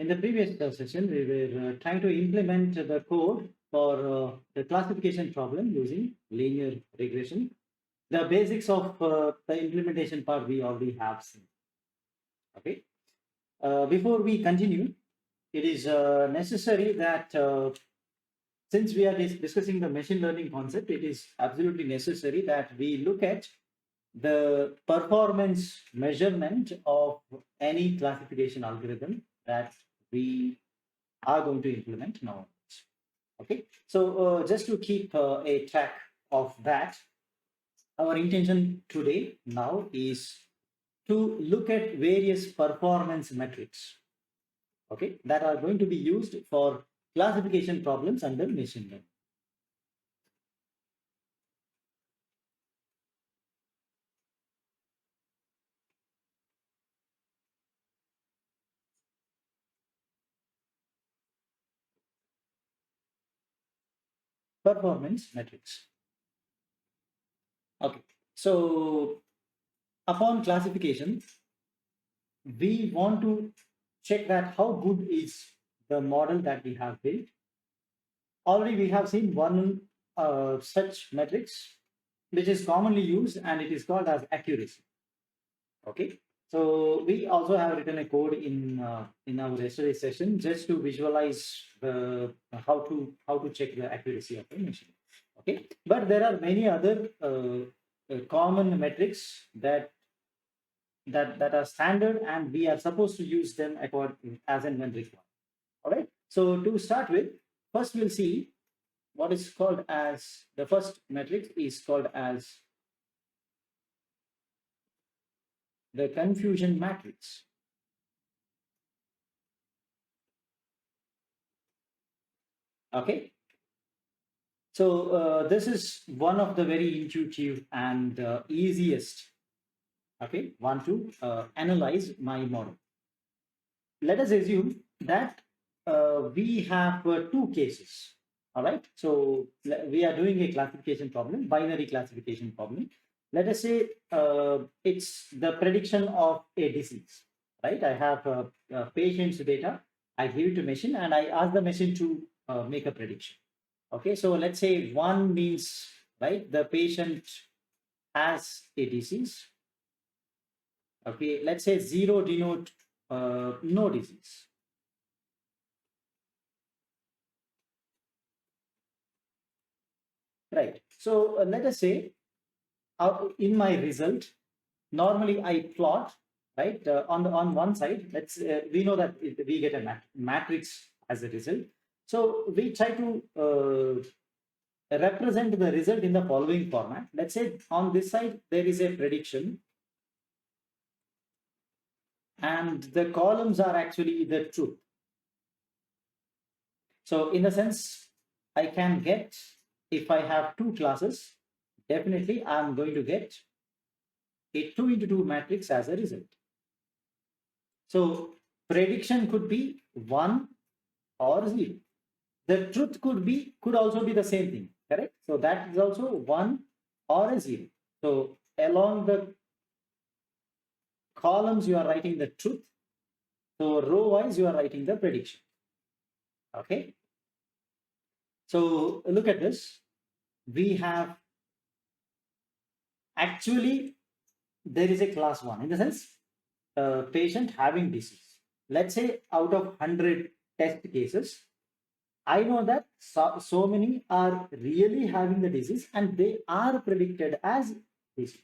In the previous session, we were trying to implement the code for the classification problem using linear regression. The basics of the implementation part we already have seen. Okay. Before we continue, it is necessary that since we are discussing the machine learning concept, it is absolutely necessary that we look at the performance measurement of any classification algorithm that we are going to implement now. Okay, so just to keep a track of that, our intention today now is to look at various performance metrics, okay, that are going to be used for classification problems under machine learning. Performance metrics. Okay, so upon classification, we want to check that how good is the model that we have built. Already we have seen one such metrics which is commonly used, and it is called as accuracy. Okay, so we also have written a code in our yesterday session just to visualize the how to check the accuracy of the machine. Okay, but there are many other common metrics that are standard, and we are supposed to use them as and when required. All right, so to start with, first we'll see what is called as the first metric is called as the confusion matrix. Okay, so this is one of the very intuitive and easiest, okay, one to analyze my model. Let us assume that we have two cases. All right, so we are doing a classification problem, binary classification problem. Let us say it's the prediction of a disease, right? I have patient's data, I give it to machine, and I ask the machine to make a prediction. Okay, so let's say 1 means, right, the patient has a disease. Okay, let's say 0 denote no disease. Right, so let us say in my result, normally I plot, right, on one side, let's we know that we get a matrix as a result. So we try to represent the result in the following format. Let's say on this side there is a prediction, and the columns are actually the truth. So in a sense, I can get, if I have two classes, definitely I'm going to get a 2 into 2 matrix as a result. So prediction could be 1 or 0. The truth could also be the same thing, correct? So that is also 1 or a 0. So along the columns you are writing the truth. So row wise you are writing the prediction. Okay. So look at this. We have actually, there is a class 1 in the sense patient having disease. Let's say out of 100 test cases, I know that so many are really having the disease and they are predicted as disease.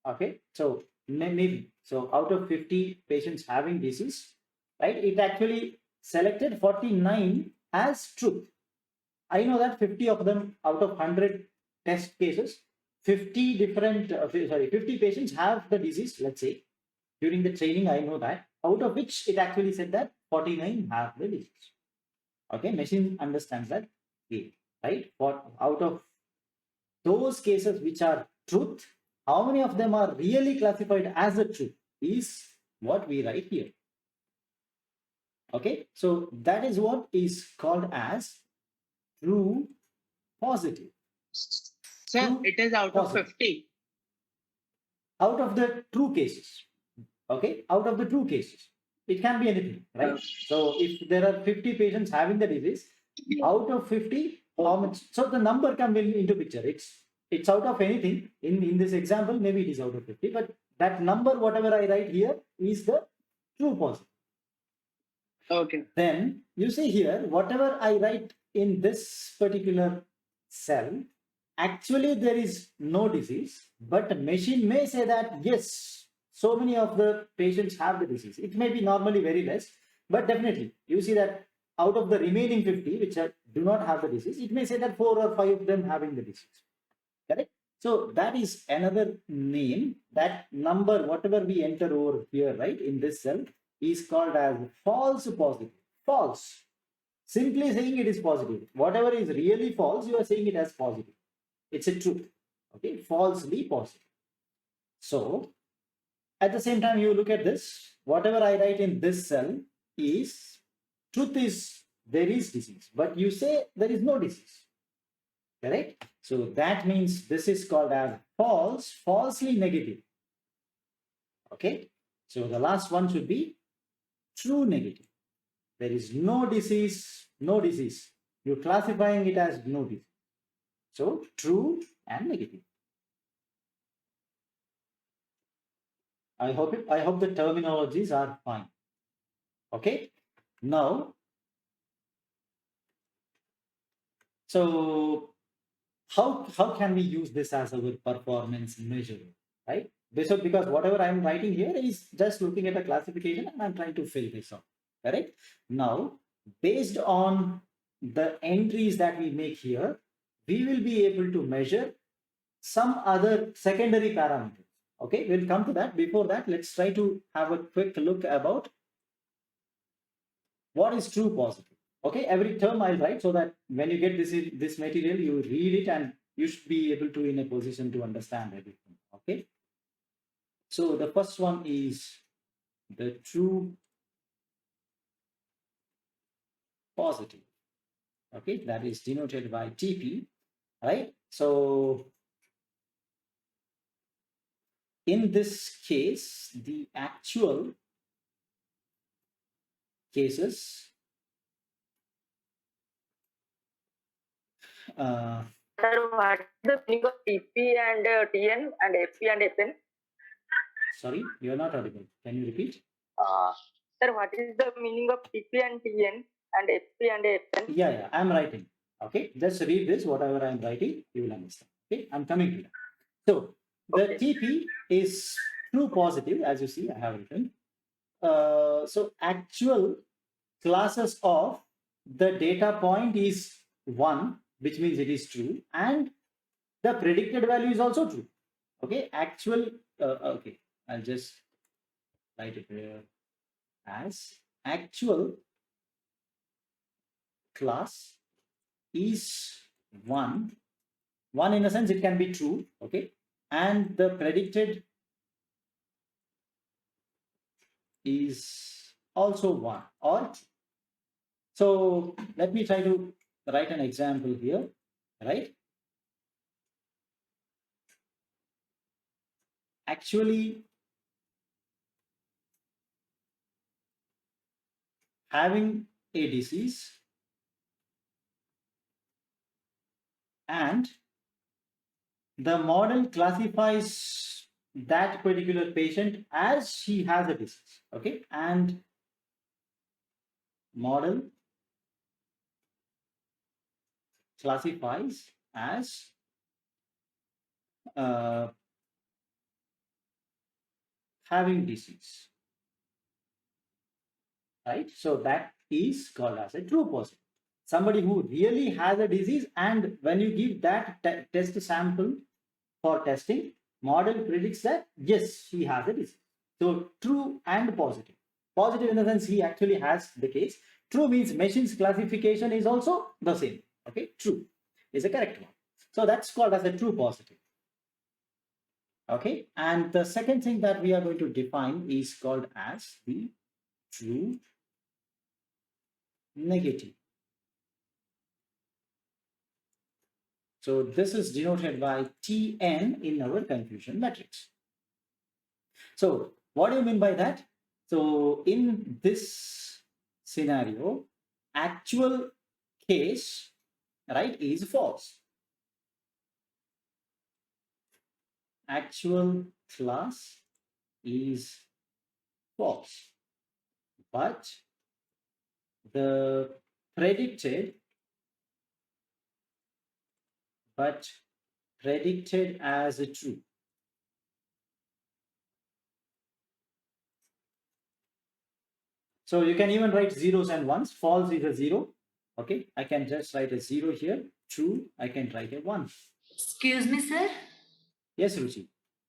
Okay, so maybe, so out of 50 patients having disease, right, it actually selected 49 as truth. I know that 50 of them out of 100 test cases, 50 different, 50 patients have the disease, let's say. During the training, I know that, out of which it actually said that 49 have the disease. Okay, machine understands that, right? What out of those cases which are truth, how many of them are really classified as a truth is what we write here. Okay, so that is what is called as true positive. Sir, true it is out positive. Of 50. Out of the true cases. Okay, out of the true cases. It can be anything, right? So if there are 50 patients having the disease, out of 50, how much? So the number comes into picture. It's out of anything. In this example, maybe it is out of 50, but that number, whatever I write here, is the true positive. Okay. Then you see here, whatever I write in this particular cell, actually there is no disease, but the machine may say that yes, so many of the patients have the disease. It may be normally very less, but definitely you see that out of the remaining 50 which do not have the disease, it may say that 4 or 5 of them having the disease. Correct? So that is another name. That number, whatever we enter over here, right, in this cell, is called as false positive. False. Simply saying it is positive. Whatever is really false, you are saying it as positive. It's a truth. Okay, falsely positive. So at the same time, you look at this. Whatever I write in this cell is truth is there is disease, but you say there is no disease. Correct? So that means this is called as false, falsely negative. Okay. So the last one should be true negative. There is no disease, no disease. You're classifying it as no disease. So true and negative. I hope the terminologies are fine. Okay. Now, so how can we use this as our performance measure, right? Because whatever I'm writing here is just looking at a classification and I'm trying to fill this out. Correct? Now, based on the entries that we make here, we will be able to measure some other secondary parameters. Okay, we'll come to that. Before that, let's try to have a quick look about what is true positive. Okay, every term I'll write so that when you get this material, you read it and you should be able to in a position to understand everything. Okay, so the first one is the true positive. Okay, that is denoted by TP, right? So in this case, the actual cases Sir, what is the meaning of TP and TN and FP and FN? sorry, you're not audible. Can you repeat? Sir, what is the meaning of TP and TN and FP and FN? Yeah, I'm writing. Okay, just read this, whatever I'm writing, you will understand. Okay, I'm coming to that. So the TP is true positive, as you see, I have written. So actual classes of the data point is 1, which means it is true, and the predicted value is also true. Okay, actual, okay, I'll just write it here as actual class is 1. 1 in a sense, it can be true, okay, and the predicted is also 1 or true. So let me try to write an example here, right? Actually, having a disease and the model classifies that particular patient as she has a disease, okay, and model classifies as having disease, right? So that is called as a true positive. Somebody who really has a disease, and when you give that test sample for testing, model predicts that yes, he has a disease. So true and positive. Positive in the sense he actually has the case. True means machine's classification is also the same. Okay, true is a correct one. So that's called as a true positive. Okay, and the second thing that we are going to define is called as the true negative. So this is denoted by Tn in our confusion matrix. So what do you mean by that? So in this scenario, actual case, right, is false. Actual class is false, but the predicted as a true. So you can even write zeros and ones. False is a 0. Okay, I can just write a 0 here. True, I can write a 1. Excuse me, sir. Yes, Ruchi.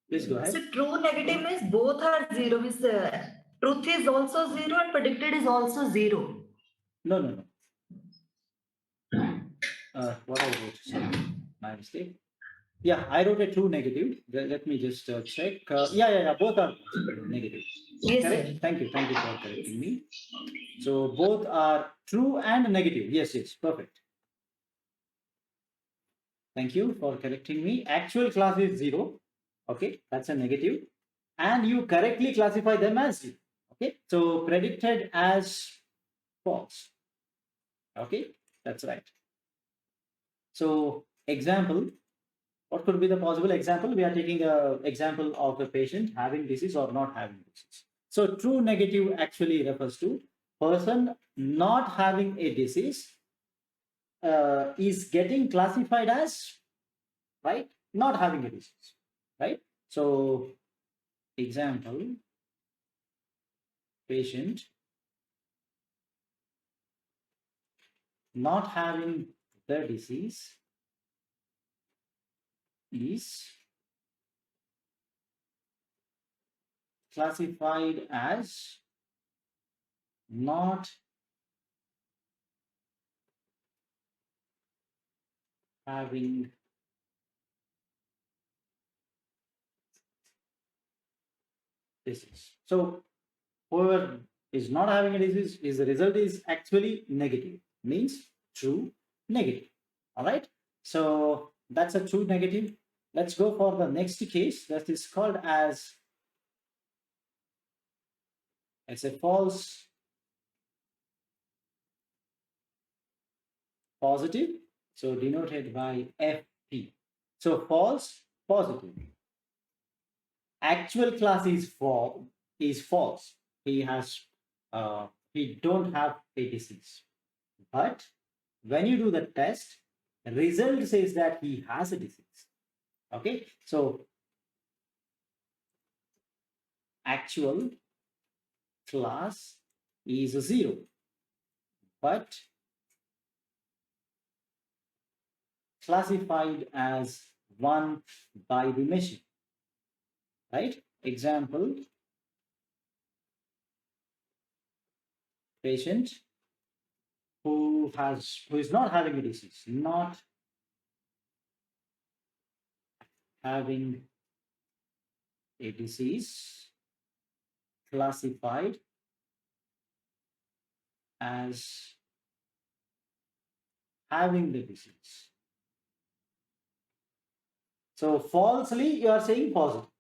Please go ahead. So true negative means both are 0. Means truth is also 0 and predicted is also 0. No. What I wrote, sorry, my mistake. Yeah, I wrote a true negative. Let me just check. Yeah, both are negative. Yes, Correct? sir. Thank you for correcting me. So both are true and negative. Yes, perfect. Thank you for correcting me. Actual class is 0. Okay, that's a negative. And you correctly classify them as 0. Okay, so predicted as false. Okay, that's right. So example, what could be the possible example? We are taking an example of a patient having disease or not having disease. So true negative actually refers to person not having a disease is getting classified as, right, not having a disease, right? So example, patient not having the disease is classified as not having disease. So whoever is not having a disease, is the result is actually negative, means true negative. All right, so that's a true negative. Let's go for the next case that is called as, it's a false positive, so denoted by FP. So false positive. Actual class is false. He has he don't have a disease. But when you do the test, result says that he has a disease. Okay, so actual class is a 0, but classified as 1 by the machine. Right? Example, patient who is not having a disease, not having a disease, classified as having the disease. So falsely you are saying positive.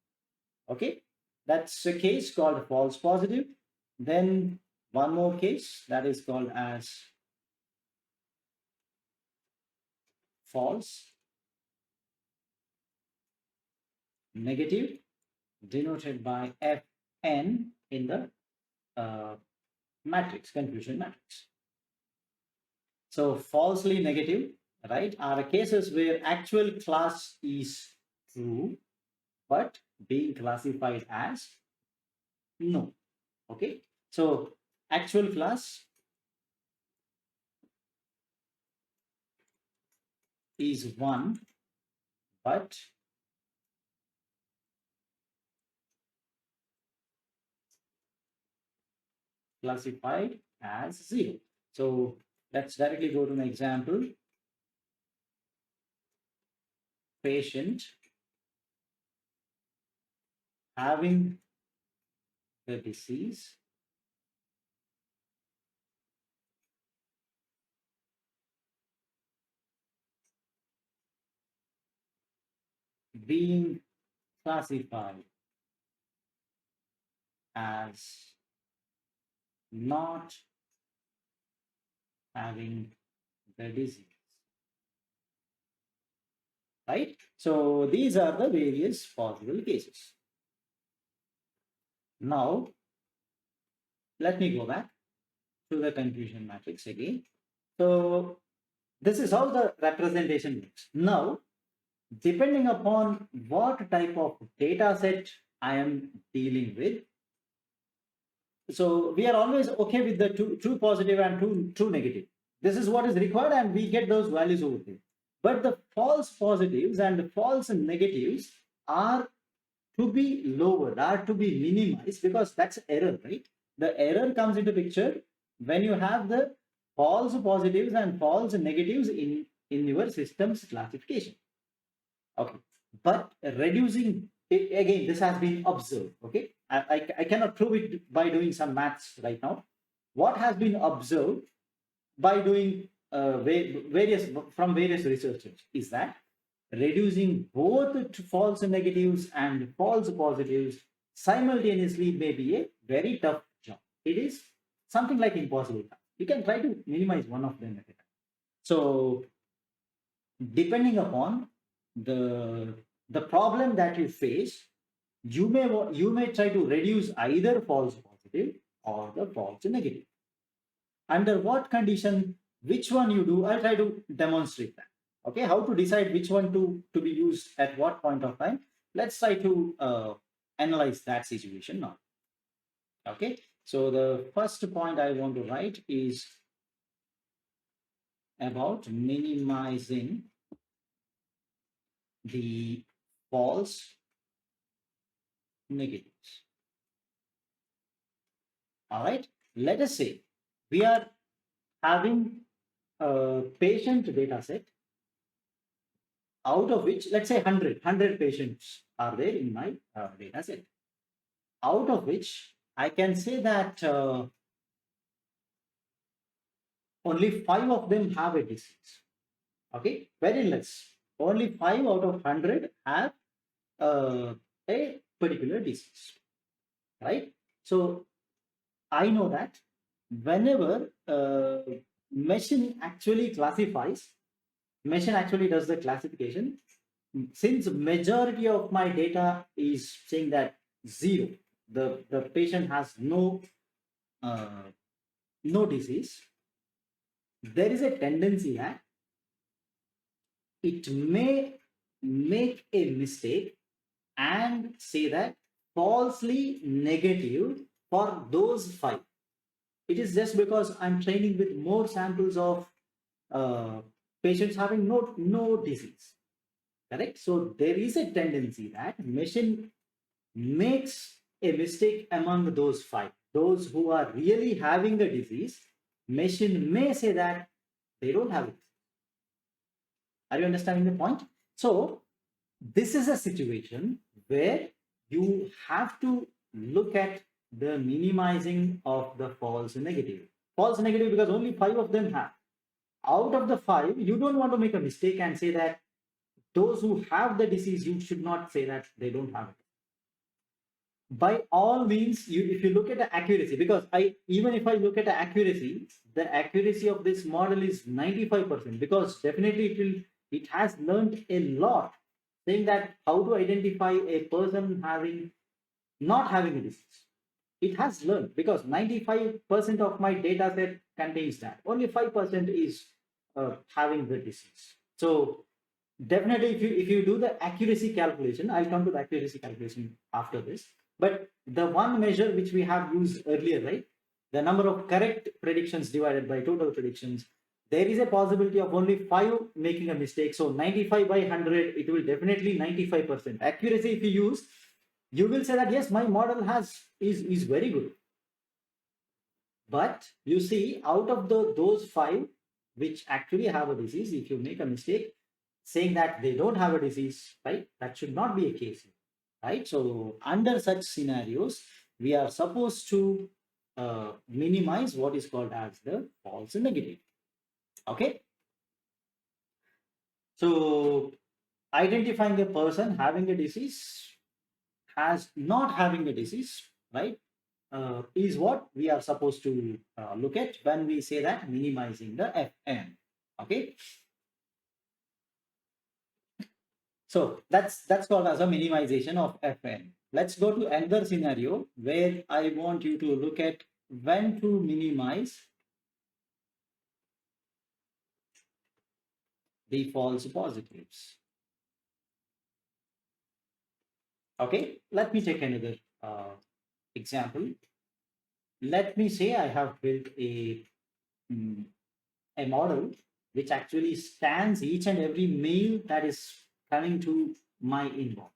Okay, that's a case called false positive. Then one more case that is called as false negative, denoted by Fn in the matrix, confusion matrix. So falsely negative, right, are cases where actual class is true, but being classified as no. Okay, so actual class is 1, but classified as 0. So let's directly go to an example. Patient having the disease being classified as not having the disease. Right? So these are the various possible cases. Now, let me go back to the confusion matrix again. So this is how the representation works. Now, depending upon what type of data set I am dealing with, so we are always okay with the true positive and true negative. This is what is required and we get those values over there. But the false positives and the false negatives are to be lowered, are to be minimized, because that's error, right? The error comes into picture when you have the false positives and false negatives in your system's classification. Okay, but reducing it, again, this has been observed. Okay, I cannot prove it by doing some maths right now. What has been observed by doing various researchers is that reducing both false negatives and false positives simultaneously may be a very tough job. It is something like impossible. You can try to minimize one of them at a time. So depending upon the problem that you face, you may try to reduce either false positive or the false negative. Under what condition, which one you do, I'll try to demonstrate that. Okay, how to decide which one to be used at what point of time. Let's try to analyze that situation now. Okay, so the first point I want to write is about minimizing the false negatives. All right, let us say we are having a patient data set, out of which, let's say 100 patients are there in my data set, out of which I can say that only 5 of them have a disease. Okay, very less. Only 5 out of 100 have a particular disease, right? So I know that whenever machine actually classifies, machine actually does the classification, since majority of my data is saying that 0, the patient has no disease, there is a tendency that it may make a mistake and say that falsely negative for those 5. It is just because I'm training with more samples of patients having no disease, correct? So there is a tendency that machine makes a mistake among those 5. Those who are really having the disease, machine may say that they don't have it. Are you understanding the point? So this is a situation where you have to look at the minimizing of the false negative. False negative because only 5 of them have. Out of the 5, you don't want to make a mistake and say that those who have the disease, you should not say that they don't have it. By all means, if you look at the accuracy, because even if I look at the accuracy of this model is 95%, because definitely it has learned a lot, saying that how to identify a person not having a disease. It has learned, because 95% of my data set contains that. Only 5% is having the disease. So definitely if you do the accuracy calculation, I'll come to the accuracy calculation after this. But the one measure which we have used earlier, right? The number of correct predictions divided by total predictions, there is a possibility of only 5 making a mistake. So 95 by 100, it will definitely 95%. Accuracy if you use, you will say that yes, my model is very good. But you see, out of those 5 which actually have a disease, if you make a mistake saying that they don't have a disease, right? That should not be a case, right? So under such scenarios, we are supposed to minimize what is called as the false negative. Okay. So identifying a person having a disease as not having a disease, right? is what we are supposed to look at when we say that minimizing the Fn. Okay. So that's called as a minimization of Fn. Let's go to another scenario where I want you to look at when to minimize the false positives. Okay, let me take another example. Let me say I have built a model which actually scans each and every mail that is coming to my inbox.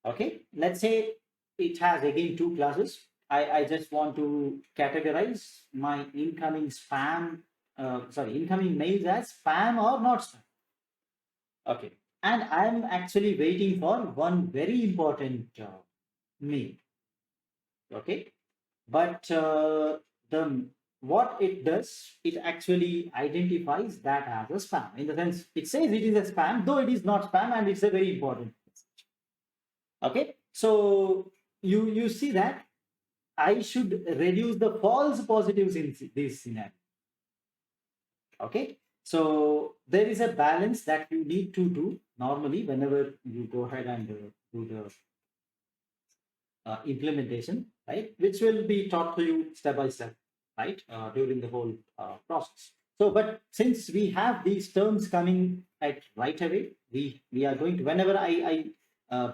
Okay, let's say it has again two classes. I just want to categorize my incoming spam, incoming mails as spam or not spam. Okay, and I'm actually waiting for one very important mail. Okay, but what it does, it actually identifies that as a spam. In the sense, it says it is a spam, though it is not spam, and it's a very important message. Okay, so you see that I should reduce the false positives in this scenario. Okay, so there is a balance that you need to do normally whenever you go ahead and do the implementation, right? Which will be taught to you step by step, right? During the whole process. So, but since we have these terms coming at right away, we are going to, whenever I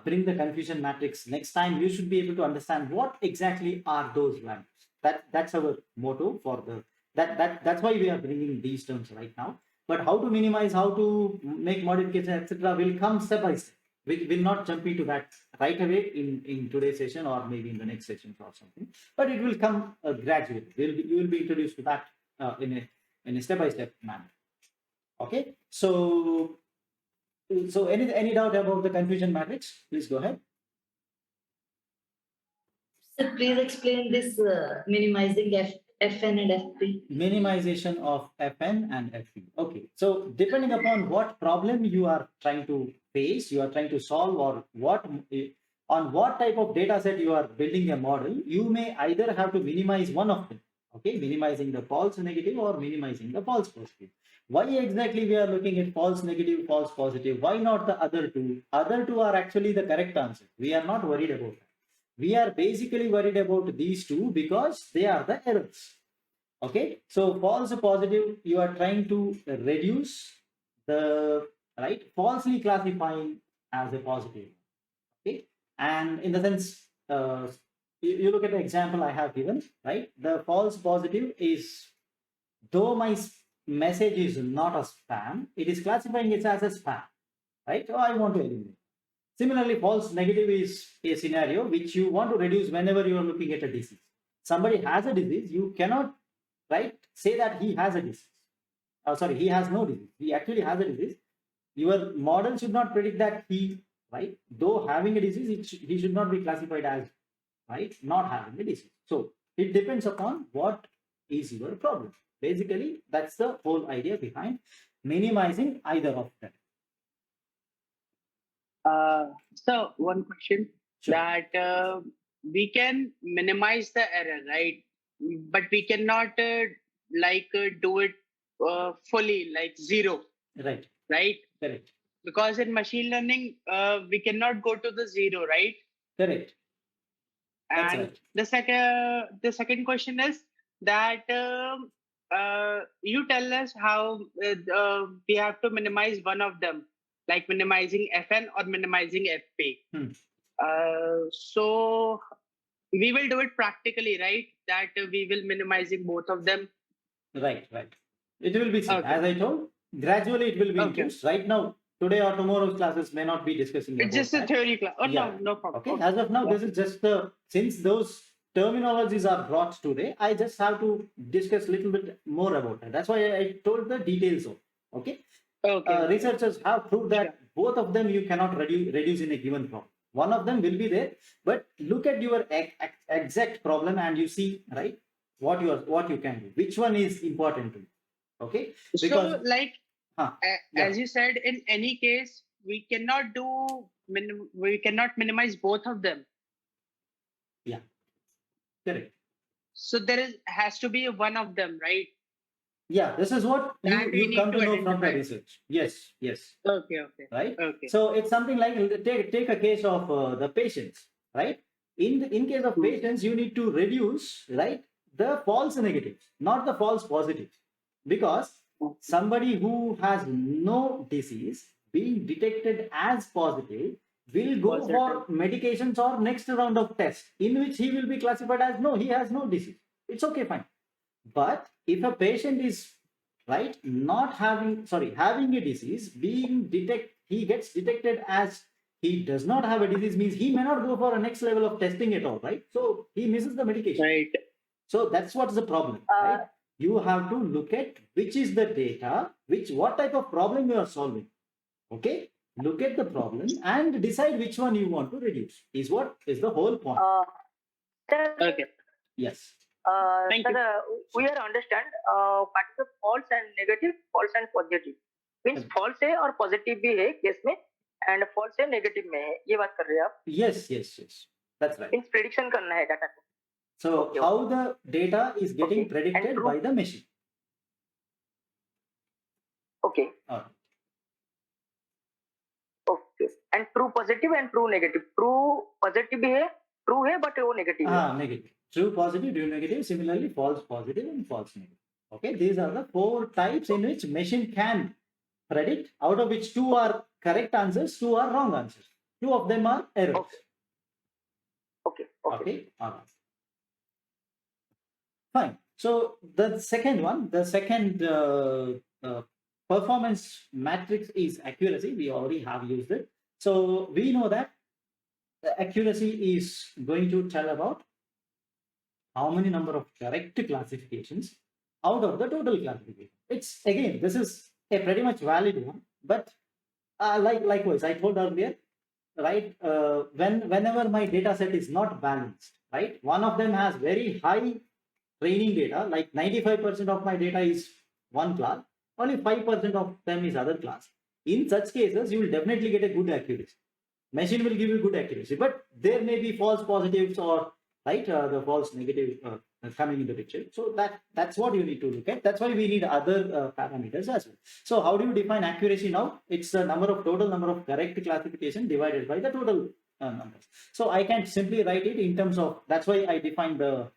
bring the confusion matrix next time, you should be able to understand what exactly are those values. That's our motto for the, that's why we are bringing these terms right now. But how to minimize, how to make modifications, etc., will come step by step. We will not jump into that right away in today's session or maybe in the next session or something, but it will come gradually. You will be introduced to that in a step-by-step manner. Okay, so any doubt about the confusion matrix? Please go ahead. So please explain this minimizing Fn and Fp. Minimization of Fn and Fp. Okay, so depending upon what problem you are trying to face, you are trying to solve, or on what type of data set you are building a model, you may either have to minimize one of them. Okay, minimizing the false negative or minimizing the false positive. Why exactly we are looking at false negative, false positive? Why not the other two? Other two are actually the correct answer. We are not worried about that. We are basically worried about these two because they are the errors. Okay, so false positive, you are trying to reduce the falsely classifying as a positive. Okay, and in the sense, you look at the example I have given, right? The false positive is, though my message is not a spam, it is classifying it as a spam, right? So I want to eliminate. Similarly, false negative is a scenario which you want to reduce whenever you are looking at a disease. Somebody has a disease, you cannot say that he has a disease. He has no disease. He actually has a disease. Your model should not predict that though having a disease, he should not be classified as not having a disease. So it depends upon what is your problem. Basically, that's the whole idea behind minimizing either of them. So one question, Sure. that we can minimize the error, right? But we cannot do it fully, like zero, Right. right? Correct. Because in machine learning, we cannot go to the zero, right? Correct. That's And right. the second question is that you tell us how we have to minimize one of them, like minimizing Fn or minimizing Fp. So we will do it practically, right? That we will minimizing both of them. Right. It will be seen. Okay. As I told, gradually it will be Okay. introduced. Right now, today or tomorrow's classes may not be discussing about It's just a that. theory class. Oh, Yeah. no problem. Okay. As of now, this is just since those terminologies are brought today, I just have to discuss a little bit more about that. That's why I told the details of. Okay. Okay. Researchers have proved that both of them you cannot reduce in a given problem. One of them will be there, but look at your exact problem and you see what you can do. Which one is important to you? Okay. Because So as you said, in any case, we cannot minimize both of them. Yeah. Correct. So there has to be one of them, right? Yeah, this is what That we you need come to to know from the identify. research. Yes, yes. Okay, okay, Right. okay. So it's something like take a case of the patients, right? In case of patients, you need to reduce, right, the false negatives, not the false positives, because somebody who has no disease being detected as positive will go for medications or next round of tests in which he will be classified as no, he has no disease. It's okay, fine. But if a patient is right not having having a disease being he gets detected as he does not have a disease means he may not go for a next level of testing at all, right? So he misses the medication. Right. So that's what's the problem, right? You have to look at which is the data, what type of problem you are solving. Okay, look at the problem and decide which one you want to reduce. Is what is the whole point. Okay. Yes. Thank you. We are understand what is the false and negative, false and positive. Means false है और positive भी है case में and false है negative में है. ये बात कर रहे हैं आप? Yes, yes, yes. That's right. Means prediction करना है data को. So how the data is getting predicted by the machine. Okay. Okay. And true positive and true negative. True positive भी है, true है but वो negative है. Negative. True positive, true negative. Similarly, false positive and false negative. Okay, these are the 4 types in which machine can predict, out of which 2 are correct answers, 2 are wrong answers. 2 of them are errors. Okay. Okay. All right. Fine. So the second one, the second performance matrix is accuracy. We already have used it. So we know that the accuracy is going to tell about how many number of correct classifications out of the total classification. It's again, this is a pretty much valid one, but likewise, I told earlier, right? Whenever my data set is not balanced, right? One of them has very high training data, like 95% of my data is one class, only 5% of them is other class. In such cases, you will definitely get a good accuracy. Machine will give you good accuracy, but there may be false positives or right the false negative coming into the picture. So that's what you need to look at. That's why we need other parameters as well. So how do you define accuracy now? It's the total number of correct classification divided by the total numbers. So I can simply write it in terms of, that's why I define the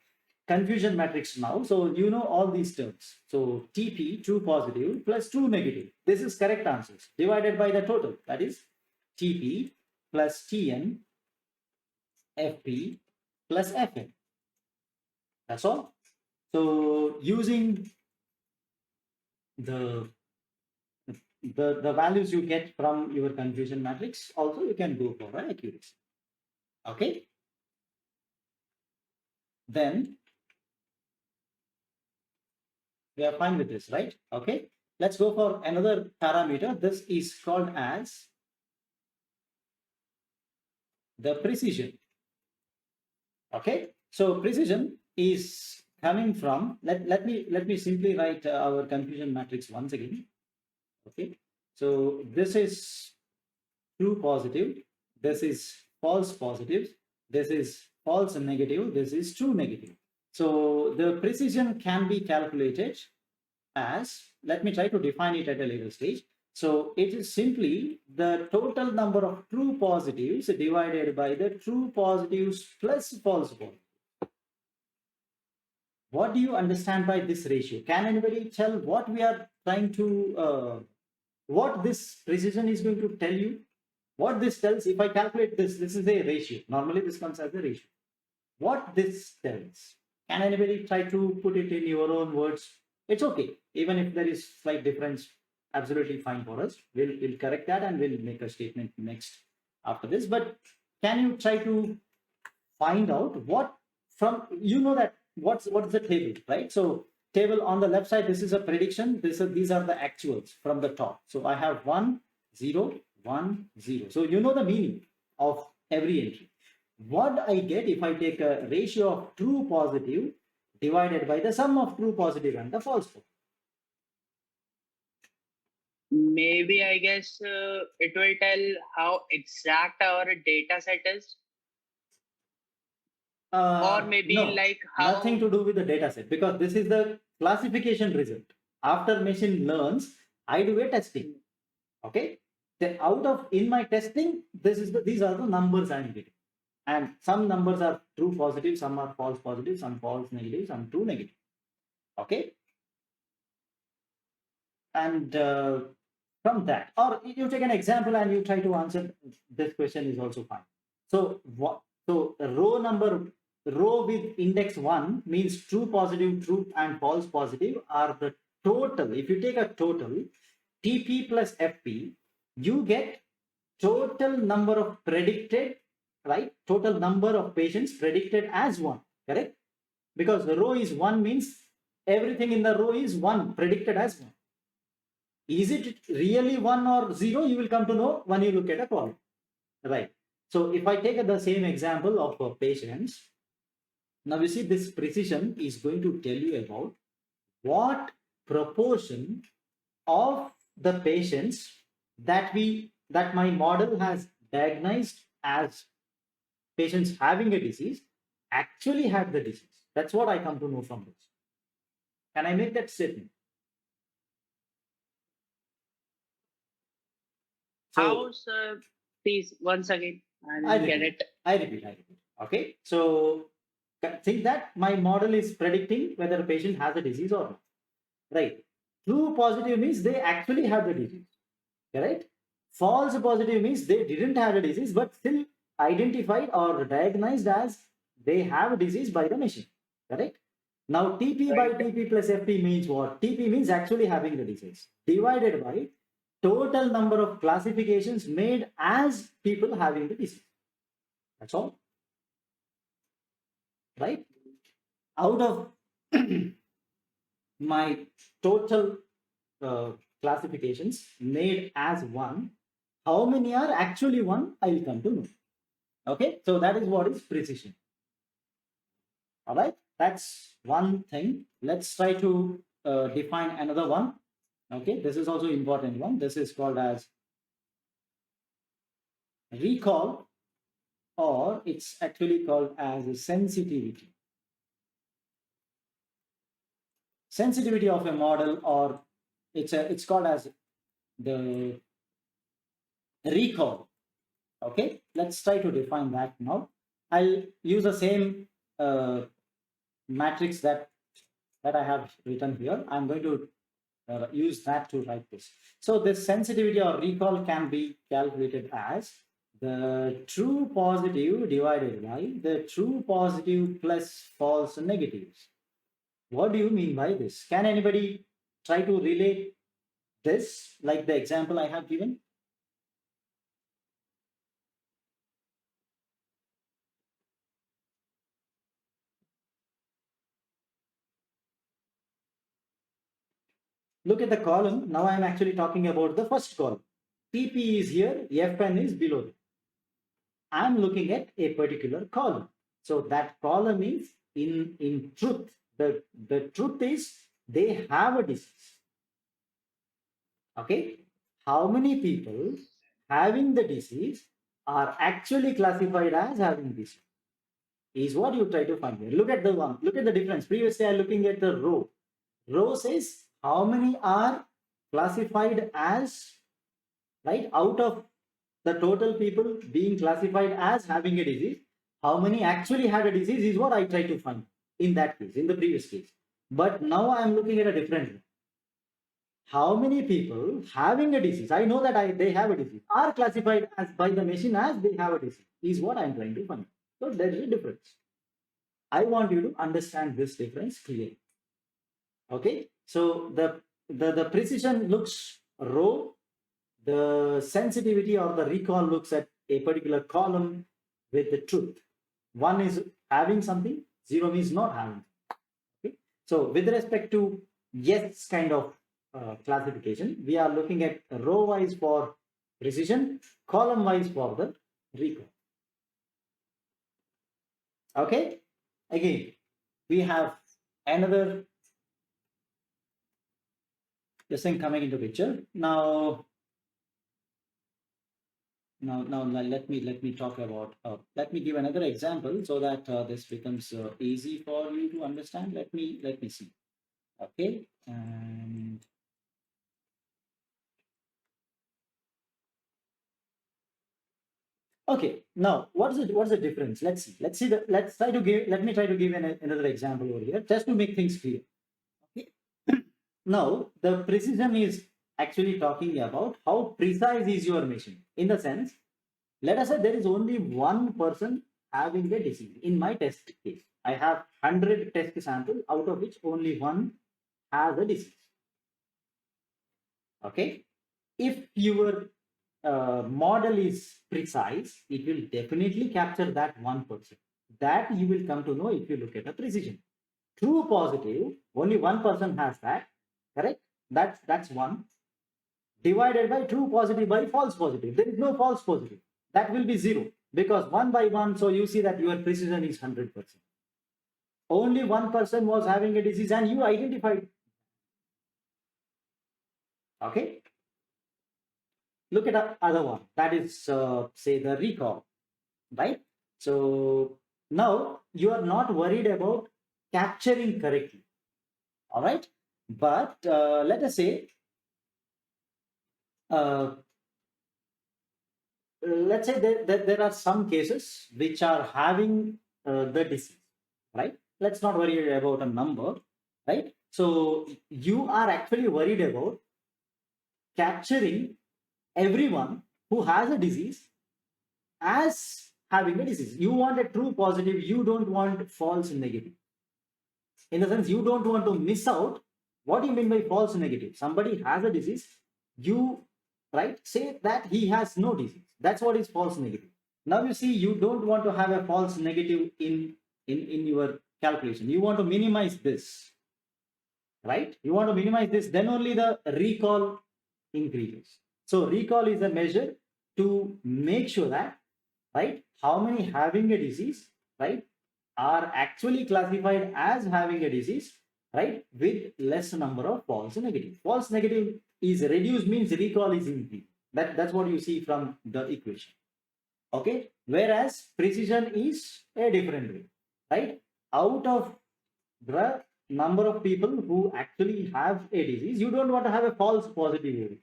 confusion matrix now. So you know all these terms. So TP, true positive, plus true negative. This is correct answers divided by the total. That is TP plus TN, FP plus FN. That's all. So using the values you get from your confusion matrix, also you can go for accuracy. Okay. Then we are fine with this, right? Okay. Let's go for another parameter. This is called as the precision. Okay. So precision is coming from, let me simply write our confusion matrix once again. Okay. So this is true positive. This is false positive. This is false negative. This is true negative. So the precision can be calculated as, let me try to define it at a later stage. So it is simply the total number of true positives divided by the true positives plus false positives. What do you understand by this ratio? Can anybody tell what we are trying to, what this precision is going to tell you? What this tells, if I calculate this is a ratio. Normally this comes as a ratio. What this tells, can anybody try to put it in your own words? It's okay. Even if there is slight difference, absolutely fine for us. We'll correct that and we'll make a statement next after this. But can you try to find out what from, you know that what's the table, right? So table on the left side, this is a prediction. These are the actuals from the top. So I have 1, 0, 1, 0. So you know the meaning of every entry. What I get if I take a ratio of true positive divided by the sum of true positive and the false positive? Maybe I guess it will tell how exact our data set is. or maybe no, like how? nothing to do with the data set, because this is the classification result. After machine learns, I do a testing. Okay, then in my testing, these are the numbers I'm getting, and some numbers are true positive, some are false positive, some false negative, some true negative. Okay, and from that, or you take an example and you try to answer this question is also fine. So what? So row with index 1 means true positive, true and false positive are the total. If you take a total TP plus FP, you get total number of predicted, right? Total number of patients predicted as 1, correct? Because the row is 1 means everything in the row is 1, predicted as 1. Is it really 1 or 0? You will come to know when you look at a column, right? So if I take the same example of patients, now you see this precision is going to tell you about what proportion of the patients that my model has diagnosed as patients having a disease actually had the disease. That's what I come to know from this. Can I make that statement? So, how, sir? Please, once again, I didn't get it. I repeat. Okay, so think that my model is predicting whether a patient has a disease or not, right? True positive means they actually have the disease, correct? False positive means they didn't have a disease but still identified or diagnosed as they have a disease by the machine, correct? Now TP by TP plus FP means what? TP means actually having the disease divided by total number of classifications made as people having the disease. That's all, right? Out of my total classifications made as 1, how many are actually 1? I will come to know. Okay, so that is what is precision. All right, that's one thing. Let's try to define another one. Okay, this is also important one. This is called as recall, or it's actually called as sensitivity. Sensitivity of a model, or it's called as the recall. Okay, let's try to define that now. I'll use the same matrix that I have written here. I'm going to use that to write this. So this sensitivity or recall can be calculated as the true positive divided by the true positive plus false negatives. What do you mean by this? Can anybody try to relate this like the example I have given? Look at the column. Now I'm actually talking about the first column. TP is here, FN is below it. I'm looking at a particular column. So that column is in truth. The truth is they have a disease. Okay. How many people having the disease are actually classified as having disease? Is what you try to find here. Look at the one. Look at the difference. Previously, I'm looking at the row. Row says how many are classified as, right, out of the total people being classified as having a disease, how many actually had a disease is what I try to find in that case, in the previous case. But now I'm looking at a different one. How many people having a disease, I know that they have a disease, are classified as by the machine as they have a disease, is what I'm trying to find. So there is a difference. I want you to understand this difference clearly. Okay, so the precision looks row, the sensitivity or the recall looks at a particular column with the truth. 1 is having something, 0 means not having. Okay, so with respect to yes kind of classification, we are looking at row wise for precision, column wise for the recall. Okay, again we have another this thing coming into picture. Now now let me talk about, let me give another example so that this becomes easy for you to understand. Let me see. Okay, and okay, now what's the difference? Let's see. Let me try to give another example over here just to make things clear. Okay. Now the precision is actually talking about how precise is your machine, in the sense, let us say there is only one person having a disease. In my test case, I have 100 test samples, out of which only one has a disease. Okay. If your model is precise, it will definitely capture that 1%. That you will come to know if you look at the precision. True positive, only one person has that, correct? That's one. Divided by true positive by false positive. There is no false positive. That will be 0, because 1 by 1, so you see that your precision is 100%. Only one person was having a disease and you identified. Okay. Look at the other one, that is say the recall, right? So now you are not worried about capturing correctly, all right? But let us say, let's say there are some cases which are having the disease, right? Let's not worry about a number, right? So you are actually worried about capturing everyone who has a disease as having a disease. You want a true positive, you don't want false negative. In the sense, you don't want to miss out. What do you mean by false negative? Somebody has a disease, you say that he has no disease. That's what is false negative. Now you see, you don't want to have a false negative in your calculation. You want to minimize this, right? You want to minimize this, then only the recall increases. So recall is a measure to make sure that, right, how many having a disease, right, are actually classified as having a disease, right, with less number of false negative. False negative is reduced, means recall is increased. That's what you see from the equation. Okay, whereas precision is a different way, right? Out of the number of people who actually have a disease, you don't want to have a false positive.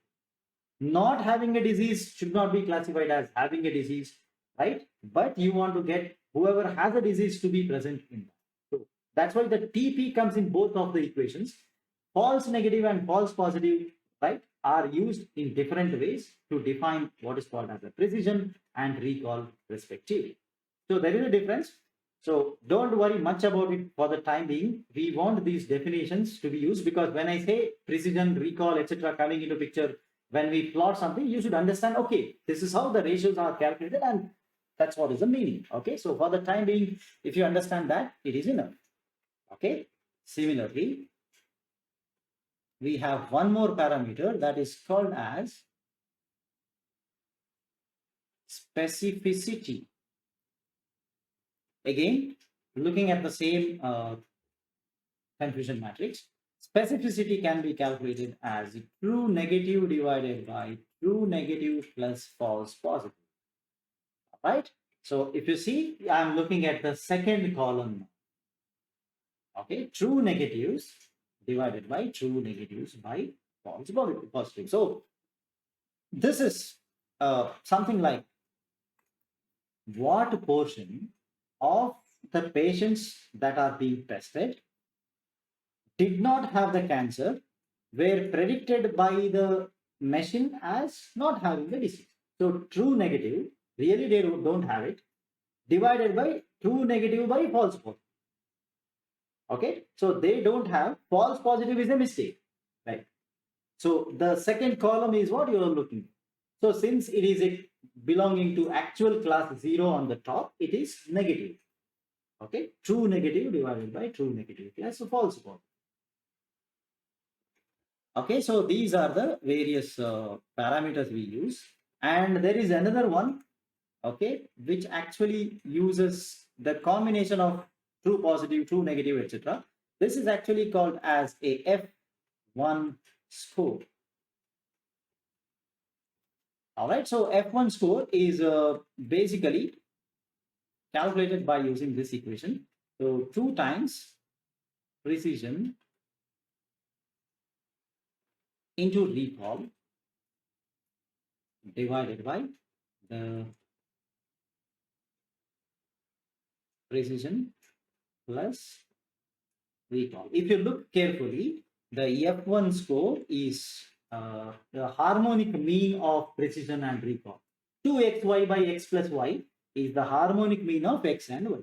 Not having a disease should not be classified as having a disease, right? But you want to get whoever has a disease to be present in that. So that's why the TP comes in both of the equations. False negative and false positive, right, are used in different ways to define what is called as a precision and recall respectively. So there is a difference. So don't worry much about it for the time being. We want these definitions to be used, because when I say precision, recall, etc. coming into picture, when we plot something, you should understand, okay, this is how the ratios are calculated, and that's what is the meaning. Okay, so for the time being, if you understand that, it is enough. Okay, similarly, we have one more parameter that is called as specificity. Again, looking at the same confusion matrix, specificity can be calculated as true negative divided by true negative plus false positive. Right? So if you see, I'm looking at the second column. Okay, true negatives divided by true negatives by false positive. So this is something like what portion of the patients that are being tested did not have the cancer were predicted by the machine as not having the disease. So true negative, really they don't have it, divided by true negative by false positive. Okay, so they don't have. False positive is a mistake, right? So the second column is what you are looking. So since it is belonging to actual class 0 on the top, it is negative. Okay, true negative divided by true negative plus false positive. Okay, so these are the various parameters we use, and there is another one, okay, which actually uses the combination of true positive, true negative, etc. This is actually called as a F1 score. All right, so F1 score is basically calculated by using this equation. So 2 times precision into recall divided by the precision plus recall. If you look carefully, the F1 score is the harmonic mean of precision and recall. 2xy by x plus y is the harmonic mean of x and y.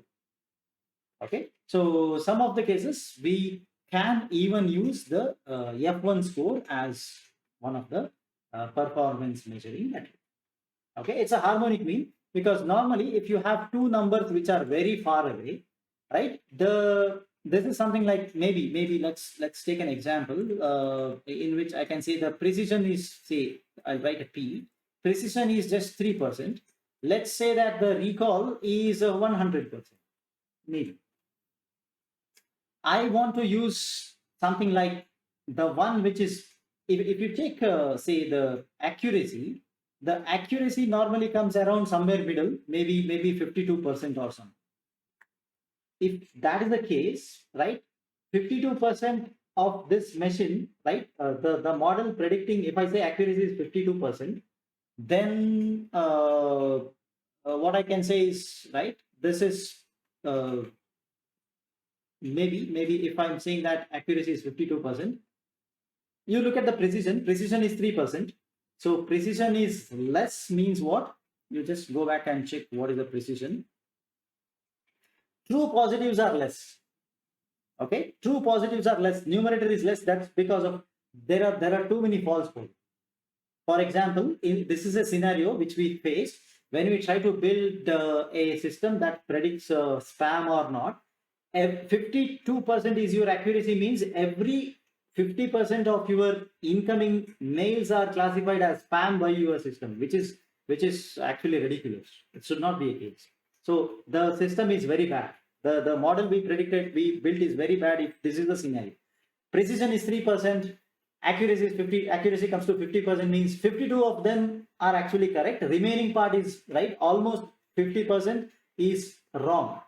Okay, so some of the cases we can even use the F1 score as one of the performance measuring metric. Okay, it's a harmonic mean, because normally if you have two numbers which are very far away, right, this is something like maybe let's take an example in which I can say the precision is, say I'll write a P, precision is just 3%. Let's say that the recall is 100%. Maybe I want to use something like the one which is, if you take say the accuracy normally comes around somewhere middle, maybe 52% or something. If that is the case, right, 52% of this machine, right, the model predicting, if I say accuracy is 52%, then what I can say is, right, this is maybe if I'm saying that accuracy is 52%, you look at the precision is 3%. So precision is less means what? You just go back and check what is the precision. True positives are less. Okay, true positives are less. Numerator is less. That's because of there are too many false positives. For example, this is a scenario which we face when we try to build a system that predicts spam or not. 52% is your accuracy, means every 50% of your incoming mails are classified as spam by your system, which is actually ridiculous. It should not be a case. So the system is very bad. The model we built is very bad if this is the scenario. Precision is 3%, accuracy is 50, accuracy comes to 50%, means 52 of them are actually correct. Remaining part is right, almost 50% is wrong.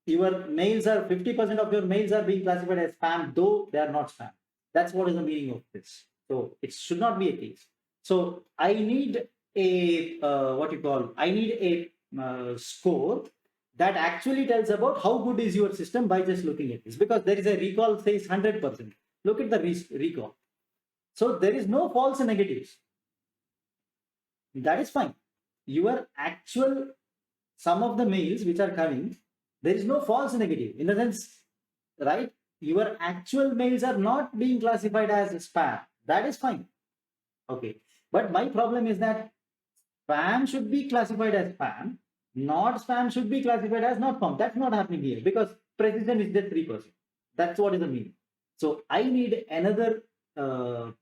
Your mails are 50% of your mails are being classified as spam, though they are not spam. That's what is the meaning of this. So it should not be a case. So I need a I need a score that actually tells about how good is your system by just looking at this, because there is a recall says 100%. Look at the recall. So there is no false negatives. That is fine. Your actual sum of the mails which are coming, there is no false negative in the sense, right? Your actual mails are not being classified as spam. That is fine. Okay. But my problem is that spam should be classified as spam, not spam should be classified as not spam. That's not happening here because precision is just 3%. That's what is the meaning. So I need another,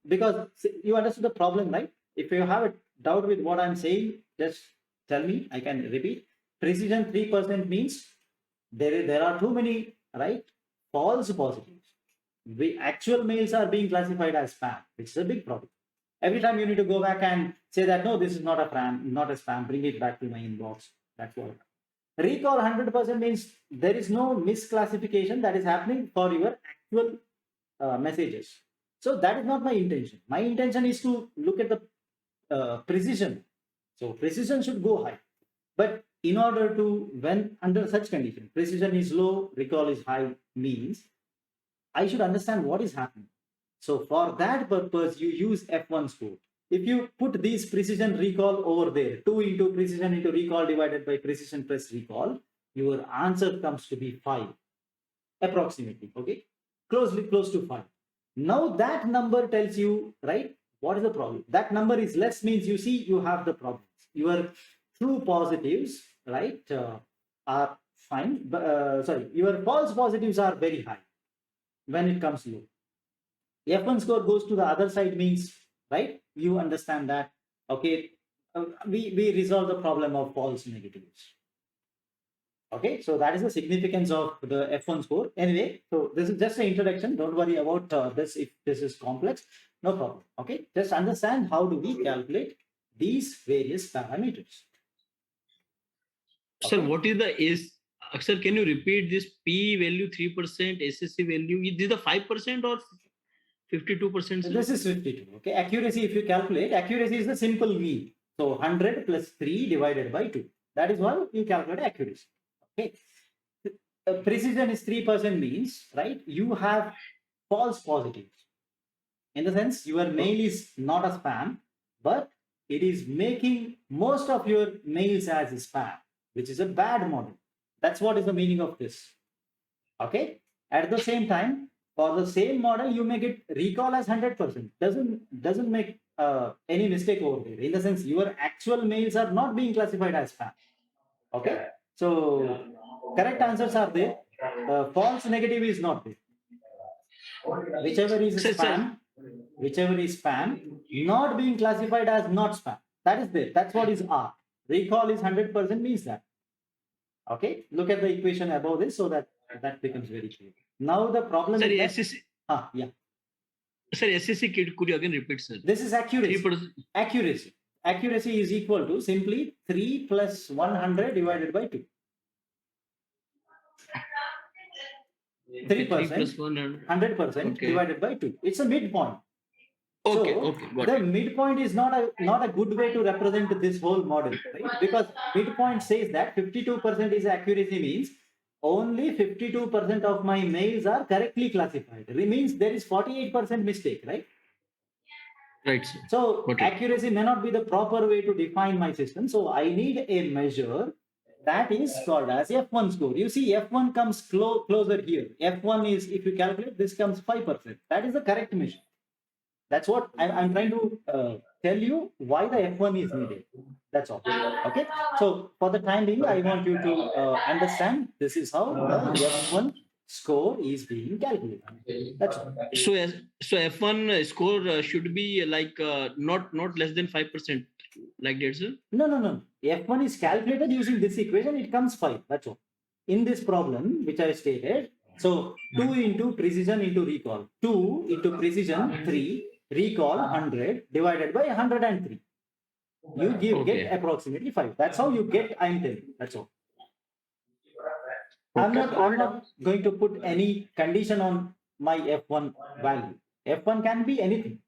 because you understood the problem, right? If you have a doubt with what I'm saying, just tell me, I can repeat. Precision 3% means there are too many, right, false positives. The actual mails are being classified as spam, which is a big problem. Every time you need to go back and say that, no, this is not a spam, bring it back to my inbox. That's what. Recall 100% means there is no misclassification that is happening for your actual messages. So that is not my intention. My intention is to look at the precision. So precision should go high. But in order to, when under such condition, precision is low, recall is high, means I should understand what is happening. So for that purpose, you use F1 score. If you put these precision recall over there, 2 into precision into recall divided by precision plus recall, your answer comes to be 5, approximately, okay? Close to 5. Now that number tells you, right, what is the problem? That number is less means you see you have the problems. Your true positives, right, are fine, but your false positives are very high when it comes low. F1 score goes to the other side means, right, you understand that, okay, we resolve the problem of false negatives. Okay, so that is the significance of the F1 score. Anyway, so this is just an introduction. Don't worry about this if this is complex. No problem. Okay, just understand how do we calculate these various parameters. Sir, Okay. what is the sir, can you repeat this P value 3%, SSC value? Is this the 5% or 52%? So this is 52. Okay, accuracy, if you calculate, accuracy is the simple mean. So 100 plus 3 divided by 2. That is why you calculate accuracy. Okay. Precision is 3% means, right? You have false positives. In the sense, your mail is not a spam, but it is making most of your mails as a spam, which is a bad model. That's what is the meaning of this. Okay. At the same time, for the same model, you make it recall as 100%. Doesn't make any mistake over there. In the sense, your actual mails are not being classified as spam. Okay. So correct answers are there. False negative is not there. Whichever is spam, not being classified as not spam. That is there. That's what is R. Recall is 100% means that. Okay. Look at the equation above this so that becomes very clear. Now the problem Sir, is that, SSC, yeah. sir, SSC could you again repeat, sir? This is accuracy. 3%. Accuracy. Accuracy is equal to simply 3 plus 100 divided by 2. 3%, 100% divided by 2. It's a midpoint. Okay, So okay, got the it. midpoint is not a good way to represent this whole model, right? Because midpoint says that 52% is accuracy means only 52% of my mails are correctly classified. It means there is 48% mistake, right? Right, sir. So Okay. accuracy may not be the proper way to define my system. So I need a measure that is called as F1 score. You see, F1 comes closer here. F1 is, if you calculate, this comes 5%. That is the correct measure. That's what I'm trying to tell you why the F1 is needed. That's all. Okay. So for the time being, I want you to understand this is how the F1 score is being calculated. That's all. So F1 score should be like not less than 5%, like that, sir? No. F1 is calculated using this equation. It comes 5. That's all. In this problem, which I stated, so 2 into precision into recall. 2 into precision, 3. Recall 100 divided by 103. You get approximately 5. That's how you get, I'm telling you. That's all. I'm not going to put any condition on my F1 value. F1 can be anything.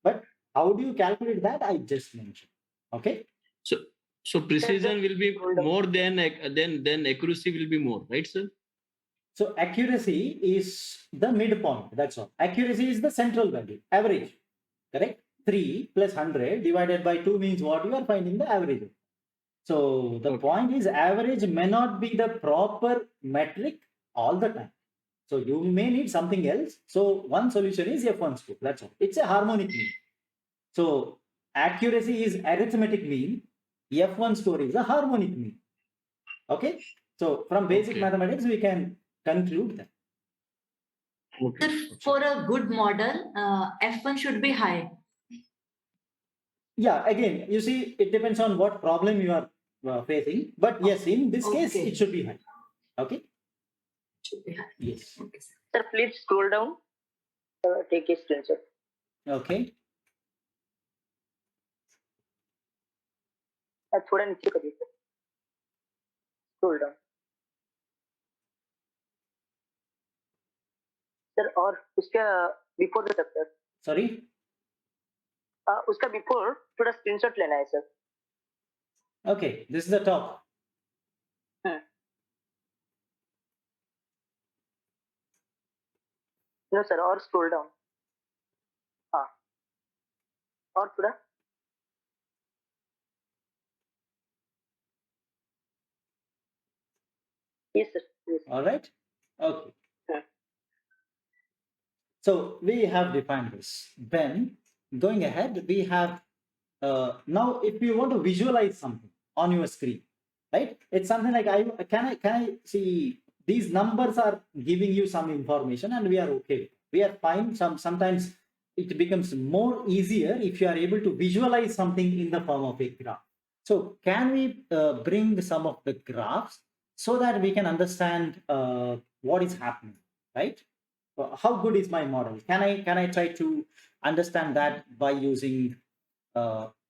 But how do you calculate that? I just mentioned. Okay. So precision will be more than accuracy will be more, right, sir? So accuracy is the midpoint. That's all. Accuracy is the central value, average. Correct? 3 plus 100 divided by 2 means what? You are finding the average. So the point is, average may not be the proper metric all the time. So you may need something else. So one solution is F1 score. That's all. It's a harmonic mean. So accuracy is arithmetic mean. F1 score is a harmonic mean. Okay. So from basic mathematics, we can conclude that. Sir, for a good model, F1 should be high. Yeah, again, you see, it depends on what problem you are facing. But yes, in this case, it should be high. Okay. Should be high. Yes. Okay, sir. Sir, please scroll down. Take a screenshot. Okay. थोड़ा नीचे करिए sir. Scroll down. Sir और उसका before the chapter. Sorry. उसका before थोड़ा screenshot लेना है sir. Okay, this is the top. No sir, और scroll down. हाँ. और थोड़ा. Yes sir. Yes. All right. Okay. So we have defined this. Then going ahead, we have now if you want to visualize something on your screen, right? It's something like can I see these numbers are giving you some information and we are okay. We are fine. Sometimes it becomes more easier if you are able to visualize something in the form of a graph. So can we bring some of the graphs so that we can understand what is happening, right? How good is my model? Can I try to understand that by using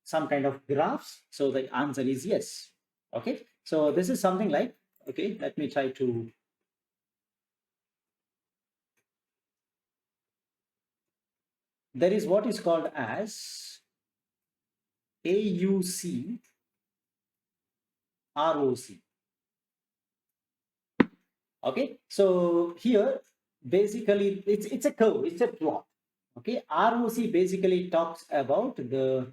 some kind of graphs? So the answer is yes. Okay, so this is something like, okay, let me try to. There is what is called as AUC ROC. Okay, so here basically it's a curve, it's a plot. Okay, ROC basically talks about the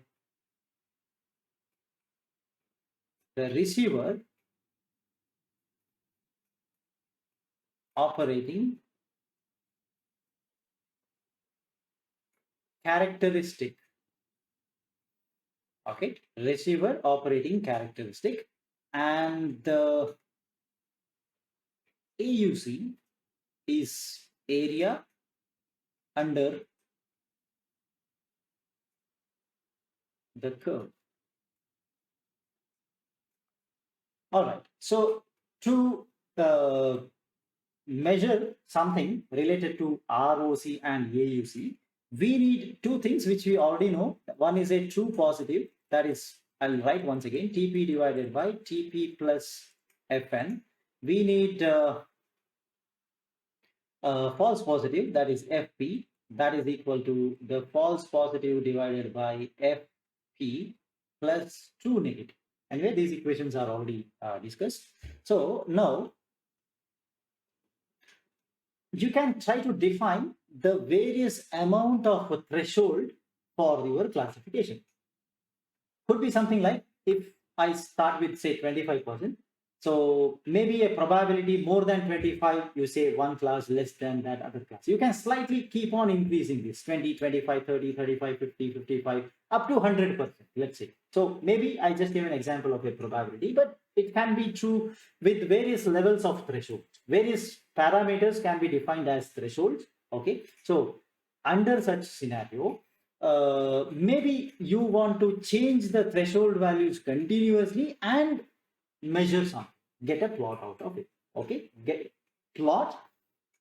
receiver operating characteristic. Okay, receiver operating characteristic, and the AUC is area under the curve. All right, so to measure something related to ROC and AUC, we need two things which we already know. One is a true positive, that is, I'll write once again, TP divided by TP plus Fn. We need false positive, that is FP, that is equal to the false positive divided by FP plus true negative. Anyway, these equations are already discussed. So now you can try to define the various amount of threshold for your classification. Could be something like, if I start with say 25%, so maybe a probability more than 25, you say one class, less than that other class. You can slightly keep on increasing this 20, 25, 30, 35, 50, 55, up to 100%, let's say. So maybe I just gave an example of a probability, but it can be true with various levels of threshold. Various parameters can be defined as thresholds. Okay, so under such scenario, maybe you want to change the threshold values continuously and measure some, get a plot out of it. Okay, get plot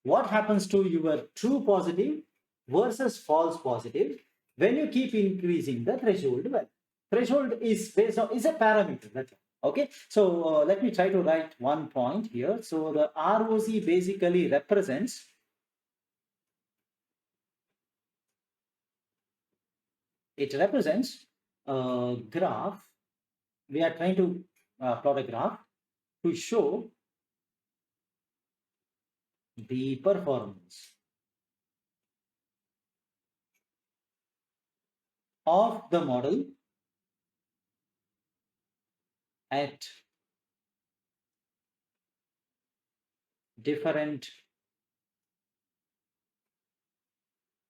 what happens to your true positive versus false positive when you keep increasing the threshold value. Threshold is based on, is a parameter, that's all. Okay, so let me try to write one point here. So the ROC basically represents a graph. We are trying to plot a graph to show the performance of the model at different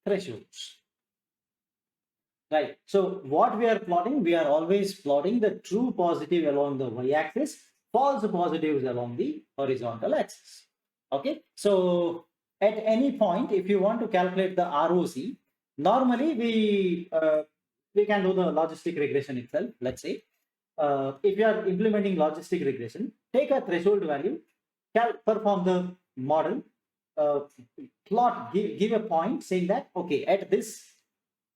thresholds. Right. So what we are plotting, we are always plotting the true positive along the y-axis, false positives along the horizontal axis. Okay. So at any point, if you want to calculate the ROC, normally we can do the logistic regression itself. Let's say if you are implementing logistic regression, take a threshold value, perform the model, plot, give a point saying that, okay, at this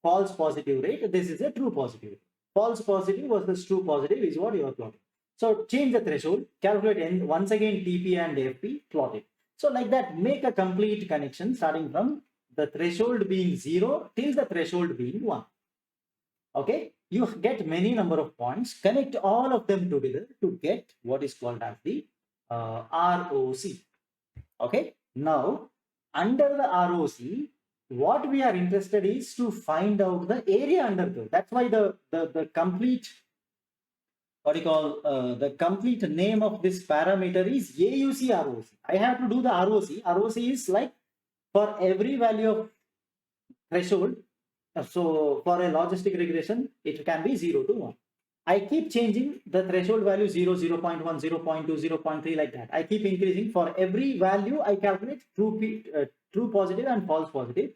false positive rate, this is a true positive. False positive versus true positive is what you are plotting. So change the threshold, calculate n, once again TP and FP, plot it. So like that, make a complete connection starting from the threshold being 0 till the threshold being 1. Okay, you get many number of points, connect all of them together to get what is called as the ROC. Okay, now under the ROC, what we are interested is to find out the area under curve. That's why the complete, what you call, the complete name of this parameter is AUC ROC. I have to do the ROC. ROC is like for every value of threshold. So for a logistic regression, it can be 0 to 1. I keep changing the threshold value 0, 0 0.1, 0.2, 0.3 like that. I keep increasing. For every value, I calculate true positive and false positive.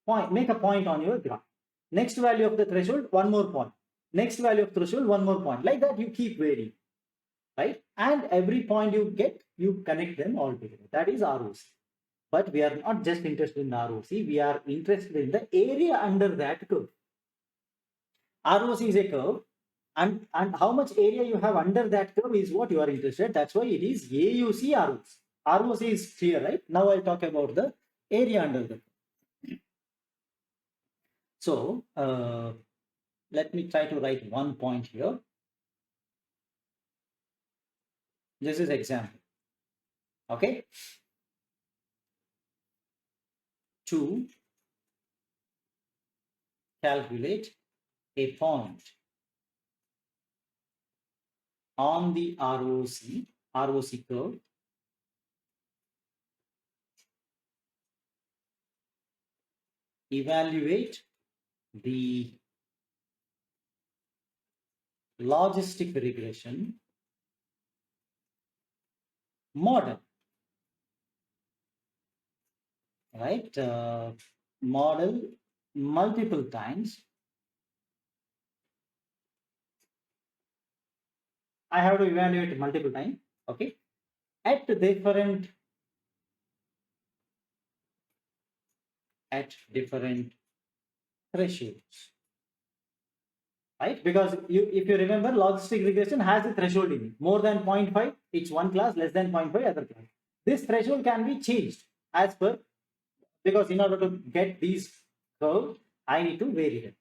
Point, make a point on your graph. Next value of the threshold, one more point. Next value of threshold, one more point. Like that, you keep varying, right? And every point you get, you connect them all together. That is ROC. But we are not just interested in ROC. We are interested in the area under that curve. ROC is a curve. And how much area you have under that curve is what you are interested. That's why it is AUC ROC. ROC is clear, right? Now I'll talk about the area under the curve. So let me try to write one point here. This is example. Okay. To calculate a point on the ROC curve, evaluate the logistic regression model, right? Model multiple times. I have to evaluate multiple times, okay, at different thresholds, right? Because if you remember, logistic regression has a threshold in it. More than 0.5, it's one class, less than 0.5, other class. This threshold can be changed as per, because in order to get these curves, I need to vary them.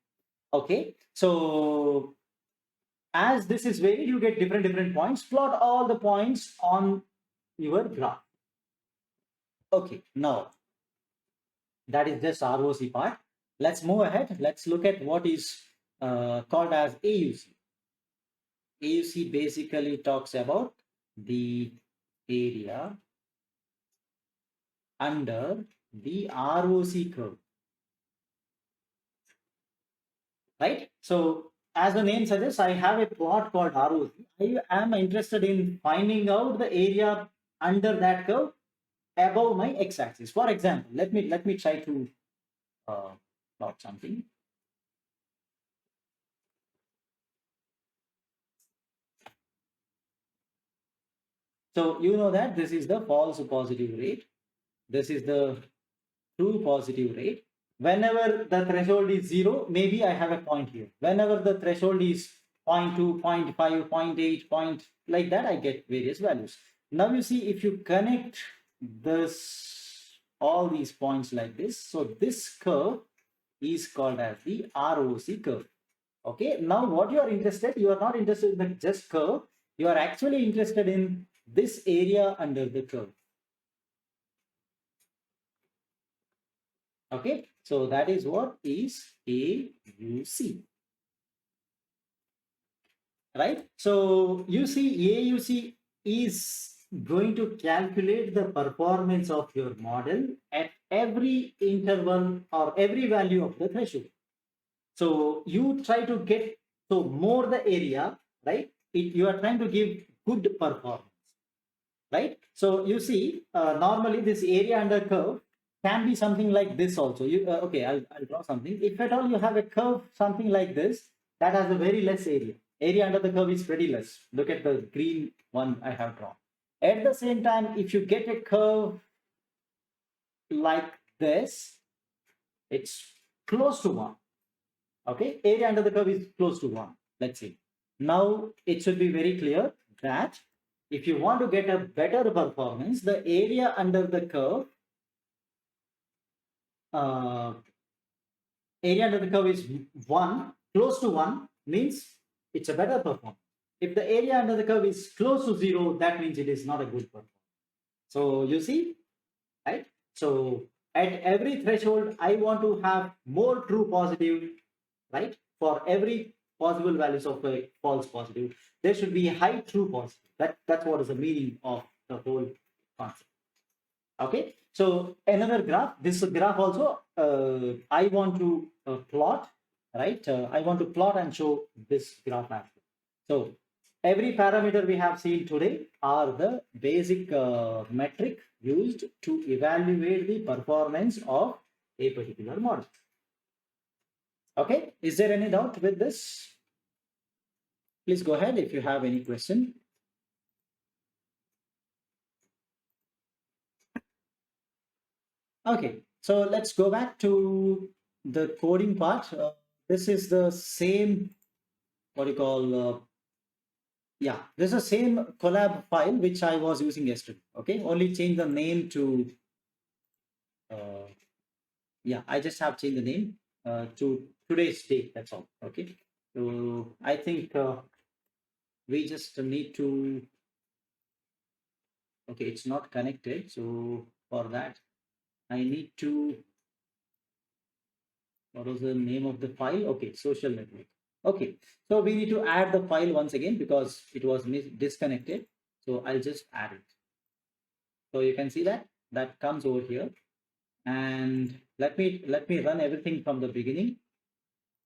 Okay, so as this is varied, you get different points. Plot all the points on your graph. Okay, now that is just ROC part. Let's move ahead. Let's look at what is called as AUC. AUC basically talks about the area under the ROC curve, right? So as the name suggests, I have a plot called ROC. I am interested in finding out the area under that curve above my x-axis. For example, let me try to plot something. So you know that this is the false positive rate. This is the true positive rate. Whenever the threshold is 0, maybe I have a point here. Whenever the threshold is 0.2, 0.5, 0.8, point like that, I get various values. Now you see, if you connect this, all these points like this, so this curve is called as the ROC curve. Okay, now what you are interested, you are not interested in the just curve, you are actually interested in this area under the curve. Okay, so that is what is AUC, right? So you see, AUC is going to calculate the performance of your model at every interval or every value of the threshold. So you try to get, so more the area, right? You are trying to give good performance, right? So you see, normally this area under curve can be something like this also. Okay, I'll draw something. If at all you have a curve something like this, that has a very less area. Area under the curve is pretty less. Look at the green one I have drawn. At the same time, if you get a curve like this, it's close to 1. Okay, area under the curve is close to 1. Let's see. Now it should be very clear that if you want to get a better performance, the area under the curve, area under the curve is 1, close to 1 means it's a better performance. If the area under the curve is close to 0, that means it is not a good performance. So you see, right? So at every threshold, I want to have more true positive, right? For every possible values of a false positive, there should be high true positive. That's what is the meaning of the whole concept. Okay, so another graph, this graph also I want to plot, right? I want to plot and show this graph as well. So every parameter we have seen today are the basic metric used to evaluate the performance of a particular model. Okay, is there any doubt with this? Please go ahead if you have any question. Okay, so let's go back to the coding part. This is the same what do you call, yeah, this is the same collab file which I was using yesterday. Okay, only change the name to, yeah, I just have changed the name to today's date. That's all. Okay, so I think we just need to, okay, it's not connected. So for that, I need to, what was the name of the file? Okay, social network. Okay, so we need to add the file once again because it was disconnected. So I'll just add it. So you can see that comes over here, and let me run everything from the beginning.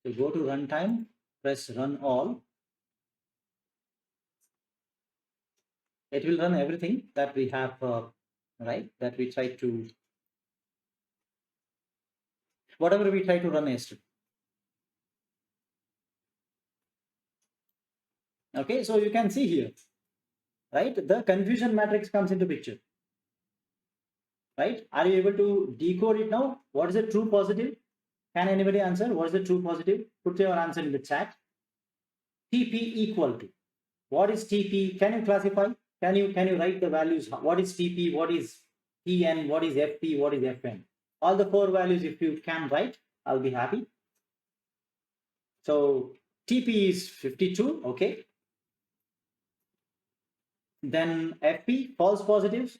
So go to runtime, press run all. It will run everything that we have, right? That we try to, whatever we try to run yesterday. Okay, so you can see here, right? The confusion matrix comes into picture, right? Are you able to decode it now? What is the true positive? Can anybody answer? What is the true positive? Put your answer in the chat. TP equal to. What is TP? Can you classify? Can you write the values? What is TP? What is TN? What is FP? What is FN? All the 4 values, if you can write, I'll be happy. So TP is 52. Okay. Then FP, false positives.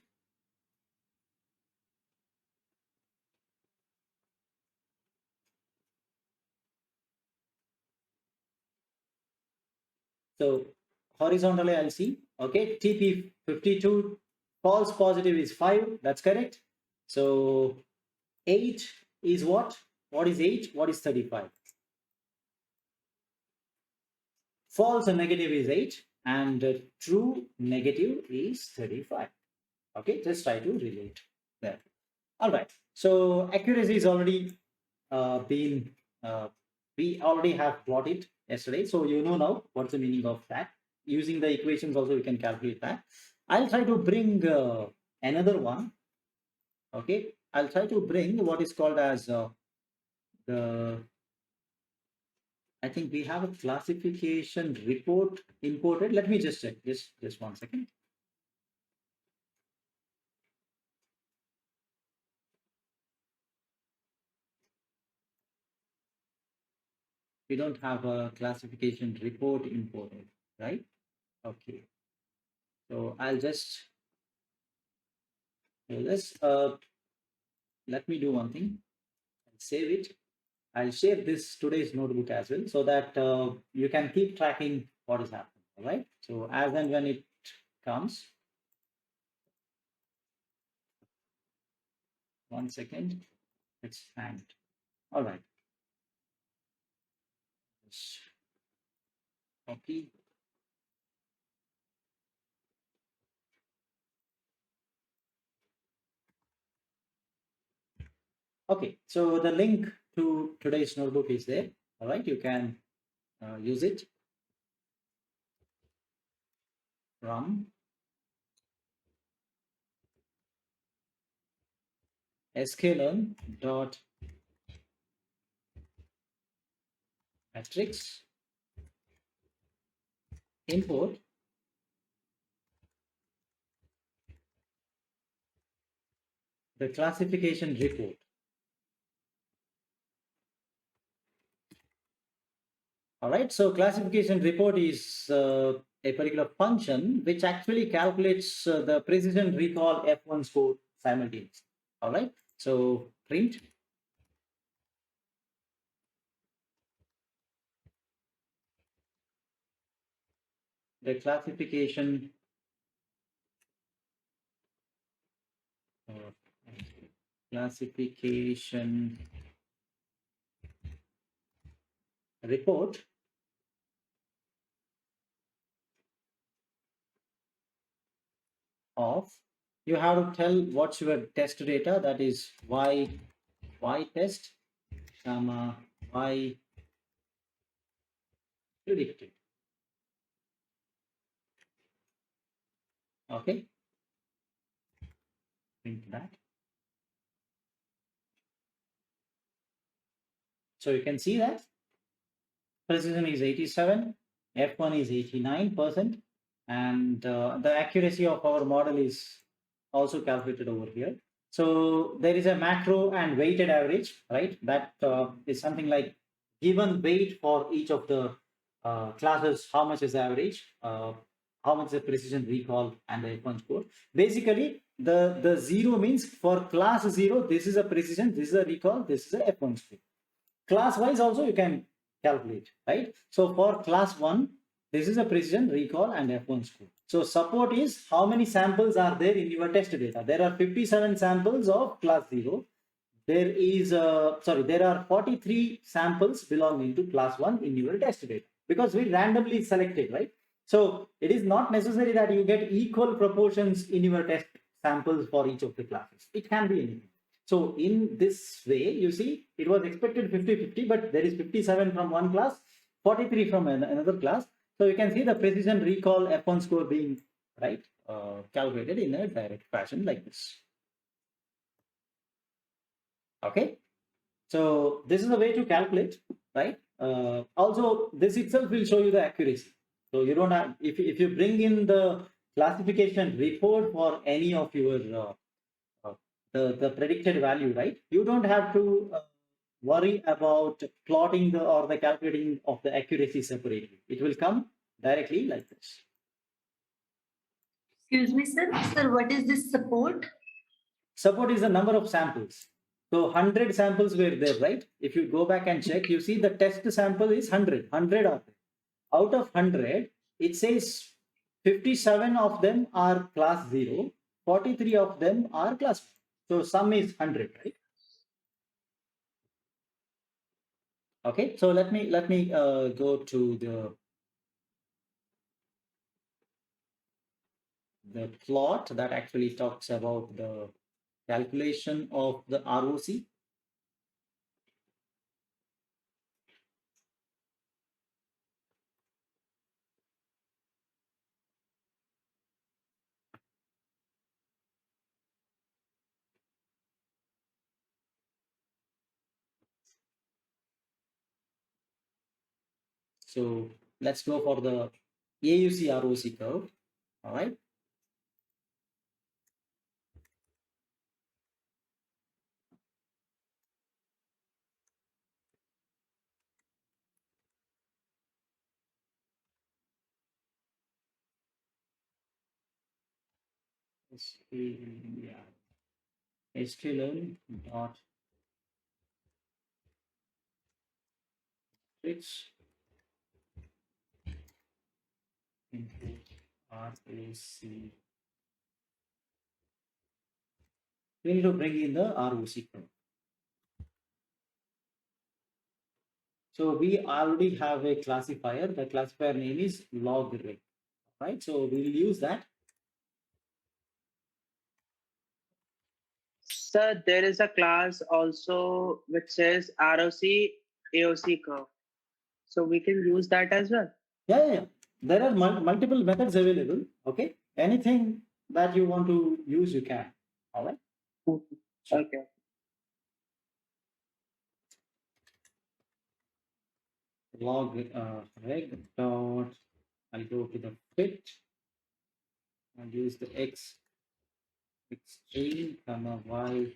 So horizontally, I'll see. Okay, TP 52, false positive is 5. That's correct. So 8 is what? What is 8? What is 35? False and negative is 8, and true negative is 35. Okay, just try to relate there. All right. So accuracy is already been, we already have plotted it yesterday. So you know now what's the meaning of that. Using the equations also, we can calculate that. I'll try to bring another one. Okay, I'll try to bring what is called as the, I think we have a classification report imported. Let me just check this, just 1 second. We don't have a classification report imported, right? Okay. So I'll just do this. Let me do one thing. I'll save it. I'll share this today's notebook as well, so that you can keep tracking what is happening. All right. So as and when it comes, 1 second. It's hanged. All right. Copy. Okay, so the link to today's notebook is there. All right, you can use it from sklearn.metrics import the classification report. All right, so classification report is a particular function which actually calculates the precision recall F1 score simultaneously. All right, so print the classification report of, you have to tell what's your test data, that is y test comma y predicted. Okay, print that. So you can see that precision is 87, F1 is 89%, and the accuracy of our model is also calculated over here. So there is a macro and weighted average, right? That is something like given weight for each of the classes, how much is the average, how much is the precision recall and the F1 score. Basically, the zero means for class 0, this is a precision, this is a recall, this is a F1 score. Class wise also you can calculate, right? So for class 1, this is a precision, recall and F1 score. So support is how many samples are there in your test data. There are 57 samples of class 0. There is there are 43 samples belonging to class 1 in your test data, because we randomly selected, right? So it is not necessary that you get equal proportions in your test samples for each of the classes. It can be anything. So in this way, you see, it was expected 50-50, but there is 57 from one class, 43 from another class. So you can see the precision recall F1 score being calculated in a direct fashion like this. Okay, so this is a way to calculate, right? Also, this itself will show you the accuracy. So you don't have, if you bring in the classification report for any of your the predicted value, right? You don't have to worry about plotting or the calculating of the accuracy separately. It will come directly like this. Excuse me, sir. Sir, what is this support? Support is the number of samples. So 100 samples were there, right? If you go back and check, you see the test sample is 100. 100 are there. Out of 100, it says 57 of them are class 0, 43 of them are class 1. So sum is 100, right? Okay, so let me go to the plot that actually talks about the calculation of the ROC. So let's go for the AUC ROC curve. All right. SQL dot fix into RAC. We need to bring in the ROC curve. So we already have a classifier. The classifier name is log-reg, right? So we'll use that. Sir, there is a class also which says ROC AOC curve. So we can use that as well. Yeah. There are multiple methods available. Okay. Anything that you want to use, you can. All right. Sure. Okay. Log reg dot. I'll go to the fit and use the x train comma y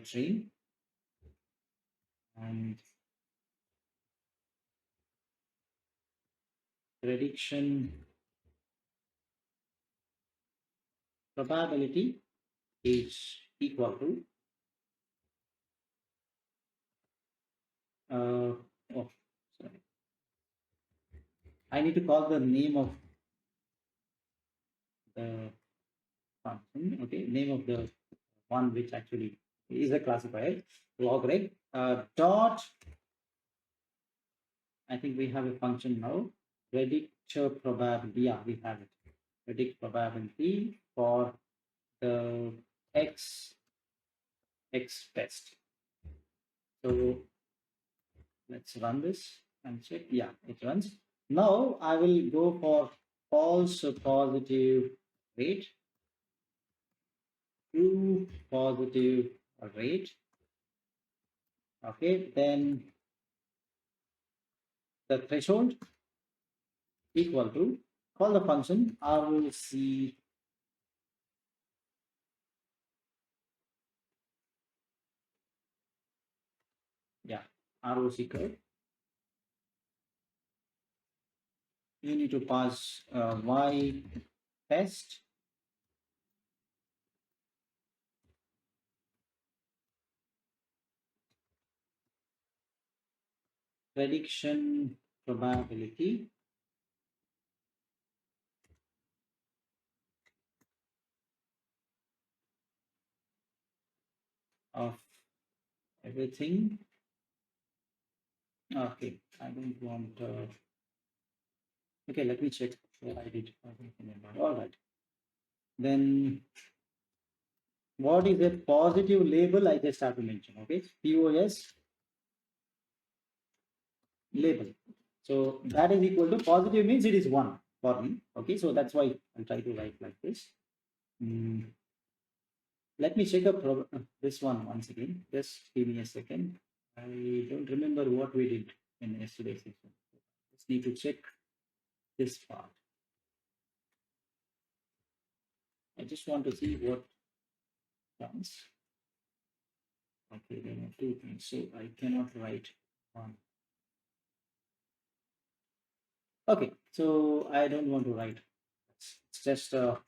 train and prediction probability is equal to sorry. I need to call the name of the function. Okay, name of the one which actually is a classifier, log-reg dot. I think we have a function now. Predictor probability. Yeah, we have it. Predict probability for the x test. So let's run this and check. Yeah, it runs. Now I will go for false positive rate, true positive rate. Okay, then the threshold equal to, call the function ROC ROC curve. You need to pass y test prediction probability of everything. Okay, I don't want. Okay, let me check what I did. All right. Then what is a positive label? I just have to mention. Okay, POS label. So that is equal to positive means it is 1 for me. Okay, so that's why I'll try to write like this. Let me check up this one once again. Just give me a second. I don't remember what we did in yesterday's session. Just need to check this part. I just want to see what comes. Okay, there are 2 things, so I cannot write one. Okay, so I don't want to write. It's just the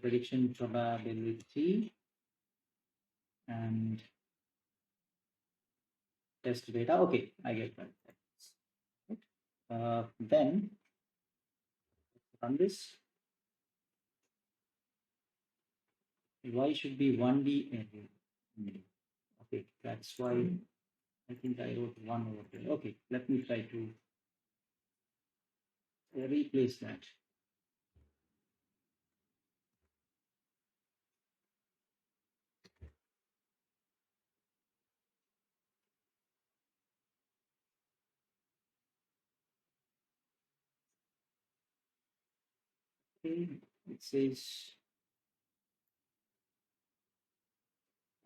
prediction probability and test data. Okay, I get that. Then run this. Y should be 1D. Okay, that's why I think I wrote 1 over there. Okay, let me try to replace that. Okay, it says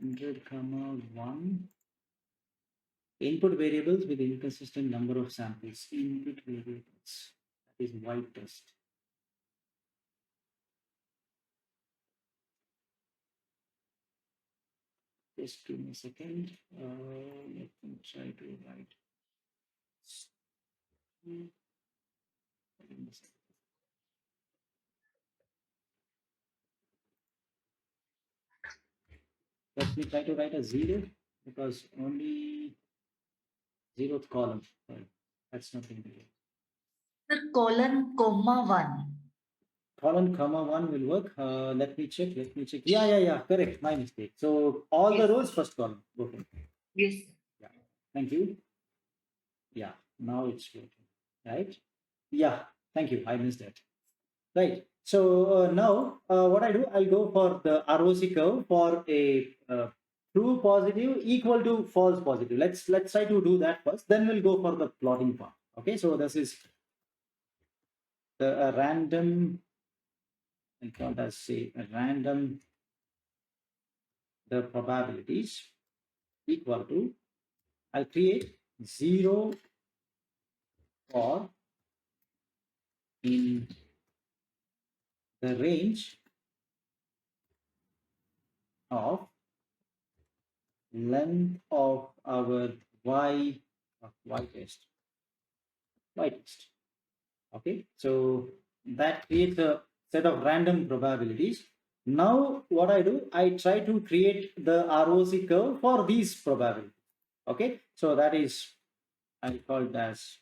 100, 1. Input variables with inconsistent number of samples. Input variables. That is white test. Just give me a second. Let me try to write. Let me try to write a 0 because only 0th column. Sorry, that's nothing to do. Sir, colon, comma 1. Colon, comma 1 will work. Let me check. Yeah. Correct. My mistake. So all the rows, first column. Okay. Yes. Yeah. Thank you. Yeah. Now it's working. Right. Yeah. Thank you. I missed that. Right. So now what I do, I'll go for the ROC curve for a true positive equal to false positive. Let's try to do that first. Then we'll go for the plotting part. Okay. So this is the random. I call that say a random. The probabilities equal to. I'll create 0 for in the range of length of our y test. Okay, so that creates a set of random probabilities. Now what I do, I try to create the ROC curve for these probabilities. Okay, so that is I call it as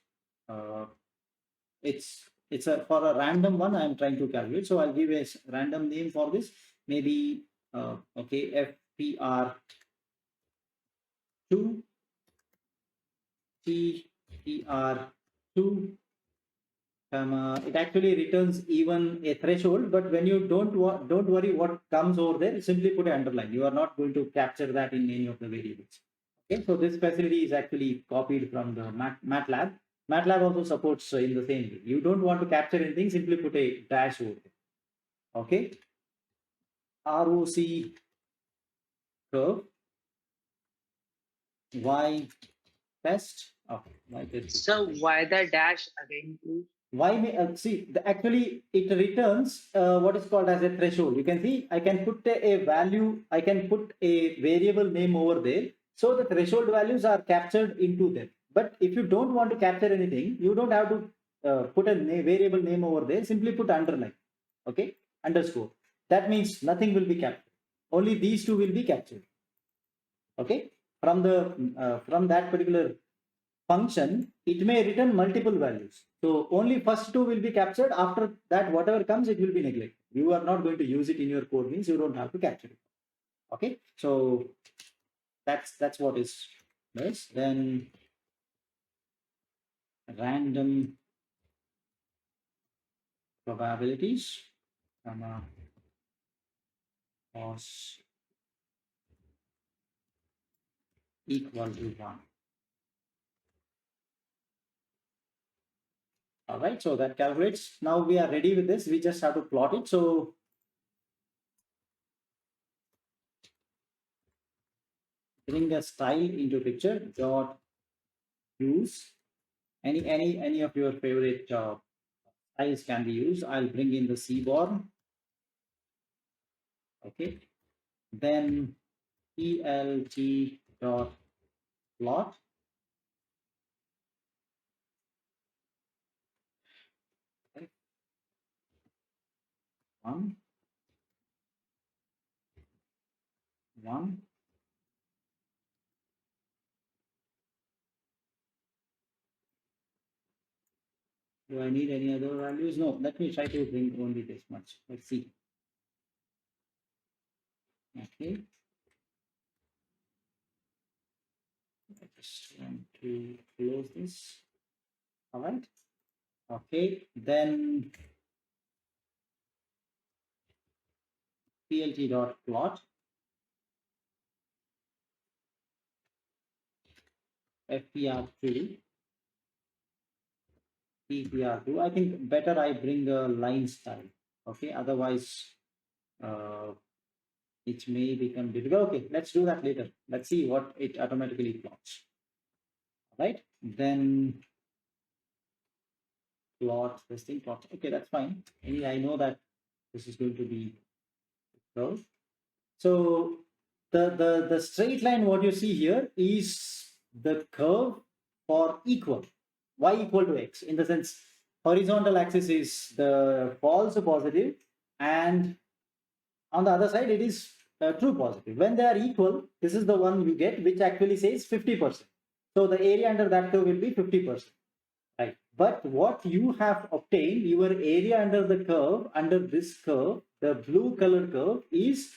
it's a for a random one I'm trying to calculate. So I'll give a random name for this, maybe okay, FPR2 TPR2 it actually returns even a threshold, but when you don't worry what comes over there, simply put an underline. You are not going to capture that in any of the variables. Okay, so this facility is actually copied from the MATLAB. MATLAB also supports in the same way. You don't want to capture anything, simply put a dash over there. Okay, ROC curve y test Okay. Why this? So why the dash again, please? Why may see actually it returns what is called as a threshold. You can see I can put a value, I can put a variable name over there, so the threshold values are captured into them. But if you don't want to capture anything, you don't have to put a variable name over there. Simply put underline, okay, underscore. That means nothing will be captured. Only these two will be captured. Okay, from that particular function, it may return multiple values. So only first two will be captured. After that, whatever comes, it will be neglected. You are not going to use it in your code, means you don't have to capture it. Okay, so that's what is this. Then random probabilities, cos equal to 1. All right, so that calculates. Now we are ready with this. We just have to plot it. So bring a style into picture. Dot use any of your favorite styles can be used. I'll bring in the seaborn. Okay, then ELT dot plot. Okay. 1 1. Do I need any other values? No, let me try to bring only this much. Let's see. Okay. I just want to close this. All right. Okay. Then PLT dot plot. FPR2. PPR2. I think better I bring a line style. Okay. Otherwise, it may become difficult. Okay, let's do that later. Let's see what it automatically plots. All right, then plot this thing plot. Okay, that's fine. Anyway, I know that this is going to be curve. So the straight line what you see here is the curve for equal y equal to x, in the sense horizontal axis is the false positive, and on the other side it is true positive. When they are equal, this is the one you get, which actually says 50%. So the area under that curve will be 50%, right? But what you have obtained, your area under the curve, under this curve, the blue colored curve is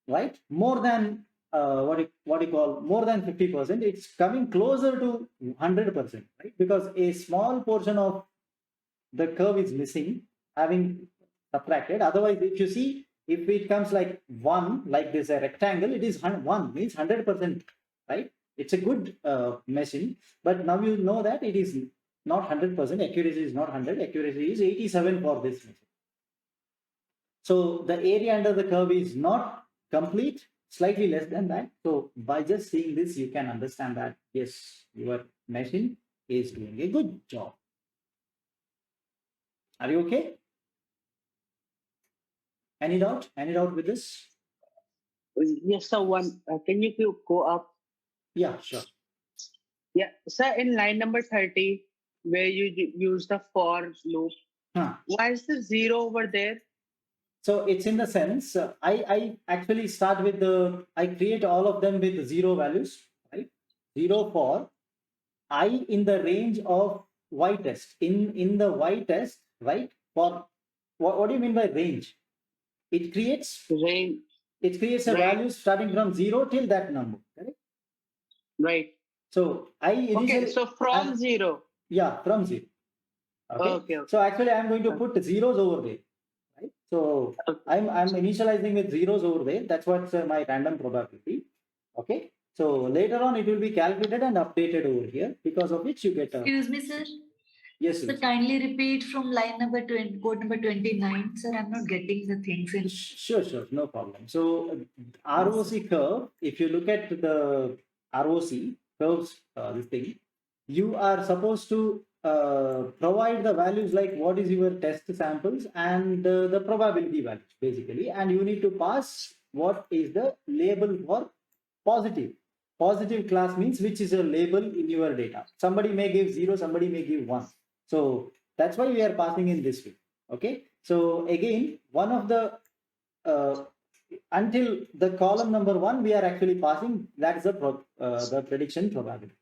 right more than what you call more than 50%. It's coming closer to 100%, right? Because a small portion of the curve is missing, having subtracted. Otherwise, if you see, if it comes like 1, like this, a rectangle, it is 1, means 100%, right? It's a good machine, but now you know that it is not 100%. Accuracy is not 100. Accuracy is 87 for this machine. So the area under the curve is not complete, slightly less than that. So by just seeing this, you can understand that yes, your machine is doing a good job. Are you okay? Any doubt? Any doubt with this? Yes, sir. One. Can you go up? Yeah, sure. Yeah, sir. In line number 30, where you use the for loop, why is the 0 over there? So it's in the sense I actually start with I create all of them with 0 values, right? 0 for I in the range of y test. In the y test, right? For what do you mean by range? It creates range. It creates a value starting from 0 till that number, correct? Right. So I initially, okay, so from 0. Yeah, from 0. Okay. So actually I'm going to put zeros over there, right? So I'm initializing with zeros over there. That's what's my random probability. Okay. So later on it will be calculated and updated over here, because of which you get a. Excuse me, sir. Yes. So kindly repeat from line number 20, code number 29. Sir, I'm not getting the things in. Sure, no problem. So ROC curve, if you look at the ROC curves, this thing, you are supposed to provide the values like what is your test samples and the probability values basically, and you need to pass what is the label for positive. Positive class means which is a label in your data. Somebody may give 0, somebody may give 1. So that's why we are passing in this way. Okay. So again, one of the until the column number 1, we are actually passing, that is the prediction probability.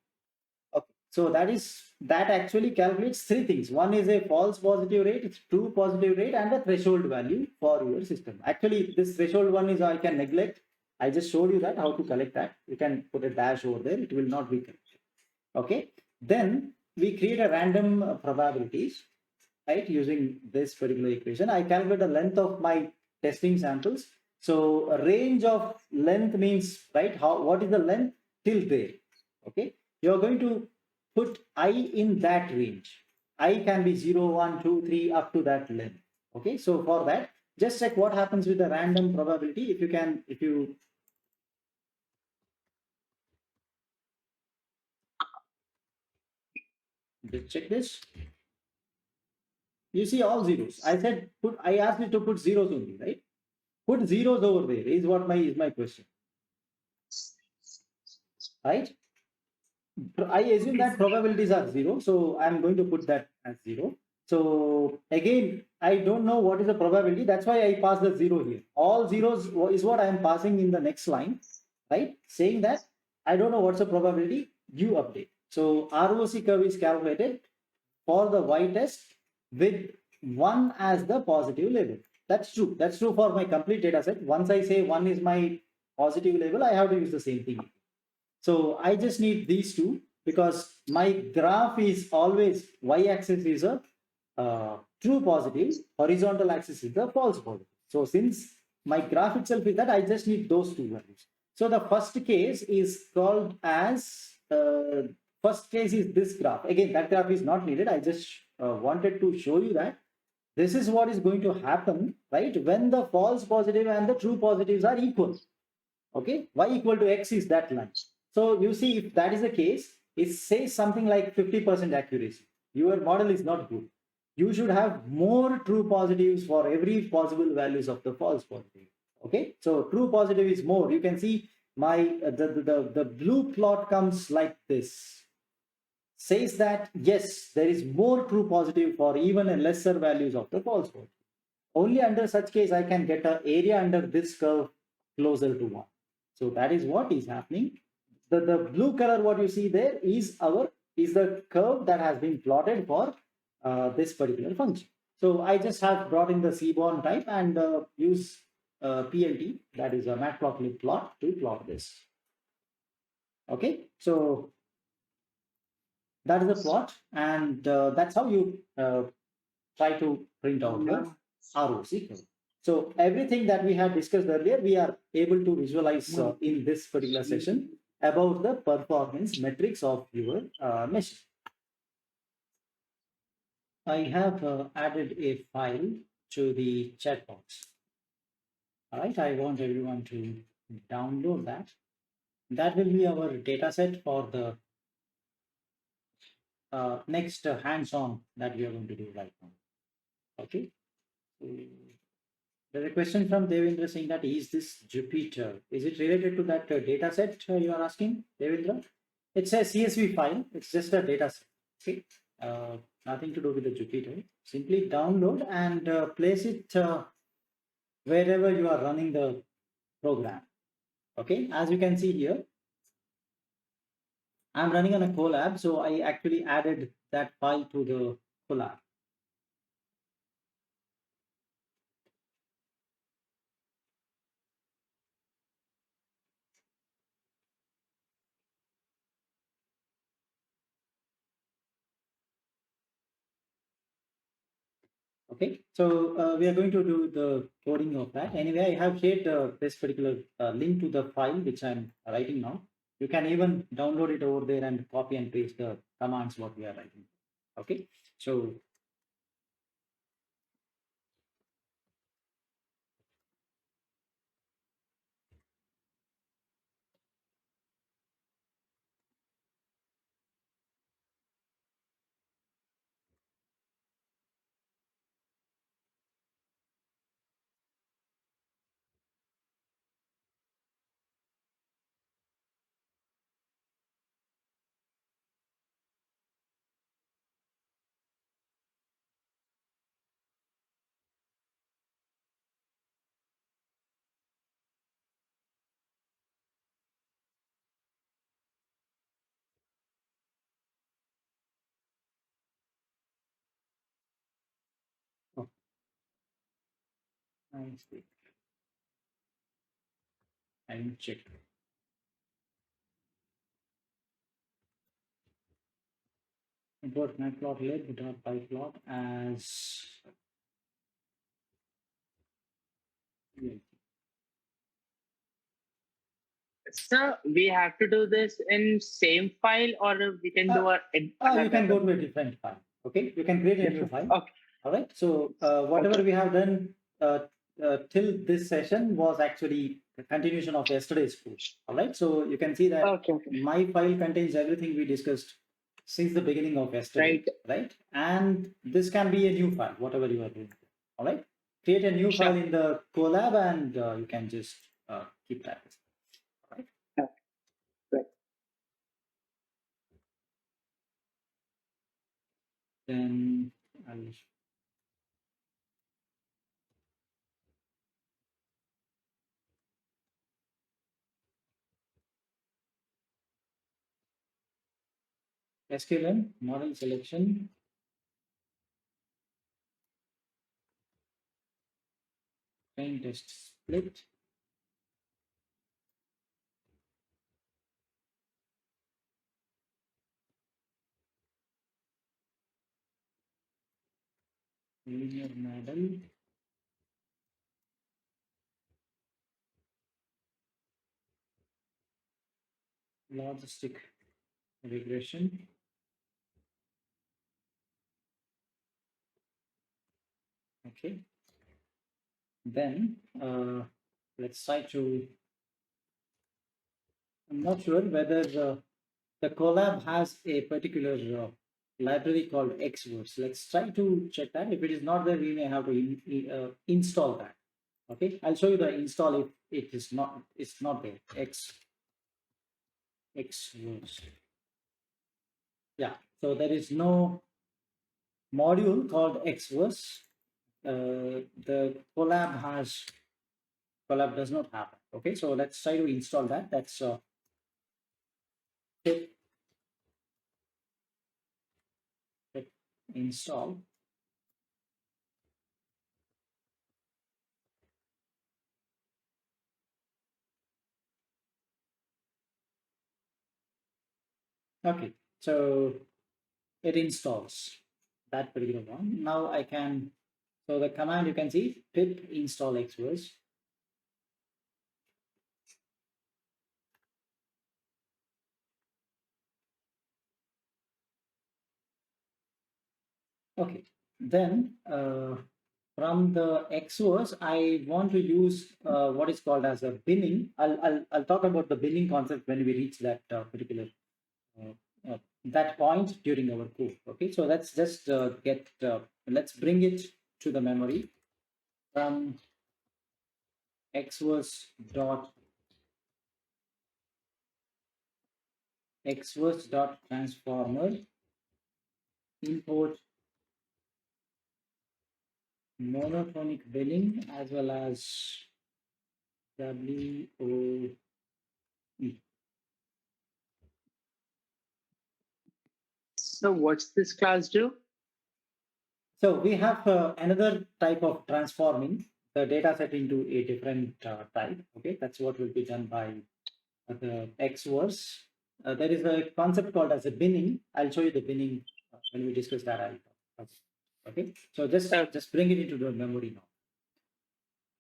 Okay. So that actually calculates 3 things. One is a false positive rate, true positive rate, and a threshold value for your system. Actually, this threshold one is I can neglect. I just showed you that how to collect that. You can put a dash over there. It will not be collected. Okay. Then we create a random probabilities, right? Using this particular equation, I calculate the length of my testing samples. So a range of length means, right? What is the length till there? Okay. You're going to put I in that range. I can be 0, 1, 2, 3 up to that length. Okay. So for that, just check what happens with the random probability. If you just check this. You see all zeros. I asked you to put zeros only, right? Put zeros over there is what is my question, right? I assume that probabilities are 0, so I'm going to put that as 0. So again, I don't know what is the probability. That's why I pass the 0 here. All zeros is what I am passing in the next line, right? Saying that I don't know what's the probability, you update. So ROC curve is calculated for the Y test with 1 as the positive label. That's true. That's true for my complete data set. Once I say 1 is my positive label, I have to use the same thing. So I just need these two because my graph is always y-axis is a true positive, horizontal axis is the false positive. So since my graph itself is that, I just need those two values. So the first case is called as first case is this graph. Again, that graph is not needed. I just wanted to show you that this is what is going to happen, right? When the false positive and the true positives are equal. Okay, y equal to x is that line. So you see, if that is the case, it says something like 50% accuracy. Your model is not good. You should have more true positives for every possible values of the false positive. Okay, so true positive is more. You can see my the blue plot comes like this. Says that yes, there is more true positive for even a lesser values of the false positive. Only under such case I can get an area under this curve closer to 1. So that is what is happening. The blue color what you see there is the curve that has been plotted for this particular function. So I just have brought in the Seaborn type and use PLT, that is a matplotlib plot, to plot this. Okay, so that is the plot, and that's how you try to print out the ROC curve. So everything that we had discussed earlier, we are able to visualize in this particular session about the performance metrics of your machine. I have added a file to the chat box. All right, I want everyone to download that. That will be our data set for the next hands-on that we are going to do right now. Okay. There's a question from Devendra saying that is this Jupyter? Is it related to that data set you are asking, Devendra? It's a CSV file. It's just a data set. Okay. Nothing to do with the Jupyter. Simply download and place it wherever you are running the program. Okay. As you can see here, I'm running on a Colab, so I actually added that file to the Colab. Okay, so we are going to do the coding of that. Anyway, I have shared this particular link to the file which I'm writing now. You can even download it over there and copy and paste the commands what we are writing. Okay, so I see. I didn't check. Import matplotlib without pyplot as So we have to do this in same file, or we can do you can go to a different file. Okay, you can create a new file. Okay. All right. So whatever we have done till this session was actually the continuation of yesterday's course. All right. So you can see that Okay. my file contains everything we discussed since the beginning of yesterday. Right. And this can be a new file, whatever you are doing. All right. Create a new Sure. file in the Colab, and you can just keep that. All right. Right. Then I'll SQLN model selection. Train test split. Linear model. Logistic regression. Okay. Then let's try to. I'm not sure whether the Colab has a particular library called Xverse. Let's try to check that. If it is not there, we may have to install that. Okay, I'll show you the install if it is not. It's not there. Xverse. Yeah. So there is no module called Xverse. The Colab does not have it. Okay, so let's try to install that. That's pip install. Okay, so it installs that particular one. Now I can, so the command you can see pip install Xverse. Okay, then from the Xverse, I want to use what is called as a binning. I'll talk about the binning concept when we reach that particular that point during our code. Okay, so let's just let's bring it to the memory from Xverse dot transformer import monotonic billing as well as WOE. So what's this class do? So we have another type of transforming the data set into a different type. Okay, that's what will be done by the Xverse. There is a concept called as a binning. I'll show you the binning when we discuss that. Okay, so just bring it into the memory now.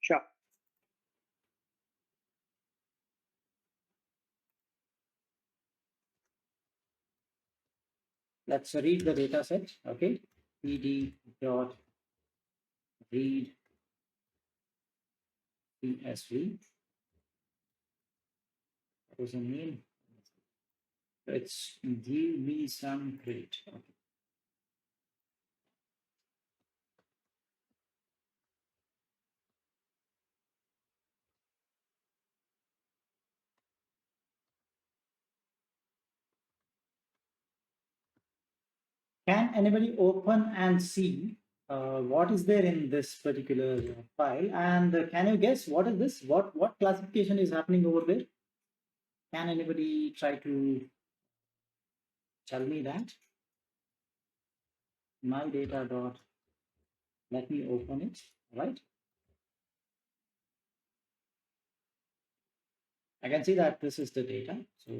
Sure. Let's read the data set. Okay, pd dot read csv. What was the name? Let's give me some credit. Okay. Can anybody open and see what is there in this particular file? And can you guess what is this? What classification is happening over there? Can anybody try to tell me that? My data dot. Let me open it. Right. I can see that this is the data. So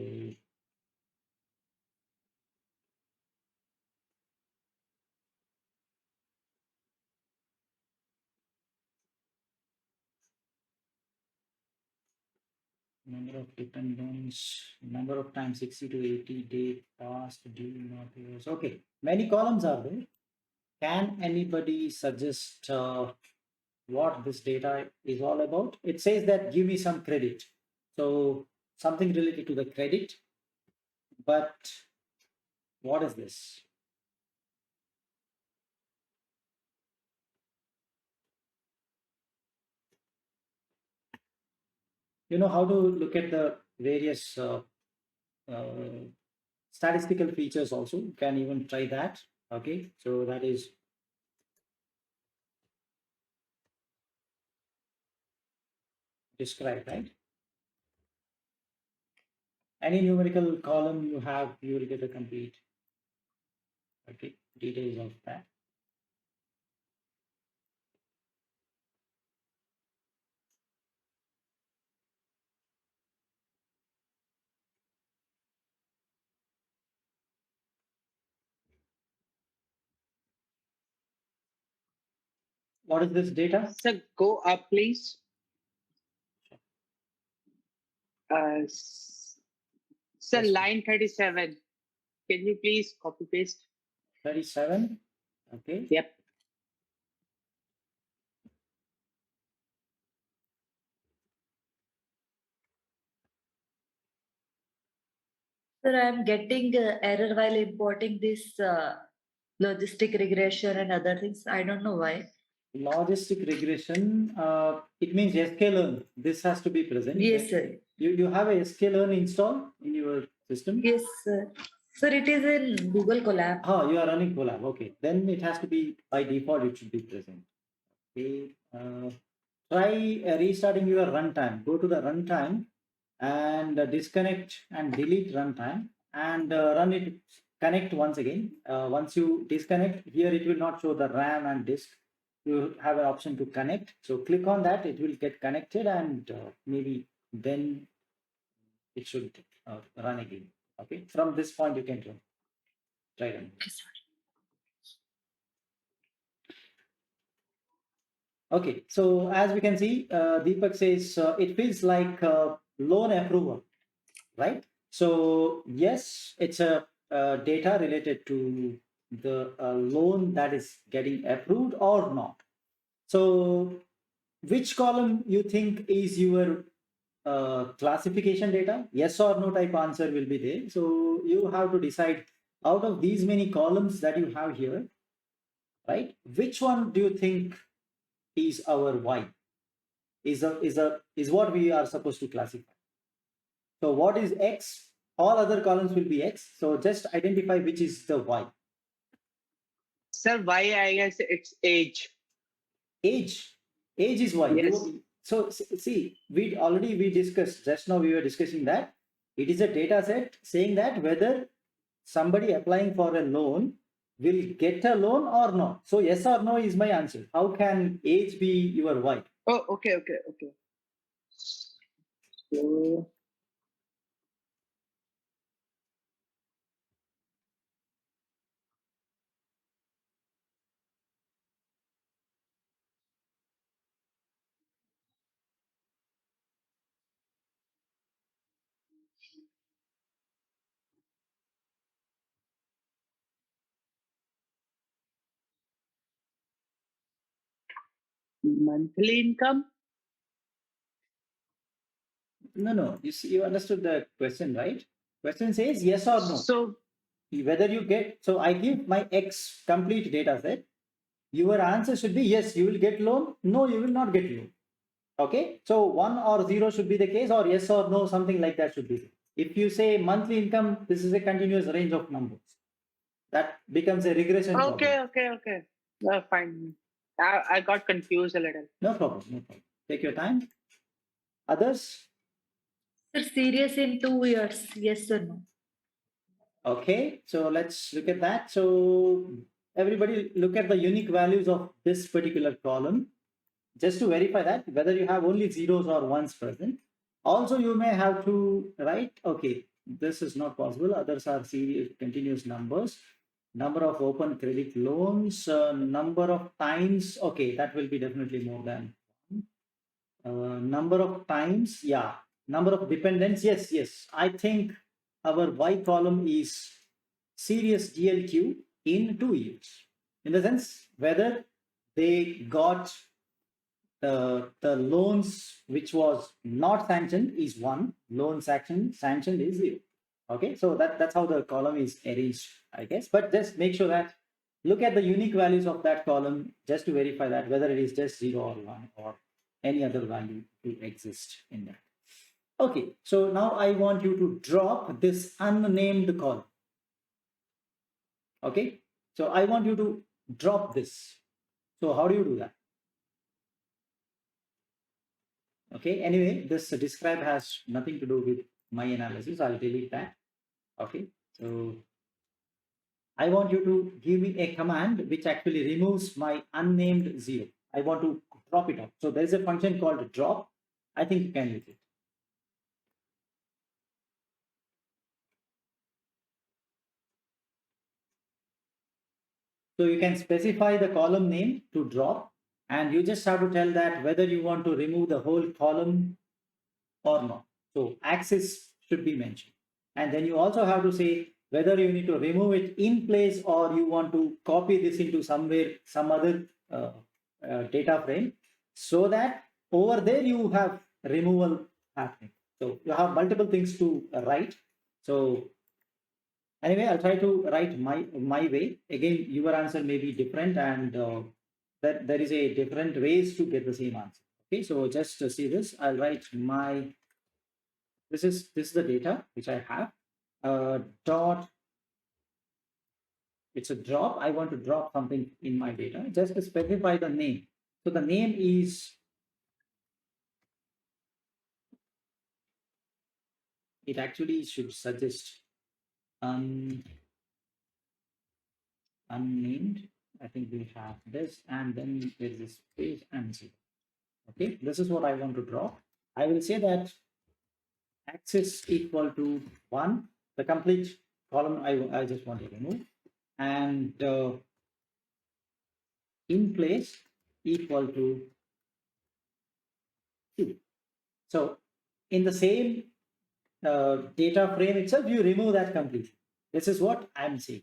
number of dependents, number of times 60 to 80, date, past, due, not yours. Okay, many columns are there. Can anybody suggest what this data is all about? It says that give me some credit. So something related to the credit, but what is this? You know how to look at the various statistical features also. You can even try that. Okay, so that is described, right? Any numerical column you have, you will get a complete details of that. What is this data? Sir, go up, please. Sir, Yes. line 37. Can you please copy paste? 37. Okay. Yep. Sir, I am getting error while importing this logistic regression and other things. I don't know why. Logistic regression, it means sklearn. This has to be present. Yes, sir. You have a sklearn installed in your system? Yes, sir. Sir, it is in Google Colab. Oh, you are running Colab. Okay, then it has to be by default. It should be present. Okay. Try restarting your runtime. Go to the runtime and disconnect and delete runtime and run it. Connect once again. Once you disconnect, here it will not show the RAM and disk. You have an option to connect. So click on that. It will get connected and maybe then it should run again. Okay. From this point, you can run. Try running. Okay, so as we can see, Deepak says it feels like loan approval, right? So yes, it's a data related to the loan that is getting approved or not. So which column you think is your classification data? Yes or no type answer will be there. So you have to decide out of these many columns that you have here, right? Which one do you think is our Y? Is what we are supposed to classify. So what is X? All other columns will be X. So just identify which is the Y. Sir, why I guess it's age. Age is Y. Yes. So see, we discussed just now. We were discussing that it is a data set saying that whether somebody applying for a loan will get a loan or not. So yes or no is my answer. How can age be your Y? Oh, okay. So, monthly income. No. You see, you understood the question, right? Question says yes or no. So, Whether you get, so I give my X complete data set. Your answer should be yes, you will get loan. No, you will not get loan. Okay. So 1 or 0 should be the case, or yes or no, something like that should be. If you say monthly income, this is a continuous range of numbers. That becomes a regression problem. okay. Fine. I got confused a little. No problem. Take your time. Others? Sir, serious in 2 years. Yes or no? Okay, so let's look at that. So everybody look at the unique values of this particular column just to verify that whether you have only zeros or ones present. Also, you may have to write, okay, this is not possible. Others are serious continuous numbers. Number of open credit loans, number of times. Okay, that will be definitely more than number of times. Yeah, number of dependents. Yes, yes. I think our Y column is serious DLQ in 2 years. In the sense whether they got the loans which was not sanctioned is 1, loan sanctioned is 0. Okay, so that's how the column is arranged, I guess. But just make sure that look at the unique values of that column just to verify that whether it is just 0 or 1 or any other value to exist in that. Okay, so now I want you to drop this unnamed column. Okay, so I want you to drop this. So how do you do that? Okay, anyway, this describe has nothing to do with my analysis. I'll delete that. Okay, so I want you to give me a command which actually removes my unnamed 0. I want to drop it off. So there is a function called drop. I think you can use it. So you can specify the column name to drop, and you just have to tell that whether you want to remove the whole column or not. So axis should be mentioned. And then you also have to say whether you need to remove it in place or you want to copy this into somewhere, some other data frame, so that over there you have removal happening. So you have multiple things to write. So anyway, I'll try to write my way. Again, your answer may be different, and that there is a different ways to get the same answer. Okay, so just to see this, I'll write my. This is the data which I have. Dot. It's a drop. I want to drop something in my data. Just to specify the name. So the name is. It actually should suggest unnamed. I think we have this, and then there is a space and 0. Okay, this is what I want to draw. I will say that axis equal to 1, the complete column I just want to remove, and in place equal to 2. So in the same data frame itself, you remove that completely. This is what I'm saying.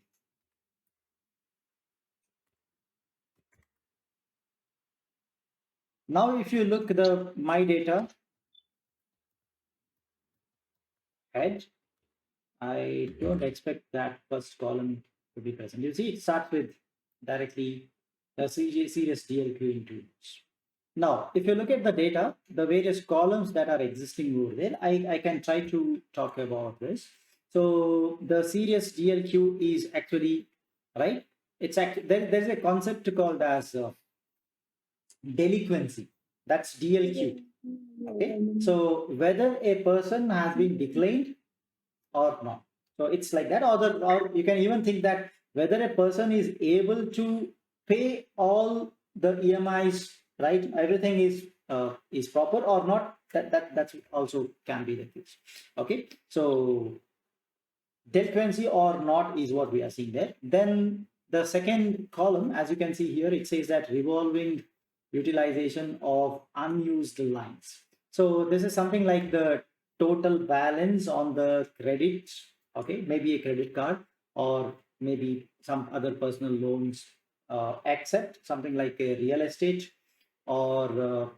Now, if you look the my data head, I don't expect that first column to be present. You see, it starts with directly the serious DLQ into. Now, if you look at the data, the various columns that are existing over there, I can try to talk about this. So the serious DLQ is actually, right? It's actually, there's a concept called as delinquency. That's DLQ. Okay. So whether a person has been declined or not. So it's like that, or you can even think that whether a person is able to pay all the EMIs, right? Everything is proper or not. That's also can be the case. Okay, so delinquency or not is what we are seeing there. Then the second column, as you can see here, it says that revolving utilization of unused lines. So this is something like the total balance on the credit. Okay, maybe a credit card or maybe some other personal loans, except something like a real estate or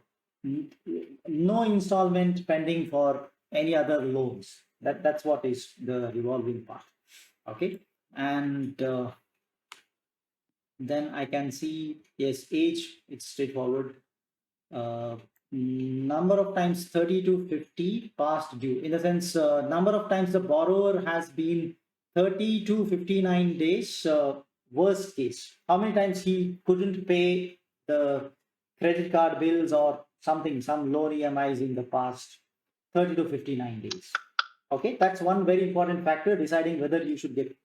no installment pending for any other loans. That's what is the revolving part. Okay, and then I can see, yes, age, it's straightforward. Number of times 30 to 50 past due, in the sense number of times the borrower has been 30 to 59 days, worst case. How many times he couldn't pay the credit card bills or something, some loan EMIs in the past 30 to 59 days. Okay, that's one very important factor deciding whether you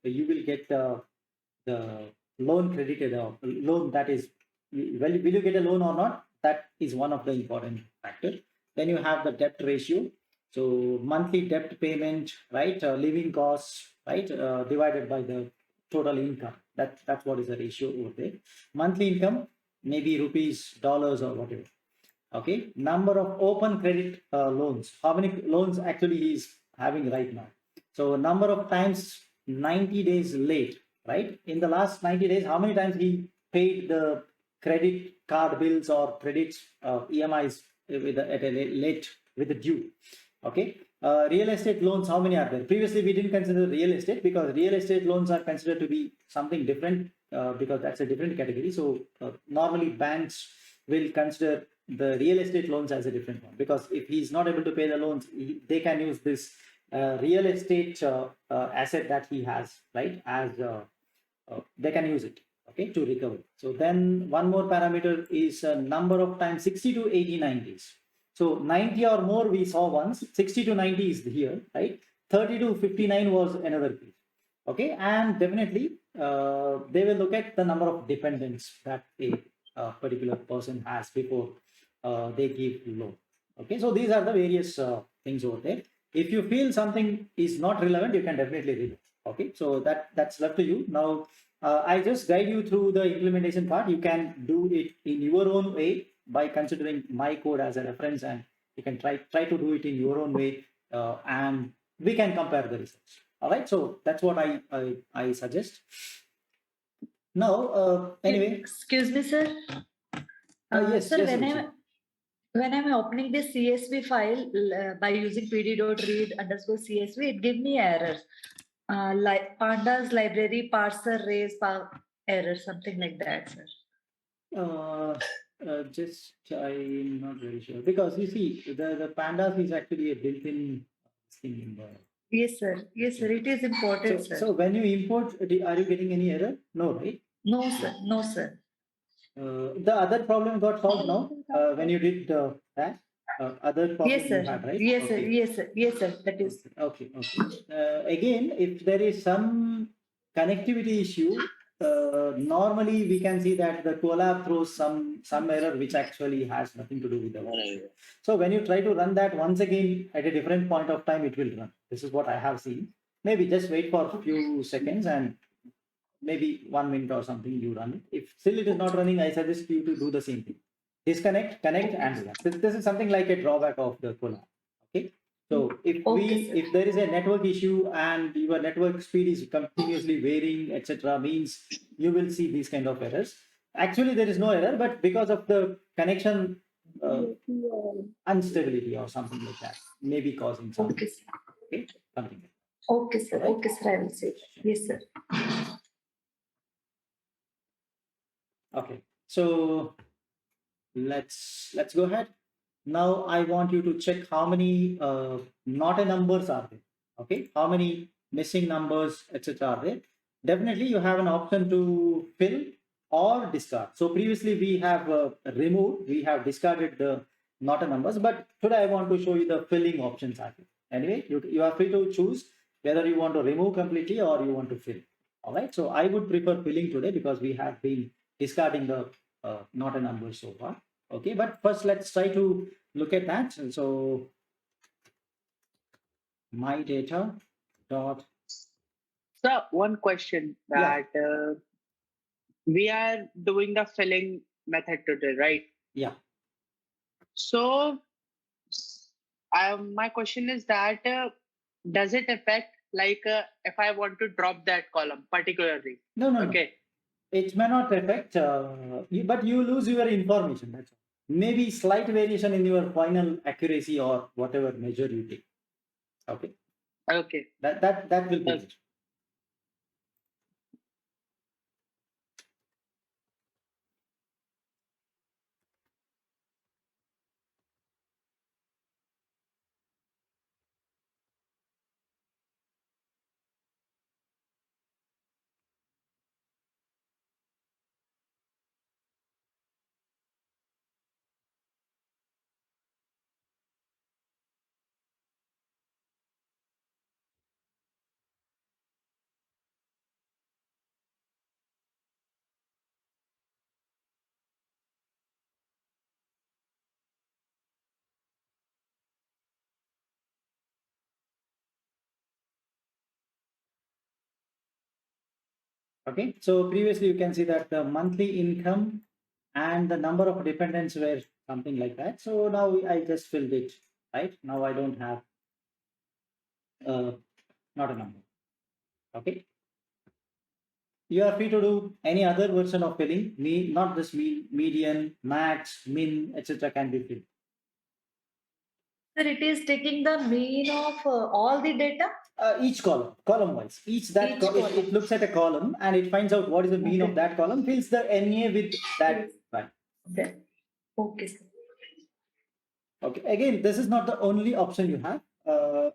will get the loan credited or loan, that is, will you get a loan or not. That is one of the important factors. Then you have the debt ratio. So monthly debt payment, right? Living costs, right? Divided by the total income. That's what is the ratio over there. Monthly income, maybe rupees, dollars, or whatever. Okay. Number of open credit loans. How many loans actually he is having right now? So number of times 90 days late, right? In the last 90 days, how many times he paid the credit card bills or credits EMIs at a late with the due? Okay. Real estate loans, how many are there? Previously, we didn't consider real estate because real estate loans are considered to be something different because that's a different category. So normally banks will consider the real estate loans as a different one, because if he's not able to pay the loans, they can use this real estate asset that he has, right, as they can use it, okay, to recover. So then one more parameter is number of times, 60 to 89 days. So 90 or more we saw once, 60 to 90 is here, right? 30 to 59 was another case. Okay, and definitely they will look at the number of dependents that a particular person has before they give loan. Okay, so these are the various things over there. If you feel something is not relevant, you can definitely read it. Okay, so that's left to you. Now, I just guide you through the implementation part. You can do it in your own way by considering my code as a reference, and you can try to do it in your own way, and we can compare the results. All right, so that's what I suggest. Now, anyway, Excuse me, sir. yes, Sir, yes, when Ruchi. I'm opening this CSV file by using pd.read_CSV, it gives me errors. Like pandas library parser raise error, something like that, sir. Just I'm not very sure, because you see the pandas is actually a built-in thing in the. Yes, sir. Yes, sir. It is important, sir. So when you import, are you getting any error? No, right? No, sir. No, sir. The other problem got solved now when you did that. Other problem Yes, sir. you had, right? Yes, sir. Okay. Yes, sir. Yes, sir. That is. Okay. Again, if there is some connectivity issue, normally we can see that the collab throws some error which actually has nothing to do with the work. So when you try to run that once again at a different point of time, it will run. This is what I have seen. Maybe just wait for a few seconds and maybe 1 minute or something you run it. If still it is not running, I suggest you to do the same thing. Disconnect, connect, and run. This is something like a drawback of the collab. Okay. So if there is a network issue and your network speed is continuously varying, etc., means you will see these kind of errors. Actually, there is no error, but because of the connection instability or something like that, may be causing some. Okay, sir. Okay, something. Okay, sir. Right? Okay, sir. I will say. Yes, sir. Okay, so let's go ahead. Now I want you to check how many not a numbers are there. Okay, how many missing numbers, etc. are there. Definitely you have an option to fill or discard. So previously we have removed, we have discarded the not a numbers, but today I want to show you the filling options are there. Anyway, you are free to choose whether you want to remove completely or you want to fill. All right, so I would prefer filling today because we have been discarding the not a number so far. Okay, but first let's try to look at that. So my data dot. So one question that we are doing the filling method today, right? Yeah. So my question is that does it affect like if I want to drop that column particularly? No. Okay. It may not affect, but you lose your information. That's all. Maybe slight variation in your final accuracy or whatever measure you take. Okay. Okay. That will be it. Okay, so previously you can see that the monthly income and the number of dependents were something like that. So now I just filled it, right? Now I don't have not a number. Okay. You are free to do any other version of filling, not this median, max, min, etc. can be filled. Sir, it is taking the mean of all the data. Each column wise, it looks at a column and it finds out what is the mean of that column, fills the NA with that value. Okay. Okay, sir. Okay, again, this is not the only option you have.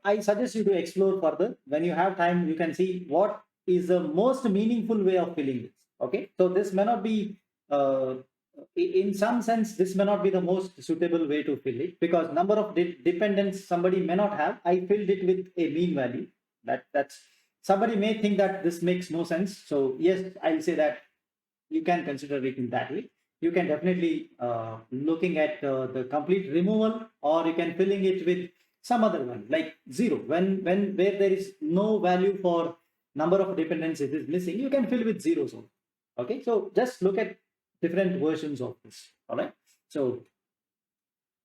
I suggest you to explore further. When you have time, you can see what is the most meaningful way of filling this. Okay, so this may not be, in some sense, this may not be the most suitable way to fill it, because number of dependents somebody may not have. I filled it with a mean value. That's somebody may think that this makes no sense. So yes, I'll say that you can consider it in that way. You can definitely looking at the complete removal, or you can filling it with some other one like 0. When where there is no value for number of dependents, it is missing, you can fill with 0. So okay, so just look at different versions of this. All right, so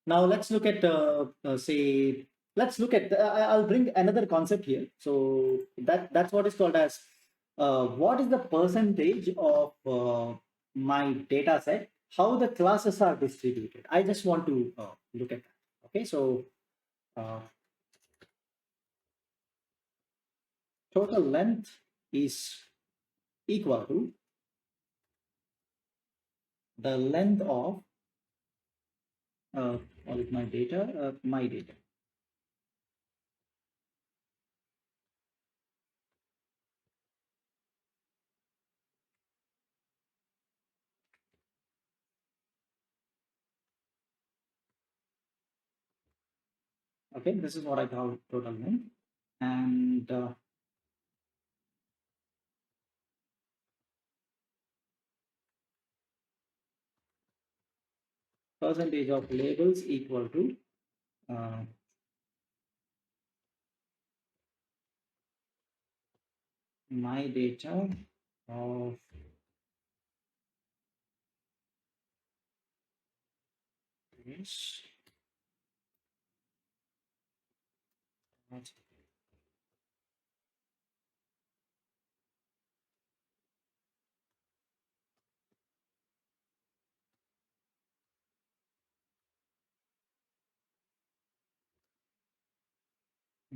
now let's look at say, let's look at I'll bring another concept here. So that's what is called as what is the percentage of my data set, how the classes are distributed. I just want to look at that. Okay, so total length is equal to the length of what is my data, my data. Okay, this is what I call total length, and percentage of labels equal to my data of this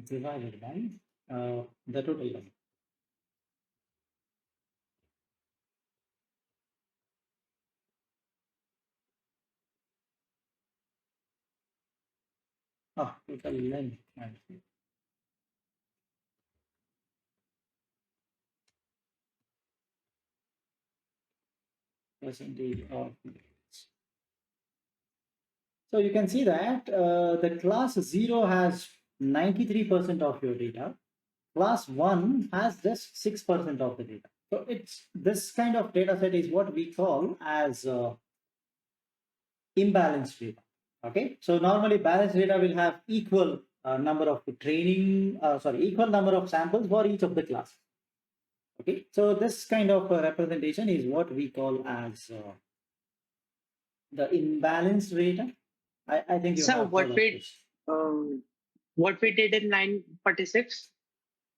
divided by the total length. Total length. Percentage of. So you can see that the class 0 has 93% of your data. Class 1 has just 6% of the data. So it's this kind of data set is what we call as imbalanced data. Okay, so normally balanced data will have equal number of equal number of samples for each of the classes. Okay, so this kind of representation is what we call as the imbalanced data. I think you So have what heard of we this. what we did in 946?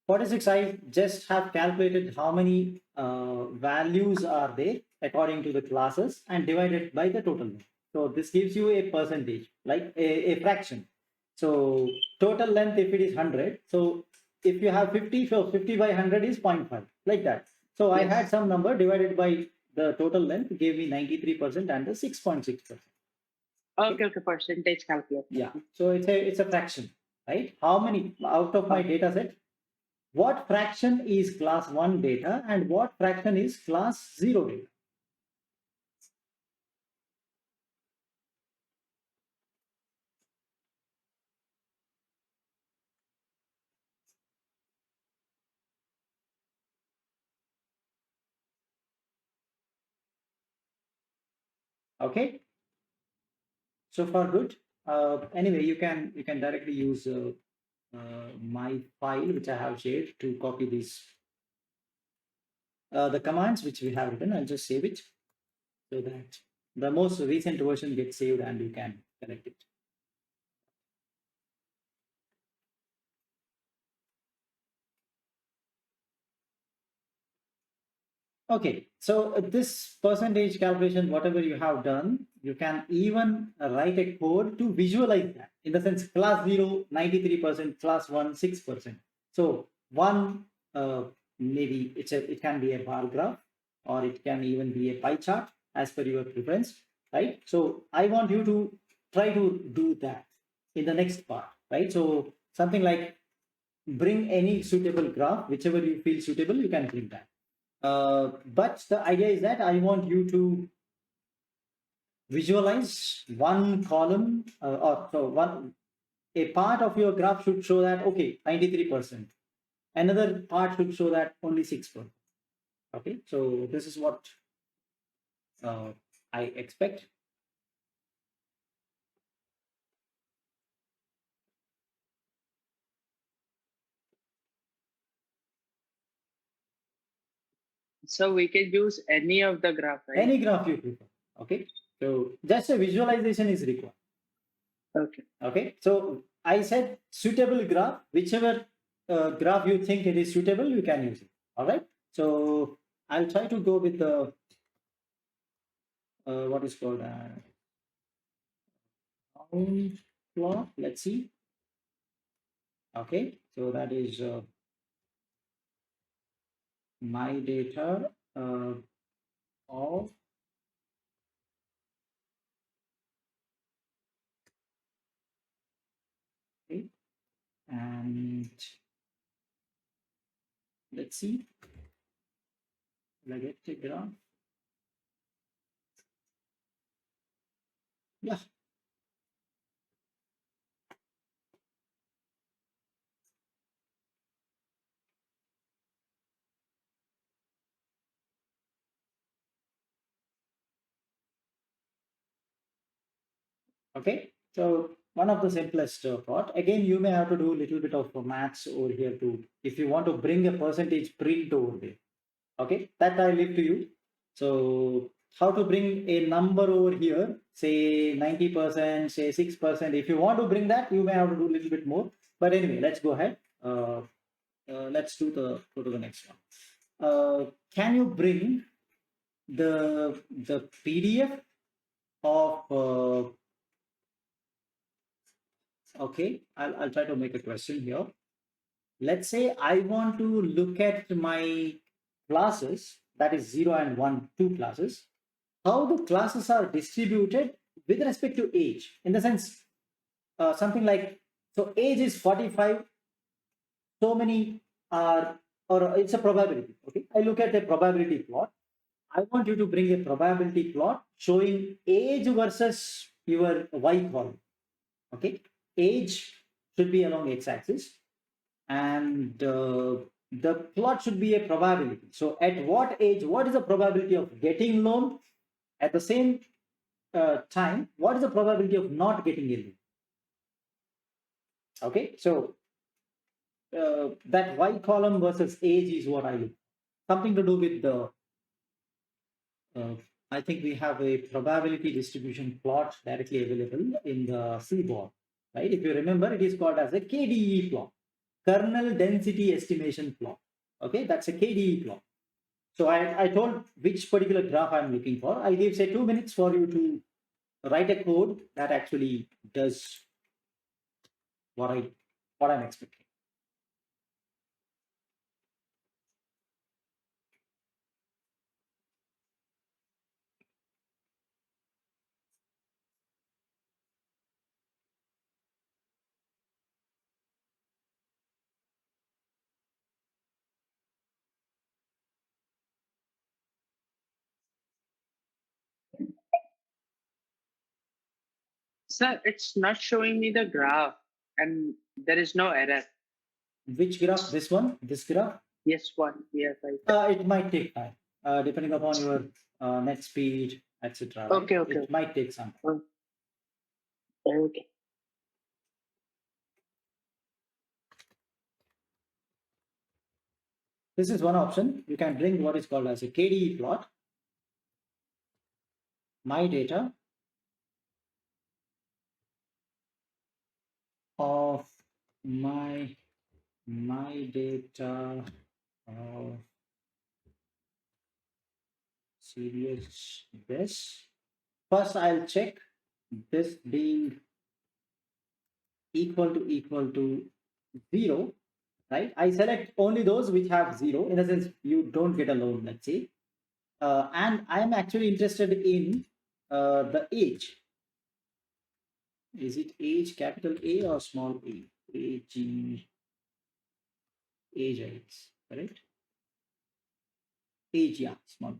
46, I just have calculated how many values are there according to the classes and divided by the total. So this gives you a percentage, like a fraction. So total length, if it is 100, so if you have 50, so 50 by 100 is 0.5, like that. So I had some number divided by the total length, gave me 93% and the 6.6%. Okay, percentage calculate. Yeah, so it's a fraction, right? How many out of my data set? What fraction is class 1 data and what fraction is class 0 data? Okay, so far good. Anyway, you can directly use my file which I have shared to copy this the commands which we have written. I'll just save it so that the most recent version gets saved and you can correct it. Okay, so this percentage calculation, whatever you have done, you can even write a code to visualize that. In the sense, class 0, 93%, class 1, 6%. So one, maybe it can be a bar graph, or it can even be a pie chart as per your preference, right? So I want you to try to do that in the next part, right? So something like bring any suitable graph, whichever you feel suitable, you can bring that. But the idea is that I want you to visualize one column or so a part of your graph should show that, okay, 93%. Another part should show that only 6%. Okay, so this is what I expect. So we can use any of the graph, right? Any graph you prefer. Okay, so just a visualization is required. Okay. Okay, so I said suitable graph, whichever graph you think it is suitable, you can use it. All right, so I'll try to go with the what is called plot. Let's see. Okay, so that is my data of okay, and let's see. Will I get the graph? Yeah. Okay, so one of the simplest part. Again, you may have to do a little bit of maths over here too, if you want to bring a percentage print over there. Okay, that I leave to you. So how to bring a number over here, say 90%, say 6%. If you want to bring that, you may have to do a little bit more. But anyway, let's go ahead. Let's go to the next one. Can you bring the PDF of okay, I'll try to make a question here. Let's say I want to look at my classes, that is 0 and 1, 2 classes, how the classes are distributed with respect to age. In the sense, something like, so age is 45, so many are, or it's a probability. Okay, I look at a probability plot. I want you to bring a probability plot showing age versus your Y column. Okay, age should be along x-axis, and the plot should be a probability. So at what age, what is the probability of getting loan? At the same time, what is the probability of not getting a loan? Okay, so that Y column versus age is what I look. Something to do with the, I think we have a probability distribution plot directly available in the CBOR, right? If you remember, it is called as a KDE plot, kernel density estimation plot. Okay, that's a KDE plot. So I told which particular graph I'm looking for. I'll give say 2 minutes for you to write a code that actually does what I'm expecting. Sir, it's not showing me the graph and there is no error. Which graph? This one? This graph? Yes, one. Yes, right. It might take time, depending upon your net speed, etc. Right? Okay, okay. It might take some time. Okay. This is one option. You can bring what is called as a KDE plot. My data of my data of serious this. First, I'll check this being equal to 0, right? I select only those which have 0. In a sense, you don't get a loan, let's say. And I'm actually interested in the age. Is it age capital A or small a? Age, correct? Age, yeah, small.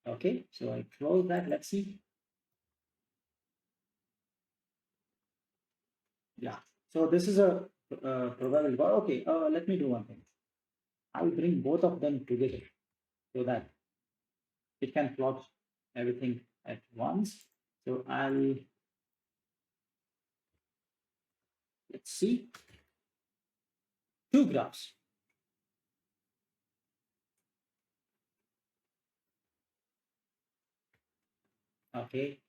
Okay, so I close that. Let's see. Yeah, so this is a probability. Okay, let me do one thing. I'll bring both of them together so that it can plot everything at once. So let's see, 2 graphs. Okay,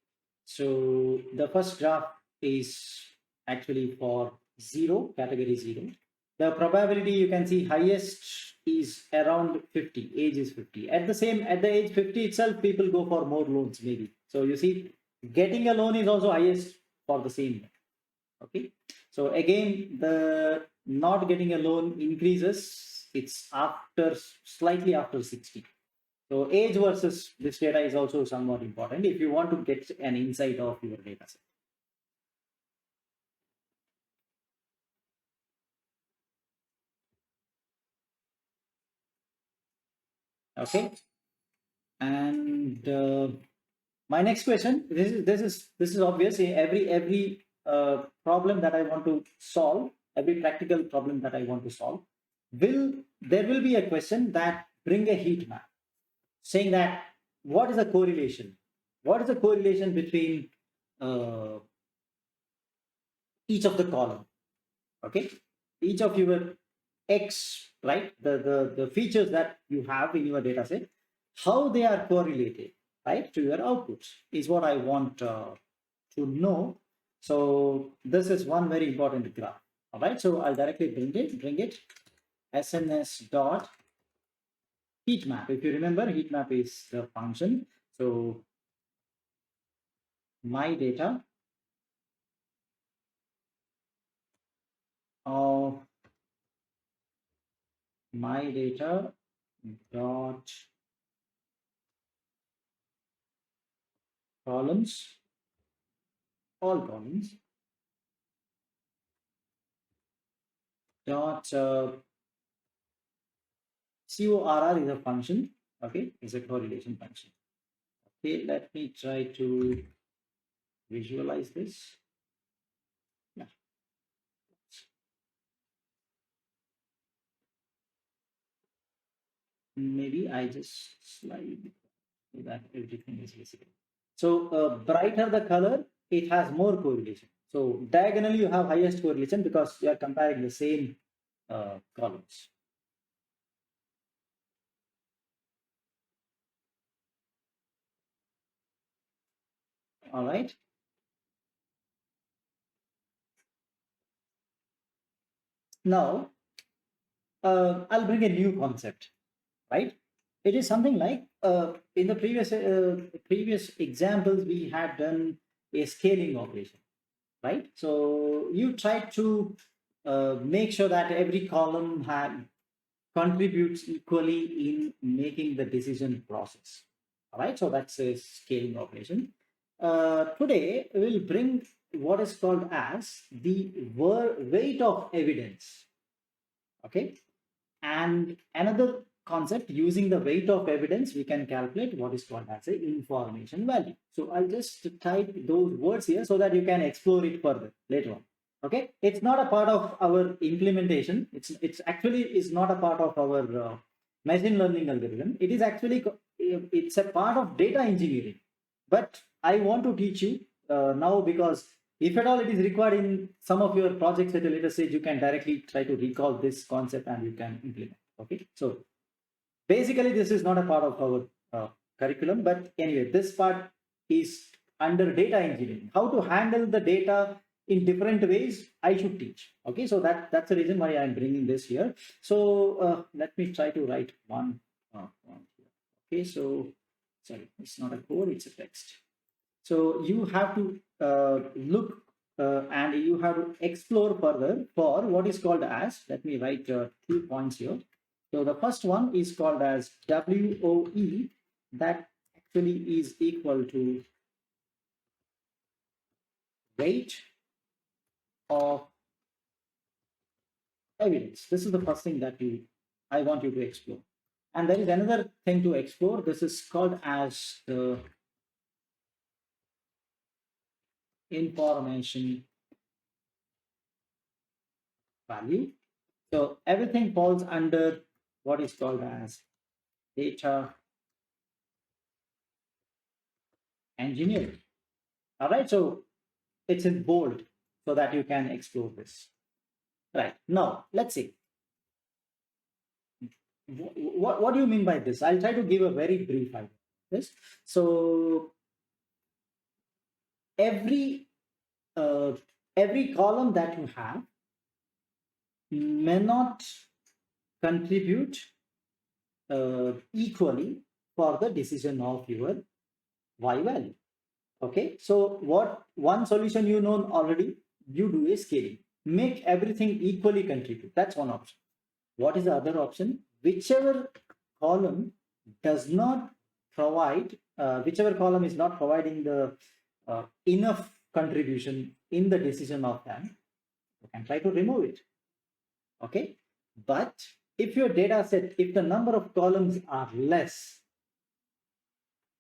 so the first graph is actually for 0, category 0. The probability you can see highest is around 50, age is 50. At the age 50 itself, people go for more loans maybe. So you see, getting a loan is also highest for the same. Okay, so again, the not getting a loan increases. It's slightly after 60. So age versus this data is also somewhat important if you want to get an insight of your data set. Okay, and my next question. This is obvious. Every problem that I want to solve, every practical problem that I want to solve, there will be a question that bring a heat map, saying that what is the correlation? What is the correlation between each of the column? Okay, each of your X, right? The features that you have in your data set, how they are correlated, right, to your outputs is what I want to know. So this is one very important graph. All right, so I'll directly bring it SNS dot heat map. If you remember, heat map is the function. So my data of my data dot columns, all columns dot CORR is a function. Okay, is a correlation function. Okay, let me try to visualize this. Yeah. Maybe I just slide so that everything is visible. So brighter the color, it has more correlation. So diagonally you have highest correlation because you are comparing the same columns. All right. Now I'll bring a new concept, right? It is something like in the previous examples we had done a scaling operation, right? So you try to make sure that every column contributes equally in making the decision process. All right, so that's a scaling operation. Today we'll bring what is called as the weight of evidence. Okay, and another concept, using the weight of evidence, we can calculate what is called as a information value. So I'll just type those words here so that you can explore it further later on. Okay, it's not a part of our implementation. It's actually is not a part of our machine learning algorithm. It is actually it's a part of data engineering. But I want to teach you now because if at all it is required in some of your projects at a later stage, you can directly try to recall this concept and you can implement. Okay, so basically this is not a part of our curriculum, but anyway, this part is under data engineering. How to handle the data in different ways, I should teach. Okay, so that's the reason why I'm bringing this here. So let me try to write one here. Okay, so sorry, it's not a code, it's a text. So you have to look and you have to explore further for what is called as, let me write 2 points here. So the first one is called as WOE, that actually is equal to weight of evidence. This is the first thing that I want you to explore. And there is another thing to explore. This is called as the information value. So everything falls under what is called as data engineering. All right, so it's in bold so that you can explore this. Right, now let's see. What do you mean by this? I'll try to give a very brief idea. Yes. So every column that you have may not contribute equally for the decision of your y value. Okay, so what one solution you know already, you do is scaling. Make everything equally contribute. That's one option. What is the other option? Whichever column does not provide, whichever column is not providing the enough contribution in the decision of them, you can try to remove it. Okay, but if your data set, if the number of columns are less,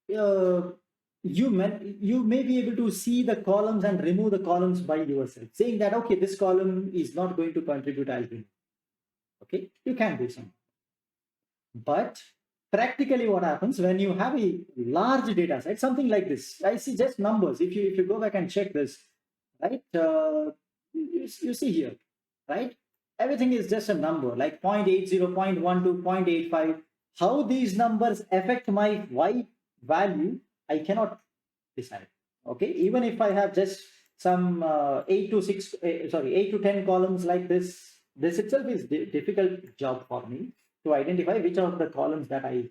you may be able to see the columns and remove the columns by yourself, saying that, okay, this column is not going to contribute, I'll remove. Okay, you can do something. But practically what happens when you have a large data set, something like this, I see just numbers. If you go back and check this, right, you see here, right, everything is just a number like 0.80, 0.12, 0.85. How these numbers affect my y value, I cannot decide. Okay, even if I have just some 8 to 10 columns like this itself is difficult job for me to identify which of the columns that I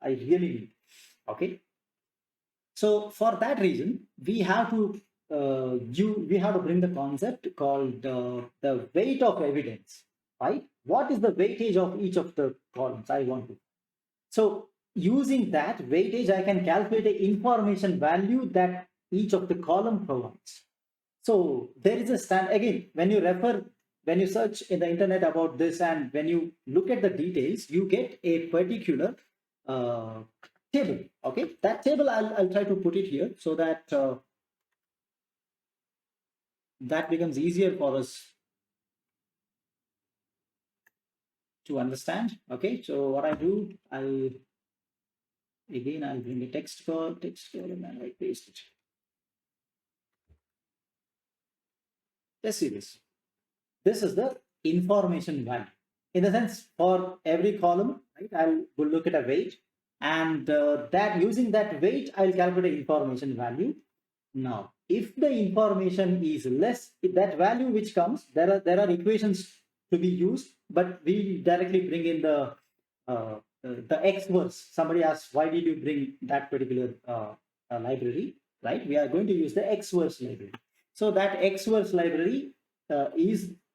really need. Okay, so for that reason, we have to bring the concept called the weight of evidence. Right? What is the weightage of each of the columns I want to? So using that weightage, I can calculate the information value that each of the column provides. So there is a again, when you search in the internet about this and when you look at the details, you get a particular table. Okay, that table I'll try to put it here so that that becomes easier for us to understand. Okay, so what I do, I'll bring a text column and I paste it. Let's see this. This is the information value. In the sense, for every column, right, will look at a weight, and that using that weight, I'll calculate information value. Now, if the information is less, that value which comes, there are equations to be used, but we directly bring in the X-verse. Somebody asks, why did you bring that particular library? Right? We are going to use the X-verse library. So that X-verse library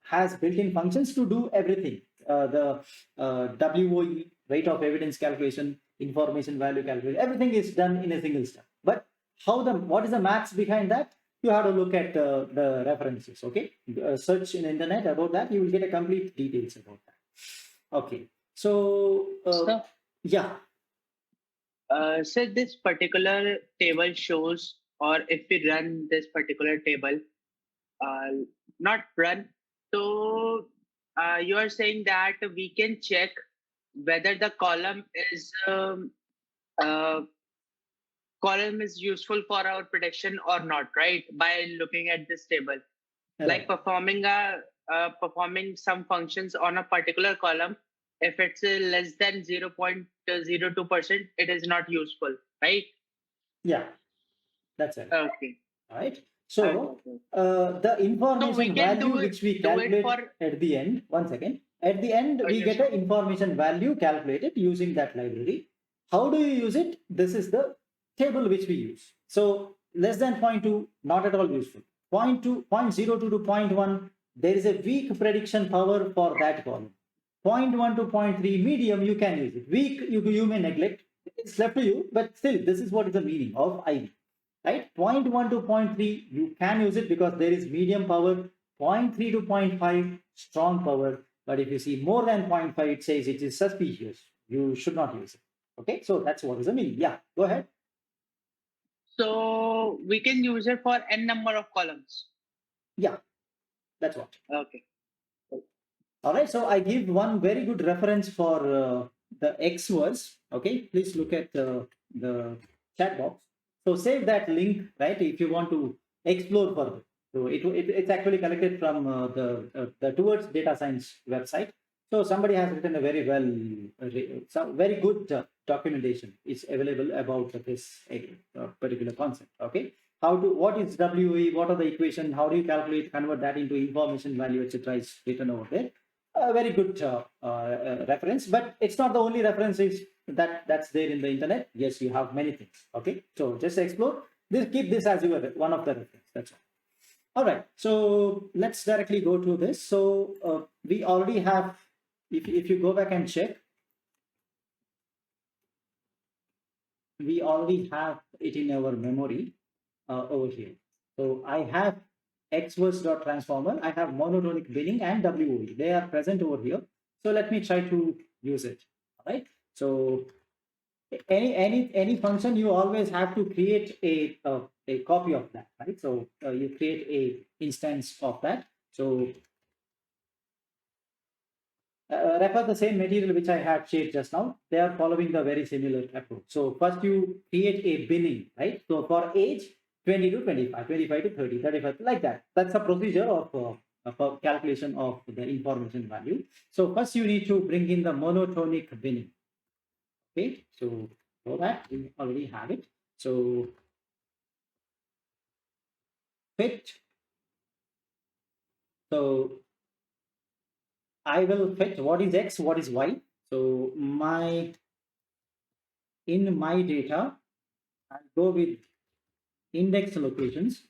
has built-in functions to do everything. The WOE, weight of evidence calculation, information value calculation, everything is done in a single step. But what is the maths behind that? You have to look at the references. Okay, search in the internet about that. You will get a complete details about that. Okay, so yeah. So this particular table shows, or if we run this particular table, not run. So you are saying that we can check whether the column is column is useful for our prediction or not, right? By looking at this table, like performing some functions on a particular column, if it's less than 0.02%, it is not useful, right? Yeah, that's it. Okay. All right. So the So we information can value do it, which we do it calculate for at the end, one second, at the end we yes, get an information value calculated using that library. How do you use it? This is the table which we use. So less than 0.2, not at all useful. 0.2, 0.02 to 0.1, there is a weak prediction power for that column. 0.1 to 0.3 medium, you can use it. Weak, you may neglect. It's left to you, but still, this is what is the meaning of IV. Right? 0.1 to 0.3, you can use it because there is medium power. 0.3 to 0.5, strong power. But if you see more than 0.5, it says it is suspicious. You should not use it. Okay, so that's what is the meaning. Yeah, go ahead. so we can use it for n number of columns. Yeah, that's what. Okay. All right, so I give one very good reference for the X words. Okay, please look at the chat box. So save that link, right? If you want to explore further. So it's actually collected from the Towards Data Science website. So somebody has written a very very good documentation is available about this particular concept. Okay, what is WE? What are the equation? How do you calculate, convert that into information value, etc. is written over there. A very good reference, but it's not the only references that's there in the internet. Yes, you have many things. Okay, so just explore this, keep this as your one of the reference. That's all right, so let's directly go to this. So we already have, if you go back and check, we already have it in our memory over here. So I have xverse.transformer, I have monotonic binning and WOE. They are present over here. So let me try to use it. All right. So any function, you always have to create a copy of that, right? So you create a instance of that. So refer the same material which I had shared just now. They are following the very similar approach. So first you create a binning, right? So for age 20 to 25, 25 to 30, 35, like that. That's a procedure of calculation of the information value. So first you need to bring in the monotonic binning. Okay, so for that we already have it. So fit. So I will fit what is X, what is Y. So in my data, I'll go with index locations.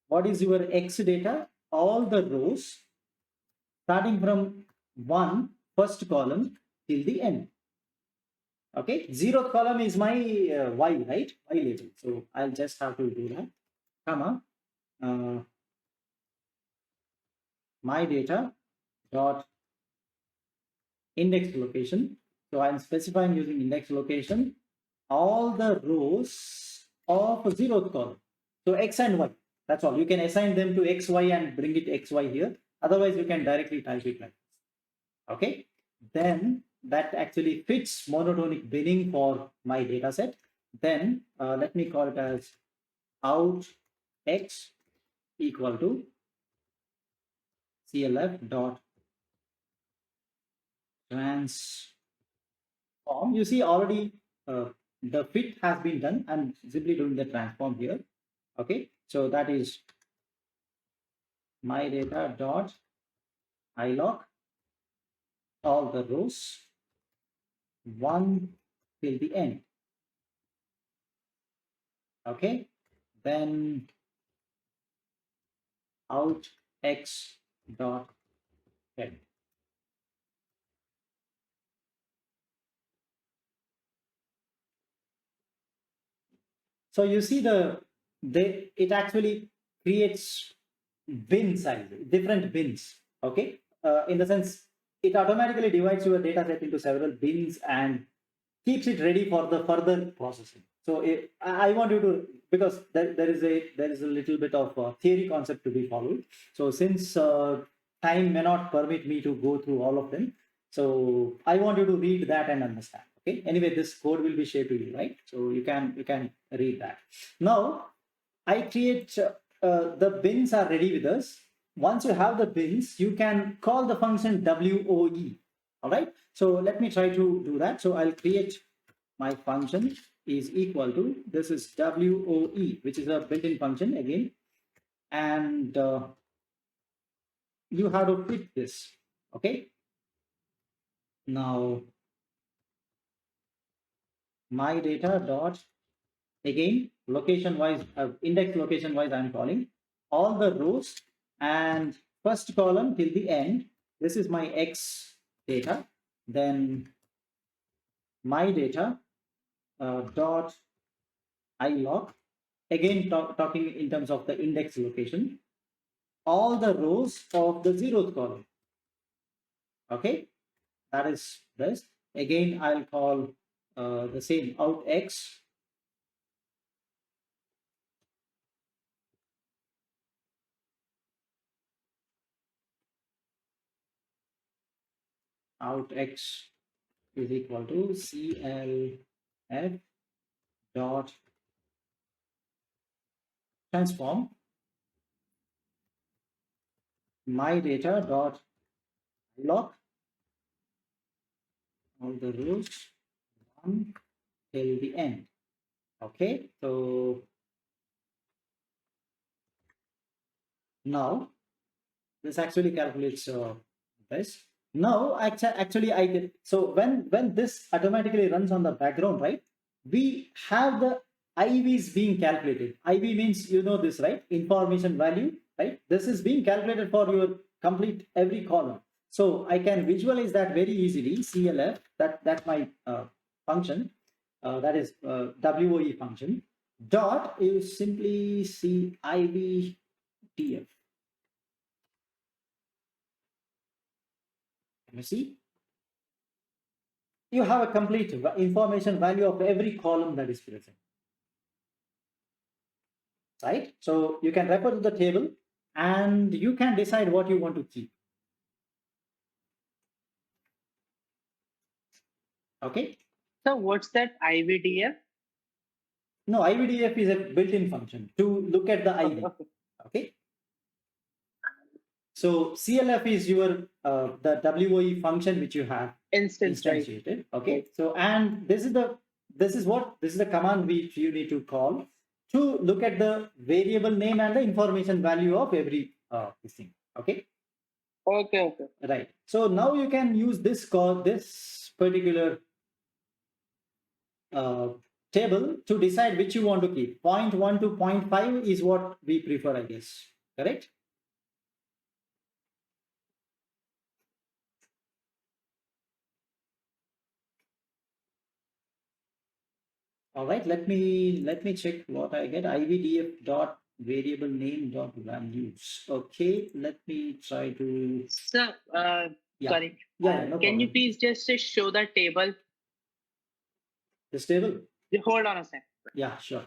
What is your X data? All the rows starting from first column till the end. Okay, 0th column is my Y, right? Y label. So I'll just have to do that, comma, my data dot index location. So I'm specifying using index location all the rows of 0th column. So X and Y. That's all. You can assign them to X, Y and bring it XY here. Otherwise, you can directly type it like this. Okay. Then that actually fits monotonic binning for my data set. Then let me call it as out X equal to CLF dot transform. You see already the fit has been done. I'm simply doing the transform here. Okay, so that is my data dot ilog all the rows 1 till the end. Okay, then out X dot head. So you see it actually creates bin size, different bins. Okay, in the sense it automatically divides your data set into several bins and keeps it ready for the further processing. So I want you to, because there is a little bit of theory concept to be followed. So since time may not permit me to go through all of them, so I want you to read that and understand. Okay, anyway, this code will be shared to you, right? So you can read that. Now I create the bins are ready with us. Once you have the bins, you can call the function WOE. All right, so let me try to do that. So I'll create my function is equal to, this is WOE, which is a built-in function again, and you have to fit this. Okay, now my data dot, again location wise, index location wise, I'm calling all the rows and first column till the end. This is my X data, then my data dot ilog, again talking in terms of the index location, all the rows of the 0th column. Okay, that is this. Again, I'll call the same out X, out X is equal to CLF dot transform my data dot log all the rows 1 till the end. Okay, so now this actually calculates this. Now actually I did, so when this automatically runs on the background, right, we have the IVs being calculated. IV means, you know this, right, information value, right? This is being calculated for your complete every column. So I can visualize that very easily. CLF, that's my function, that is WOE function. Dot is simply CIVDF. You see, you have a complete information value of every column that is present, right? So you can refer to the table and you can decide what you want to keep. Okay. So what's that IVDF? No, IVDF is a built-in function to look at the IV. Okay. Okay. So CLF is your the WOE function which you have instantiated. Right? Okay. So and this is the command which you need to call to look at the variable name and the information value of every this thing. Okay. Okay. Right. So now you can use this particular table to decide which you want to keep. 0.1 to 0.5 is what we prefer, I guess. Correct? All right, let me check what I get. IVDF dot variable name dot values. Okay, let me try to. So, Yeah. sorry. Yeah, no can you problem. please just show the table? This table? Hold on a sec. Yeah, sure.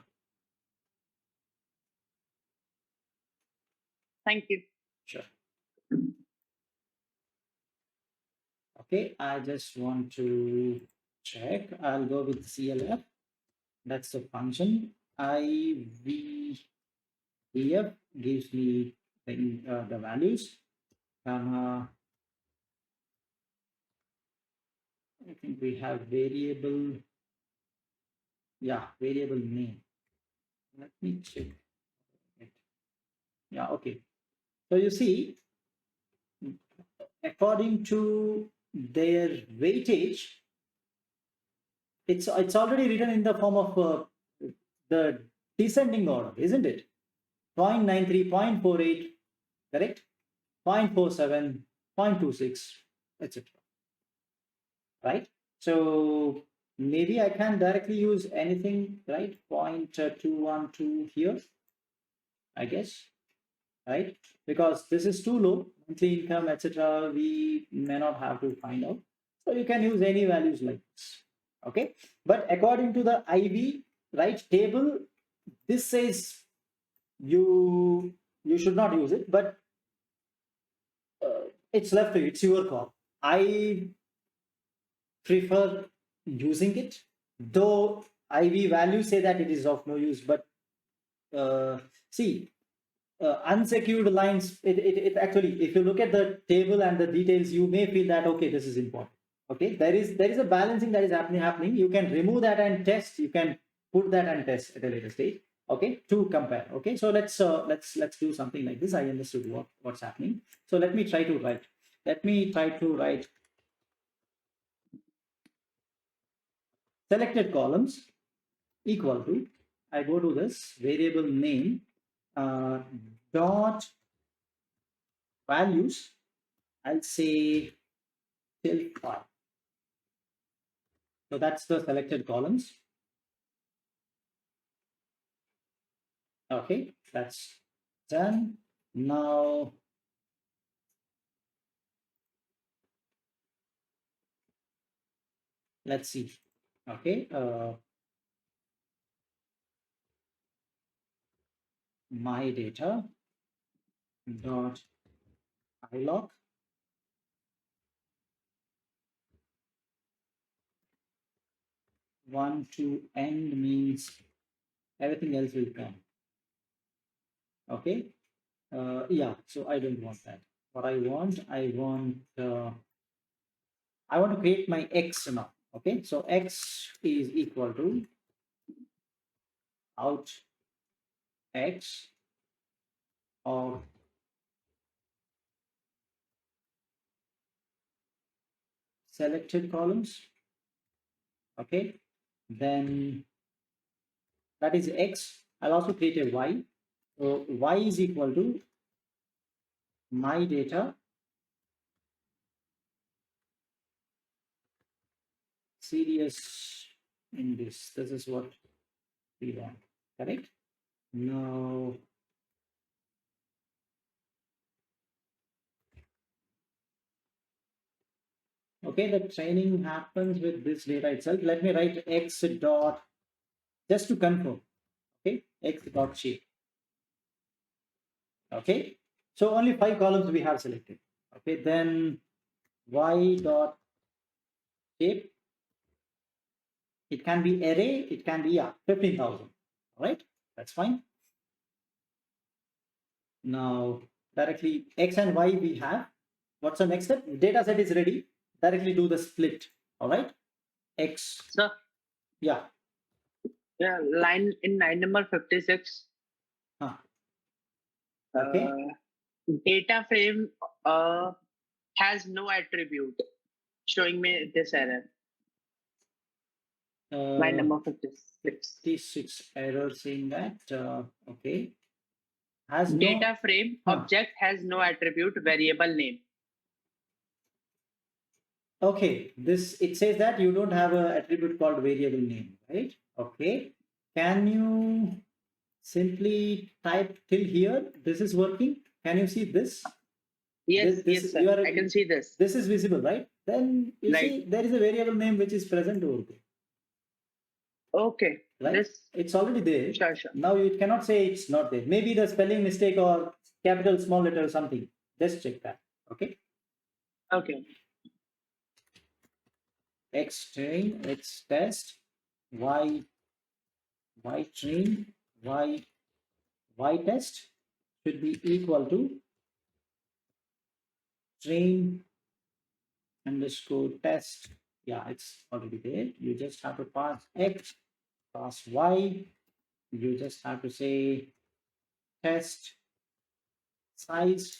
Thank you. Sure. Okay, I just want to check. I'll go with CLF. That's the function. IVDF gives me the values. I think we have variable. Yeah, variable name. Let me check it. Yeah, okay. So you see, according to their weightage, it's already written in the form of the descending order, isn't it? 0.93, 0.48, correct? 0.47, 0.26, etc. Right? So maybe I can directly use anything, right? 0.212 here, I guess, right? Because this is too low, monthly income, etc. We may not have to find out. So you can use any values like this. Okay. But according to the IV, right, table, this says you should not use it, but it's left to you. It's your call. I prefer using it, though IV values say that it is of no use, but see, unsecured lines, it actually, if you look at the table and the details, you may feel that, okay, this is important. Okay, there is a balancing that is happening. You can remove that and test. You can put that and test at a later stage. Okay, to compare. Okay, so let's do something like this. I understood what's happening. So let me try to write. Selected columns equal to, I go to this variable name dot values. I'll say till 5. So that's the selected columns. Okay, that's done. Now let's see. Okay, my data dot ilog 1 to end means everything else will come. Okay, yeah, so I don't want that. What I want to create my x now. Okay, so x is equal to out x of selected columns. Okay, then that is x. I'll also create a y. So y is equal to my data serious in this. This is what we want. Correct? Now okay, the training happens with this data itself. Let me write x dot, just to confirm. Okay, x dot shape. Okay, so only 5 columns we have selected. Okay, then y dot shape. It can be array, it can be 15,000. All right, that's fine. Now directly x and y we have. What's the next step? Data set is ready. Directly do the split. All right, x. Sir, Yeah. yeah, line number 56. Okay. Data frame has no attribute, showing me this error. Line number 56. 56 error saying that. Okay. Has Data no frame object has no attribute variable name. Okay, this, it says that you don't have an attribute called variable name, right? Okay, can you simply type till here? This is working. Can you see this? Yes, This yes, sir. I can see this. This is visible, right? Then you see there is a variable name which is present over there. Okay. Right? This, it's already there. sure, sure. Now you cannot say it's not there. Maybe the spelling mistake or capital small letter or something. Just check that. Okay. Okay. X train, X test, Y train, Y test should be equal to train underscore test. Yeah, it's already there. You just have to pass X, pass Y. You just have to say test size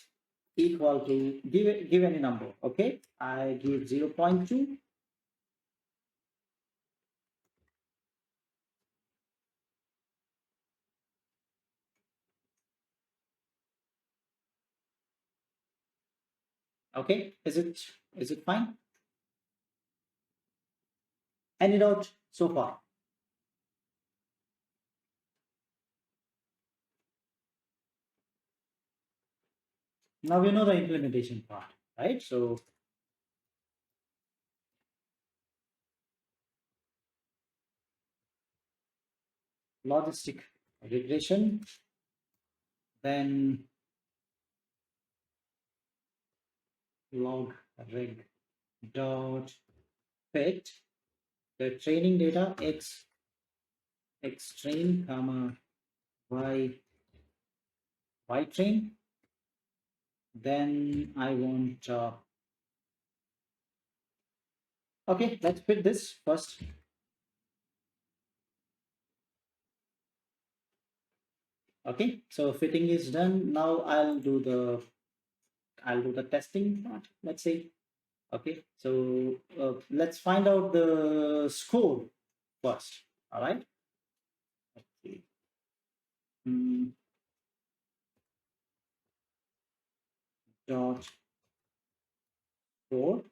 equal to, give any number. Okay, I give 0.2. Okay, is it fine? Any doubt so far? Now we know the implementation part, right? So logistic regression, then log reg dot fit the training data x train comma y train. Then I want okay, let's fit this first. Okay, so fitting is done. Now I'll do the testing part, let's say. Okay, so let's find out the score first. All right. Okay. Dot score.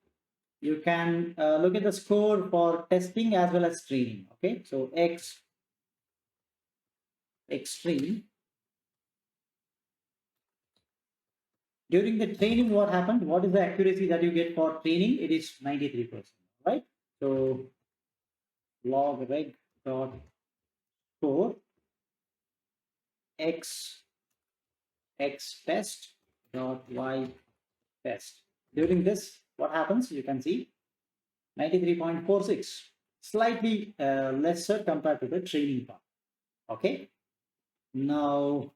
You can look at the score for testing as well as training. Okay, so extreme. During the training, what happened? What is the accuracy that you get for training? It is 93%, right? So log reg dot score x test dot y test. During this, what happens? You can see 93.46, slightly lesser compared to the training part. Okay. Now,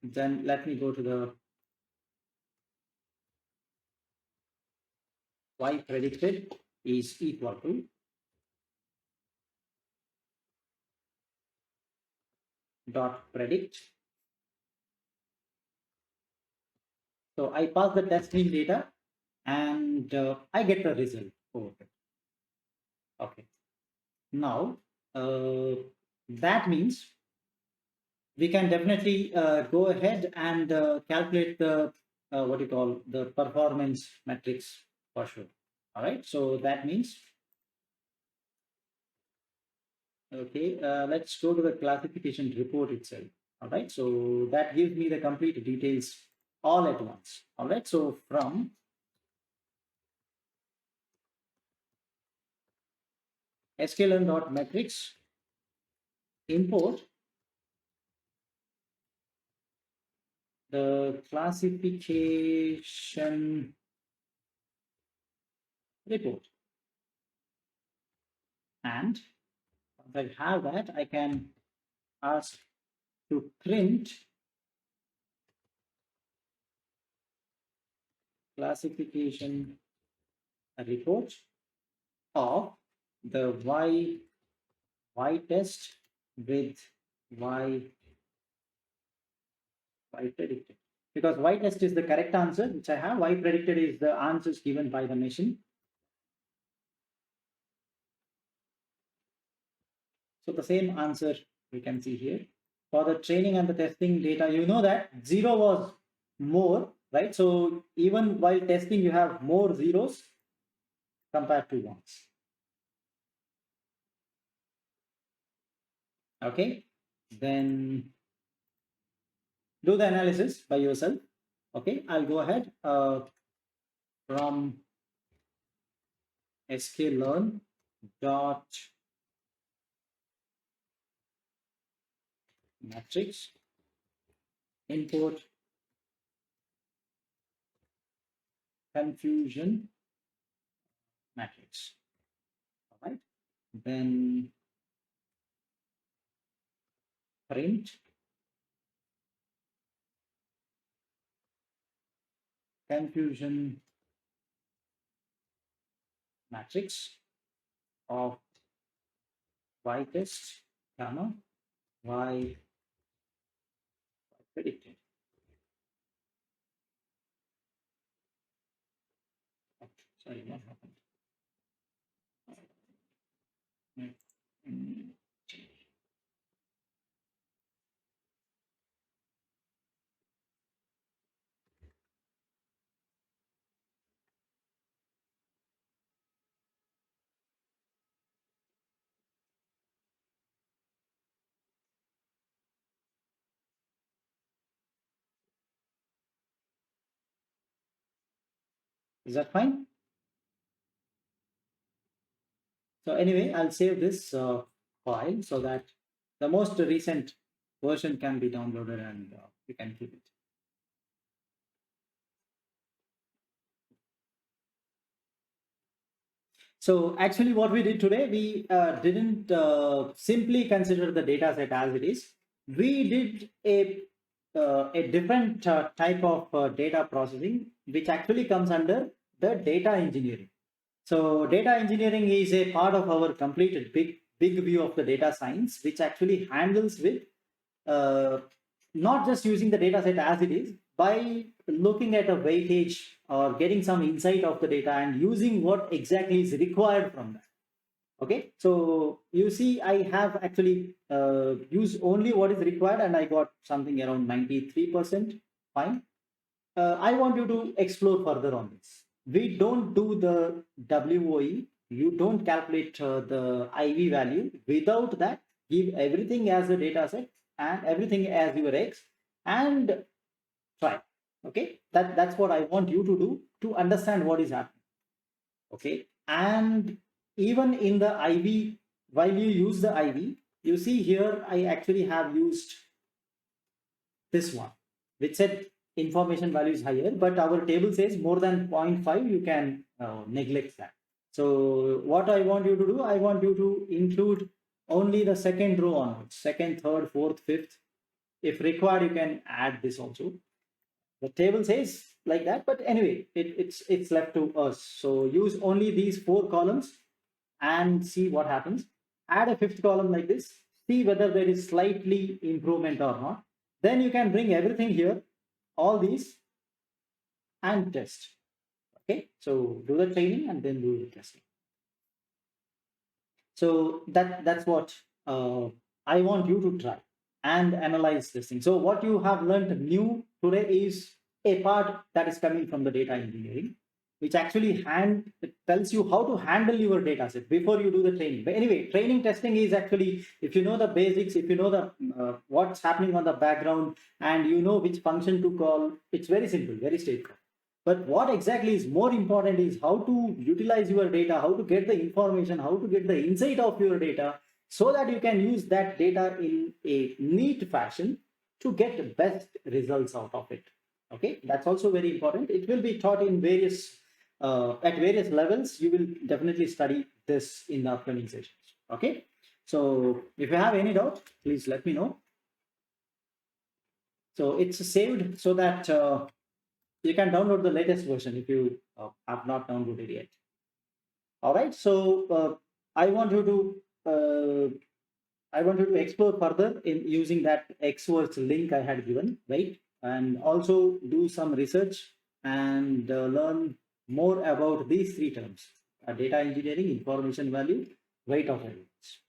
then let me go to the y predicted is equal to dot predict. So I pass the testing data and I get the result over it. Okay. Now, that means we can definitely go ahead and calculate the what you call the performance metrics for sure. All right. So that means, okay, let's go to the classification report itself. All right. So that gives me the complete details all at once. All right. So from sklearn.metrics import the classification report. And once I have that, I can ask to print classification report of the y test with y predicted, because y test is the correct answer which I have. Y predicted is the answers given by the machine. So the same answer we can see here for the training and the testing data. You know that 0 was more, right? So even while testing, you have more zeros compared to ones. Okay, then do the analysis by yourself. Okay, I'll go ahead from sklearn dot metrics import confusion matrix. All right, then print confusion matrix of y test comma y predicted. Sorry, what happened? Is that fine? So anyway, I'll save this file so that the most recent version can be downloaded and you can keep it. So actually what we did today, we didn't simply consider the data set as it is. We did a different type of data processing, which actually comes under the data engineering. So data engineering is a part of our completed big view of the data science, which actually handles with not just using the data set as it is, by looking at a weightage or getting some insight of the data and using what exactly is required from that. Okay, so you see, I have actually used only what is required and I got something around 93%. Fine. I want you to explore further on this. We don't do the WOE. You don't calculate the IV value. Without that, give everything as a data set and everything as your X and try. Okay, that's what I want you to do to understand what is happening. Okay, and even in the IV, while you use the IV, you see here I actually have used this one, which said information value is higher, but our table says more than 0.5, you can neglect that. So what I want you to do, I want you to include only the second row onwards, second, third, fourth, fifth. If required, you can add this also. The table says like that, but anyway, it's left to us. So use only these 4 columns and see what happens. Add a 5th column like this, see whether there is slightly improvement or not. Then you can bring everything here, all these, and test. Okay, so do the training and then do the testing. So that's what I want you to try and analyze this thing. So what you have learned new today is a part that is coming from the data engineering, which actually tells you how to handle your data set before you do the training. But anyway, training testing is actually, if you know the basics, if you know the what's happening on the background and you know which function to call, it's very simple, very straightforward. But what exactly is more important is how to utilize your data, how to get the information, how to get the insight of your data so that you can use that data in a neat fashion to get best results out of it. Okay, that's also very important. It will be taught in various at various levels. You will definitely study this in the upcoming sessions. Okay, so if you have any doubt, please let me know. So it's saved so that you can download the latest version if you have not downloaded yet. All right, so I want you to explore further in using that Xworks link I had given, right? And also do some research and learn more about these 3 terms: data engineering, information value, weight of evidence.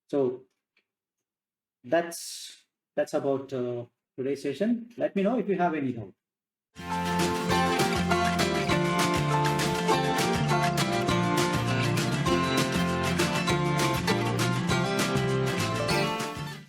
So that's about today's session. Let me know if you have any doubt.